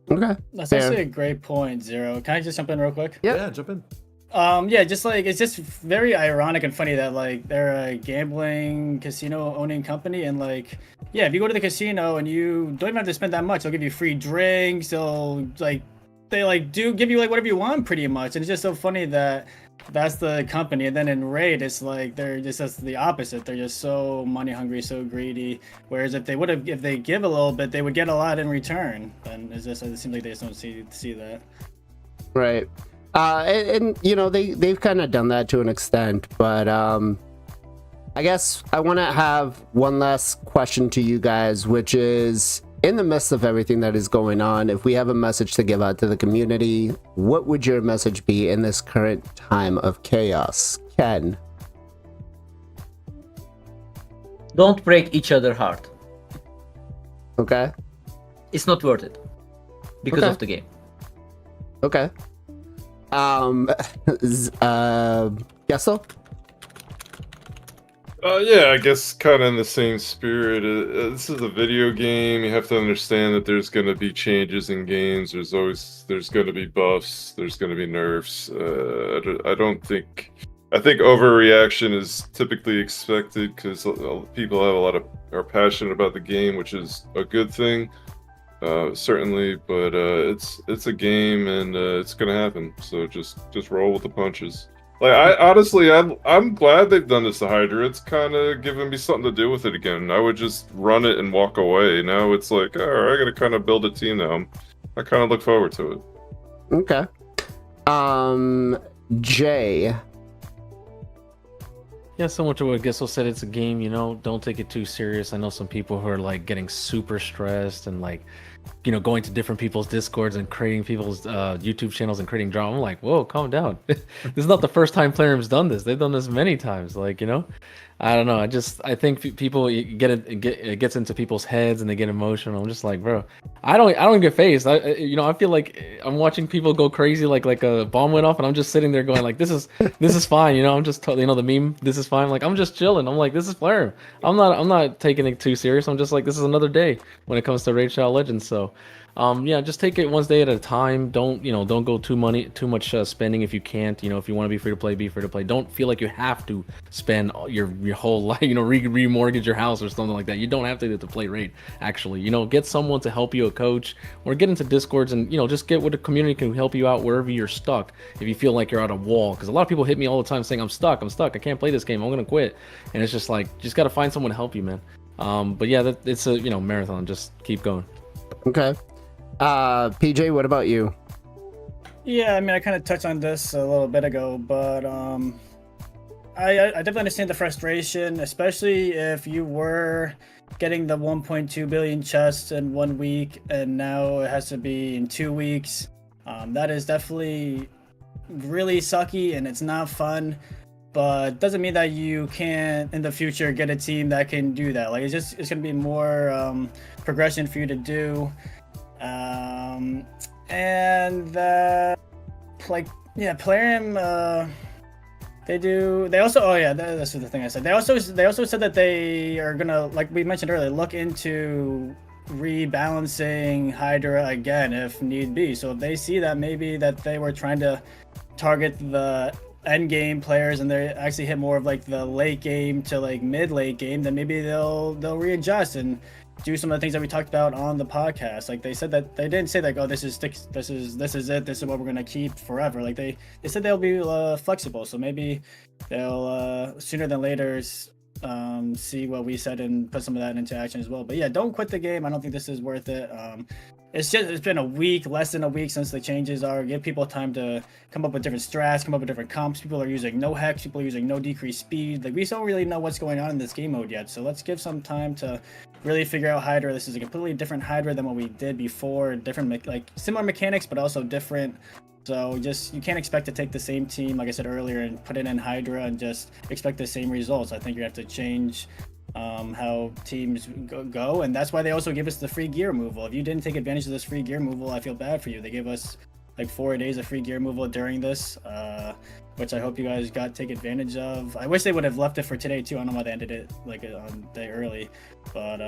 Okay, that's actually a great point, Zero. Can I just jump in real quick? Yeah, jump in. Yeah, just like, it's just very ironic and funny that like they're a gambling casino owning company, and like, yeah, if you go to the casino and you don't even have to spend that much, they'll give you free drinks, they do give you like whatever you want pretty much. And it's just so funny that that's the company, and then in Raid it's like that's the opposite. They're just so money hungry, so greedy, whereas if they give a little bit, they would get a lot in return. And it seems like they just don't see that. Right. And you know, they've kind of done that to an extent, but I guess I want to have one last question to you guys, which is, in the midst of everything that is going on, if we have a message to give out to the community, what would your message be in this current time of chaos? Ken? Don't break each other's heart. Okay. It's not worth it because of the game. Okay. Gestal? Yeah, I guess kind of in the same spirit. This is a video game. You have to understand that there's going to be changes in games. There's going to be buffs. There's going to be nerfs. I don't think. I think overreaction is typically expected because people are passionate about the game, which is a good thing, certainly. But it's a game, and it's going to happen. So just roll with the punches. Like I'm glad they've done this to Hydra. It's kind of giving me something to do with it again. I would just run it and walk away. Now it's like, all right, I got to kind of build a team now. I kind of look forward to it. Okay. Jay. Yeah, similar to what Gestal said, it's a game, don't take it too serious. I know some people who are like getting super stressed and like, going to different people's Discords and creating people's YouTube channels and creating drama. I'm like, whoa, calm down. This is not the first time Plarium's done this. They've done this many times. Like, I don't know. I think people it gets into people's heads and they get emotional. I'm just like, bro, I don't get phased. I feel like I'm watching people go crazy, like a bomb went off, and I'm just sitting there going like, this is fine. I'm just the meme. This is fine. Like I'm just chilling. I'm like, this is Plarium. I'm not taking it too serious. I'm just like, this is another day when it comes to Raid Shadow Legends. So. Yeah, just take it one day at a time. Don't go too much spending if you can't. If you want to be free to play, be free to play. Don't feel like you have to spend your whole life, remortgage your house or something like that. You don't have to play Raid. Actually, get someone to help you, a coach, or get into Discords and just get with a community can help you out wherever you're stuck. If you feel like you're at a wall, because a lot of people hit me all the time saying I'm stuck, I can't play this game, I'm gonna quit, and it's just like just gotta find someone to help you, man. But yeah, it's a marathon. Just keep going. Okay. PJ, what about you? Yeah, I mean, I kind of touched on this a little bit ago, but I definitely understand the frustration, especially if you were getting the 1.2 billion chests in 1 week, and now it has to be in 2 weeks. That is definitely really sucky, and it's not fun. But doesn't mean that you can't in the future get a team that can do that. Like it's gonna be more progression for you to do. Plarium, they also, that's the thing I said. They also said that they are gonna, like we mentioned earlier, look into rebalancing Hydra again if need be. So if they see that maybe that they were trying to target the end game players and they actually hit more of like the late game to like mid-late game, then maybe they'll readjust and do some of the things that we talked about on the podcast. Like they said that they didn't say like, oh, this is it, this is what we're gonna keep forever. Like they said they'll be flexible, so maybe they'll sooner than later see what we said and put some of that into action as well. But yeah, don't quit the game. I don't think this is worth it. It's been a week, less than a week since the changes are. Give people time to come up with different strats, come up with different comps. People are using no hex, people are using no decreased speed. Like we don't really know what's going on in this game mode yet. So let's give some time to really figure out Hydra. This is a completely different Hydra than what we did before. Different, like similar mechanics, but also different. So you can't expect to take the same team, like I said earlier, and put it in Hydra and just expect the same results. I think you have to change how teams go, and that's why they also give us the free gear removal. If you didn't take advantage of this free gear removal, I feel bad for you. They gave us like 4 days of free gear removal during this, which I hope you guys take advantage of. I wish they would have left it for today too. I don't know why they ended it like on day early, but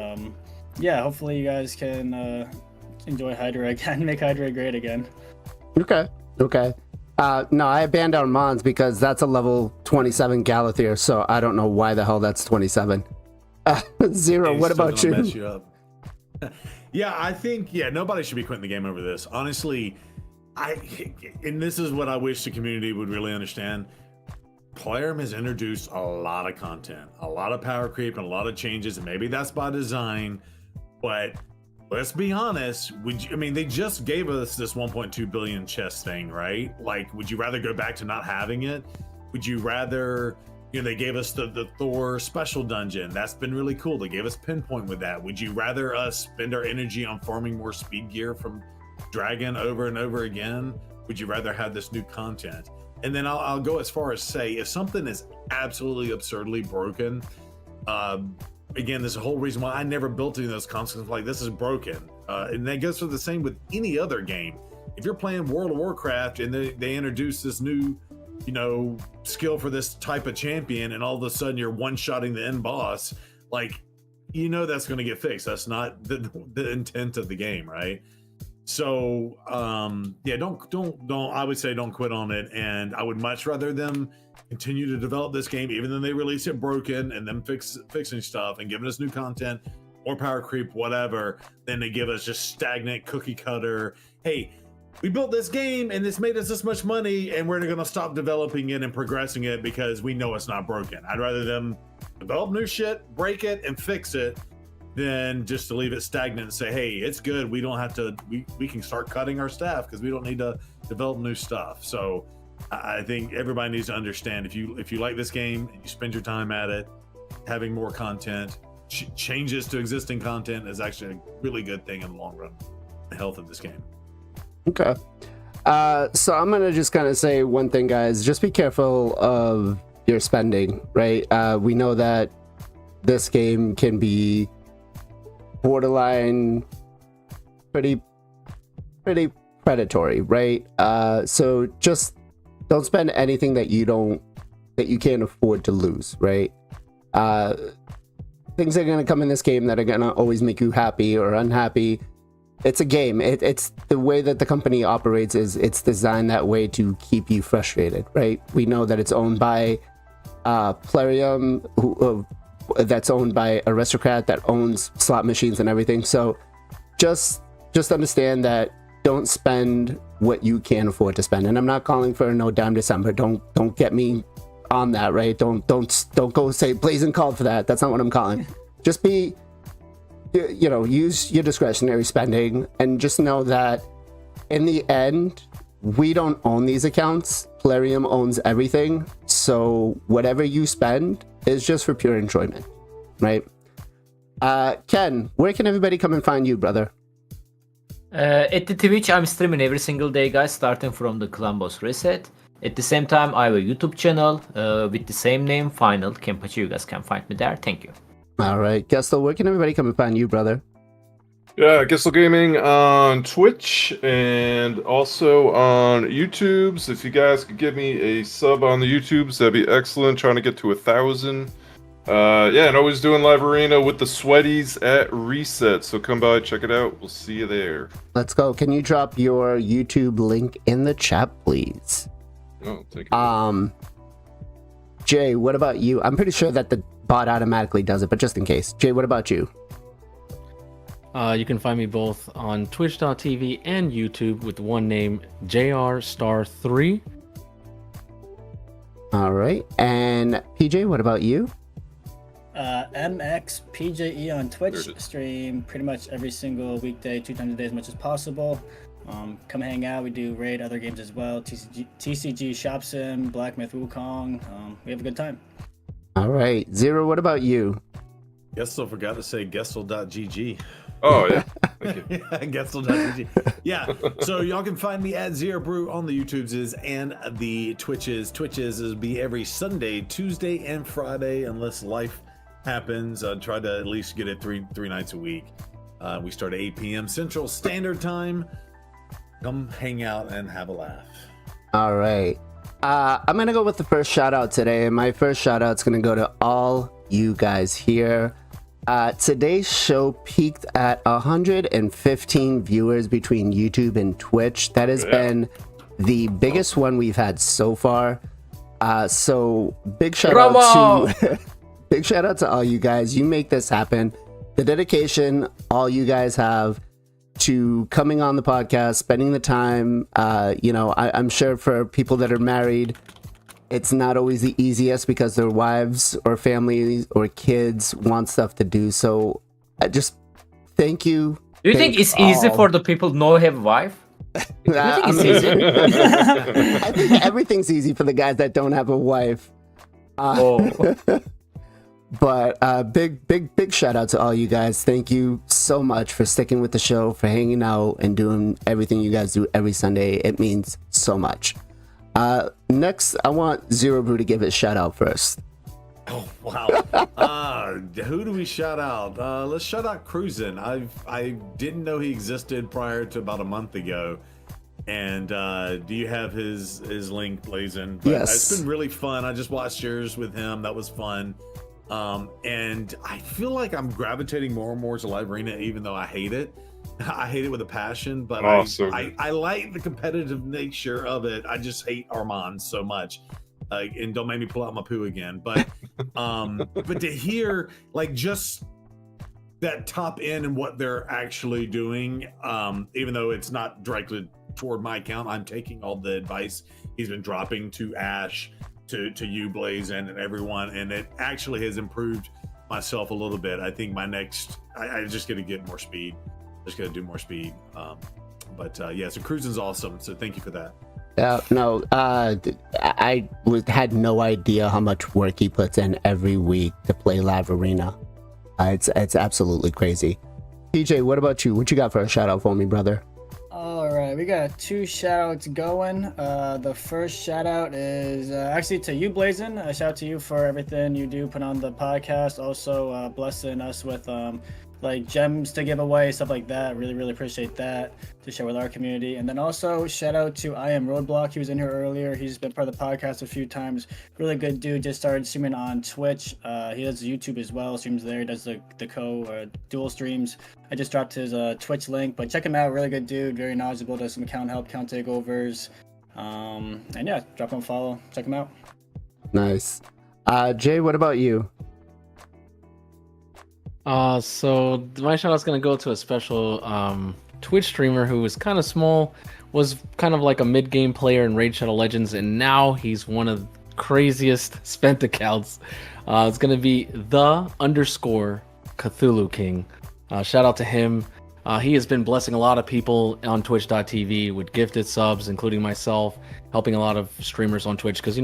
yeah, hopefully you guys can enjoy Hydra again, make Hydra great again. Okay. No, I banned out Mons because that's a level 27 Galathier, so I don't know why the hell that's 27. Zero, what about you? Mess you up. Yeah, I think nobody should be quitting the game over this. Honestly, and this is what I wish the community would really understand. Plarium has introduced a lot of content, a lot of power creep, and a lot of changes, and maybe that's by design, but let's be honest. They just gave us this 1.2 billion chest thing, right? Like, would you rather go back to not having it? Would you rather, they gave us the Thor special dungeon. That's been really cool. They gave us Pinpoint with that. Would you rather us spend our energy on farming more speed gear from Dragon over and over again? Would you rather have this new content? And then I'll go as far as say, if something is absolutely absurdly broken, again, there's a whole reason why I never built any of those concepts. Like, this is broken. And that goes for the same with any other game. If you're playing World of Warcraft and they introduce this new skill for this type of champion, and all of a sudden you're one-shotting the end boss, like, that's going to get fixed. That's not the intent of the game, right? So don't I would say don't quit on it, and I would much rather them continue to develop this game, even though they release it broken, and them fixing stuff and giving us new content, more power creep, whatever, than they give us just stagnant cookie cutter. Hey, we built this game and this made us this much money, and we're going to stop developing it and progressing it because we know it's not broken. I'd rather them develop new shit, break it, and fix it, than just to leave it stagnant and say, hey, it's good. We don't have to, we can start cutting our staff because we don't need to develop new stuff. So I think everybody needs to understand, if you like this game and you spend your time at it, having more content, changes to existing content is actually a really good thing in the long run, the health of this game. Okay. So I'm going to just kind of say one thing, guys. Just be careful of your spending, right? We know that this game can be borderline pretty predatory, right? So just don't spend anything that you can't afford to lose, right? Things are going to come in this game that are going to always make you happy or unhappy. It's a game. It's the way that the company operates is it's designed that way to keep you frustrated, right? We know that it's owned by Plarium, that's owned by Aristocrat, that owns slot machines and everything. So just understand that don't spend what you can't afford to spend. And I'm not calling for no dime December. Don't get me on that, right? Don't go say Blazin called for that. That's not what I'm calling. Just be, use your discretionary spending, and just know that in the end, we don't own these accounts. Plarium owns everything. So whatever you spend is just for pure enjoyment, right? Ken, where can everybody come and find you, brother? At the Twitch, I'm streaming every single day, guys, starting from the Clan Boss Reset. At the same time, I have a YouTube channel with the same name, FinalKenpachi. You guys can find me there. Thank you. All right, Gestal, where can everybody come and find you, brother? Yeah, Gestal Gaming on Twitch and also on YouTube's. If you guys could give me a sub on the YouTube's, that'd be excellent. Trying to get to 1,000. And always doing live arena with the sweaties at Reset. So come by, check it out. We'll see you there. Let's go. Can you drop your YouTube link in the chat, please? Oh, thank you. Jay, what about you? I'm pretty sure that the bot automatically does it, but just in case. Jay, what about you? You can find me both on twitch.tv and YouTube with one name, JR*3. All right. And PJ, what about you? MXPJE on Twitch. Stream pretty much every single weekday, 2 times a day as much as possible. Come hang out. We do raid other games as well. TCG, Shop Sim, Black Myth, Wukong. We have a good time. All right. Zero, what about you? Gestal forgot to say Gestal.gg. Oh, yeah. Thank you. Gestal.gg. Yeah. So y'all can find me at Zero Brew on the YouTubes and the Twitches. Twitches is be every Sunday, Tuesday, and Friday, unless life happens. I try to at least get it three nights a week. We start at 8 p.m. Central Standard Time. Come hang out and have a laugh. All right. I'm going to go with the first shout out today. And my first shout out is going to go to all you guys here. Today's show peaked at 115 viewers between YouTube and Twitch. That has been the biggest one we've had so far. So big shout out to big shout out to all you guys. You make this happen. The dedication all you guys have to coming on the podcast, spending the time. I'm sure for people that are married, it's not always the easiest because their wives or families or kids want stuff to do. So just thank you. Do you think it's easy for the people who don't have a wife? Do you think it's easy? I think everything's easy for the guys that don't have a wife. But big shout out to all you guys. Thank you so much for sticking with the show, for hanging out and doing everything you guys do every Sunday. It means so much. Next, I want Zero Brew to give his shout out first. Oh wow! Who do we shout out? Let's shout out Cruisin'. I didn't know he existed prior to about a month ago, And do you have his link, Blazin? But Yes. It's been really fun. I just watched yours with him. That was fun. And I feel like I'm gravitating more and more to Live Arena, even though I hate it. I hate it with a passion, but Awesome. I like the competitive nature of it. I just hate Armand so much. And don't make me pull out my poo again. But but to hear like just that top end and what they're actually doing, even though it's not directly toward my account, I'm taking all the advice he's been dropping to Ash, to you, Blazin, and everyone, and it actually has improved myself a little bit. I think my next, I just got to get more speed. Just got to do more speed. Yeah, so cruising's awesome. So thank you for that. No, had no idea how much work he puts in every week to play Live Arena. It's absolutely crazy. PJ, what about you? What you got for a shout out for me, brother? All right, we got 2 shout outs going. The first shout out is actually to you, Blazin. A shout out to you for everything you do put on the podcast. Also, blessing us with like gems to give away, stuff like that. Really appreciate that to share with our community. And then also shout out to I Am Roadblock. He was in here earlier. He's been part of the podcast a few times. Really good dude. Just started streaming on Twitch. He does YouTube as well. Streams there. He does the dual streams. I just dropped his Twitch link, but check him out. Really good dude. Very knowledgeable. Does some account help, account takeovers. And yeah, drop him a follow. Check him out. Nice. Jay, what about you? So my shout out's gonna go to a special Twitch streamer who was kind of small, was kind of like a mid-game player in Raid Shadow Legends, and now he's one of the craziest spent accounts. It's gonna be _Cthulhu King. Shout out to him. He has been blessing a lot of people on Twitch.tv with gifted subs, including myself, helping a lot of streamers on Twitch, because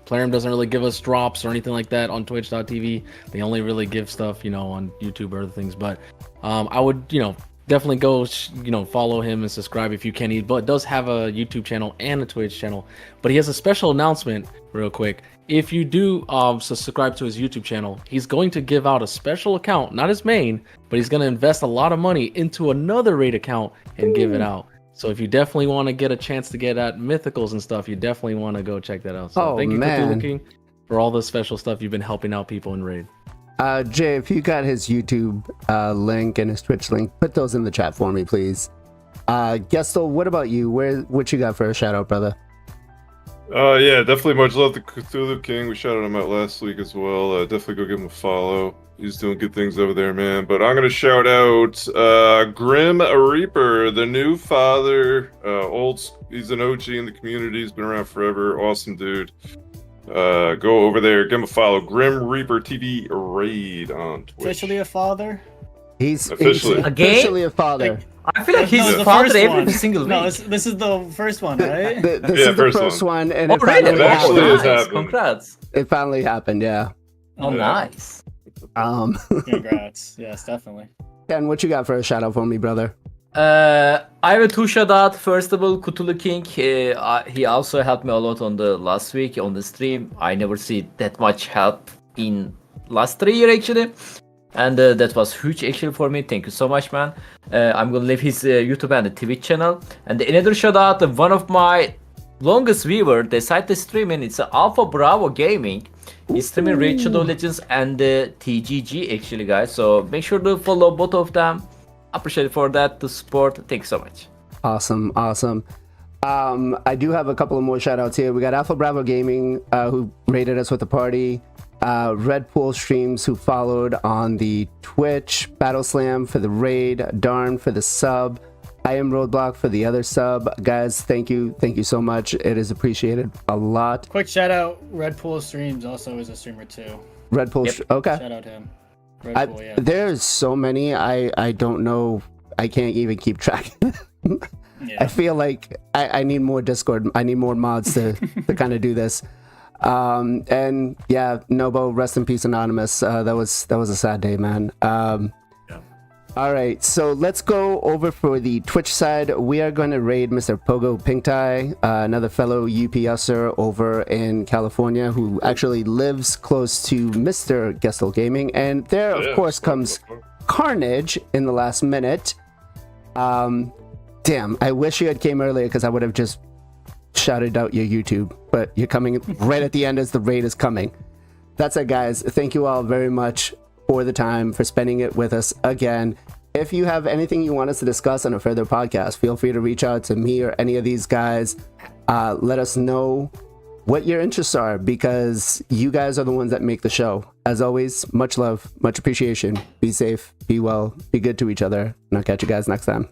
Plarium doesn't really give us drops or anything like that on Twitch.tv. They only really give stuff, on YouTube or other things. But I would, definitely go, follow him and subscribe if you can. He does have a YouTube channel and a Twitch channel. But he has a special announcement, real quick. If you do subscribe to his YouTube channel, he's going to give out a special account, not his main, but he's going to invest a lot of money into another Raid account and give it out. So if you definitely want to get a chance to get at mythicals and stuff, you definitely want to go check that out. So thank you, Cthulhu King, for all the special stuff you've been helping out people in Raid. Jay, if you got his YouTube link and his Twitch link, put those in the chat for me, please. Gestal, what about you? What you got for a shout out, brother? Yeah, definitely much love to Cthulhu King. We shouted him out last week as well. Definitely go give him a follow. He's doing good things over there, man. But I'm gonna shout out Grim Reaper, the new father. He's an OG in the community. He's been around forever. Awesome dude. Go over there, give him a follow. Grim Reaper TV Raid on Twitch. Officially a father? He's Officially. officially a father. I feel like he's the father first every one. single week. No, this is the first one, right? This Yeah, is the first first one, and Oh, it really? finally It actually happened. is happening. Congrats. It finally happened, yeah. Oh, Yeah. nice. Congrats. Yes, definitely. Ken, what you got for a shout out for me, brother? I have a 2 shout out. First of all, Cthulhu King. He also helped me a lot on the last week on the stream. I never see that much help in last 3 years actually. And that was huge actually for me. Thank you so much, man. I'm gonna leave his YouTube and the Twitch channel. And another shout out, one of my longest viewer decided to stream, and it's Alpha Bravo Gaming. He's streaming Raid Shadow Legends and TGG actually, guys. So make sure to follow both of them. Appreciate it for that, the support. Thanks so much. Awesome. I do have a couple of more shout outs here. We got Alpha Bravo Gaming, who rated us with the party. Red Pool Streams, who followed on the Twitch. Battle Slam for the raid. Darn for the sub. I Am Roadblock for the other sub. Guys, thank you so much. It is appreciated a lot. Quick shout out, Red Pool Streams also is a streamer too. Red Pool, okay. Shout out him. Red Pool, yeah. There's so many, I don't know. I can't even keep track. Yeah. I feel like I need more Discord. I need more mods to kind of do this. And yeah, Nobo, rest in peace, Anonymous. That was a sad day, man. All right, so let's go over for the Twitch side. We are going to raid Mr. Pogo Pinktai, another fellow UPSer over in California who actually lives close to Mr. Gestal Gaming. And there, of course, comes Carnage in the last minute. Damn, I wish you had came earlier because I would have just shouted out your YouTube. But you're coming right at the end as the raid is coming. That's it, guys. Thank you all very much for the time, for spending it with us again. If you have anything you want us to discuss on a further podcast, feel free to reach out to me or any of these guys. Let us know what your interests are, because you guys are the ones that make the show. As always, much love, much appreciation. Be safe, be well, be good to each other, and I'll catch you guys next time.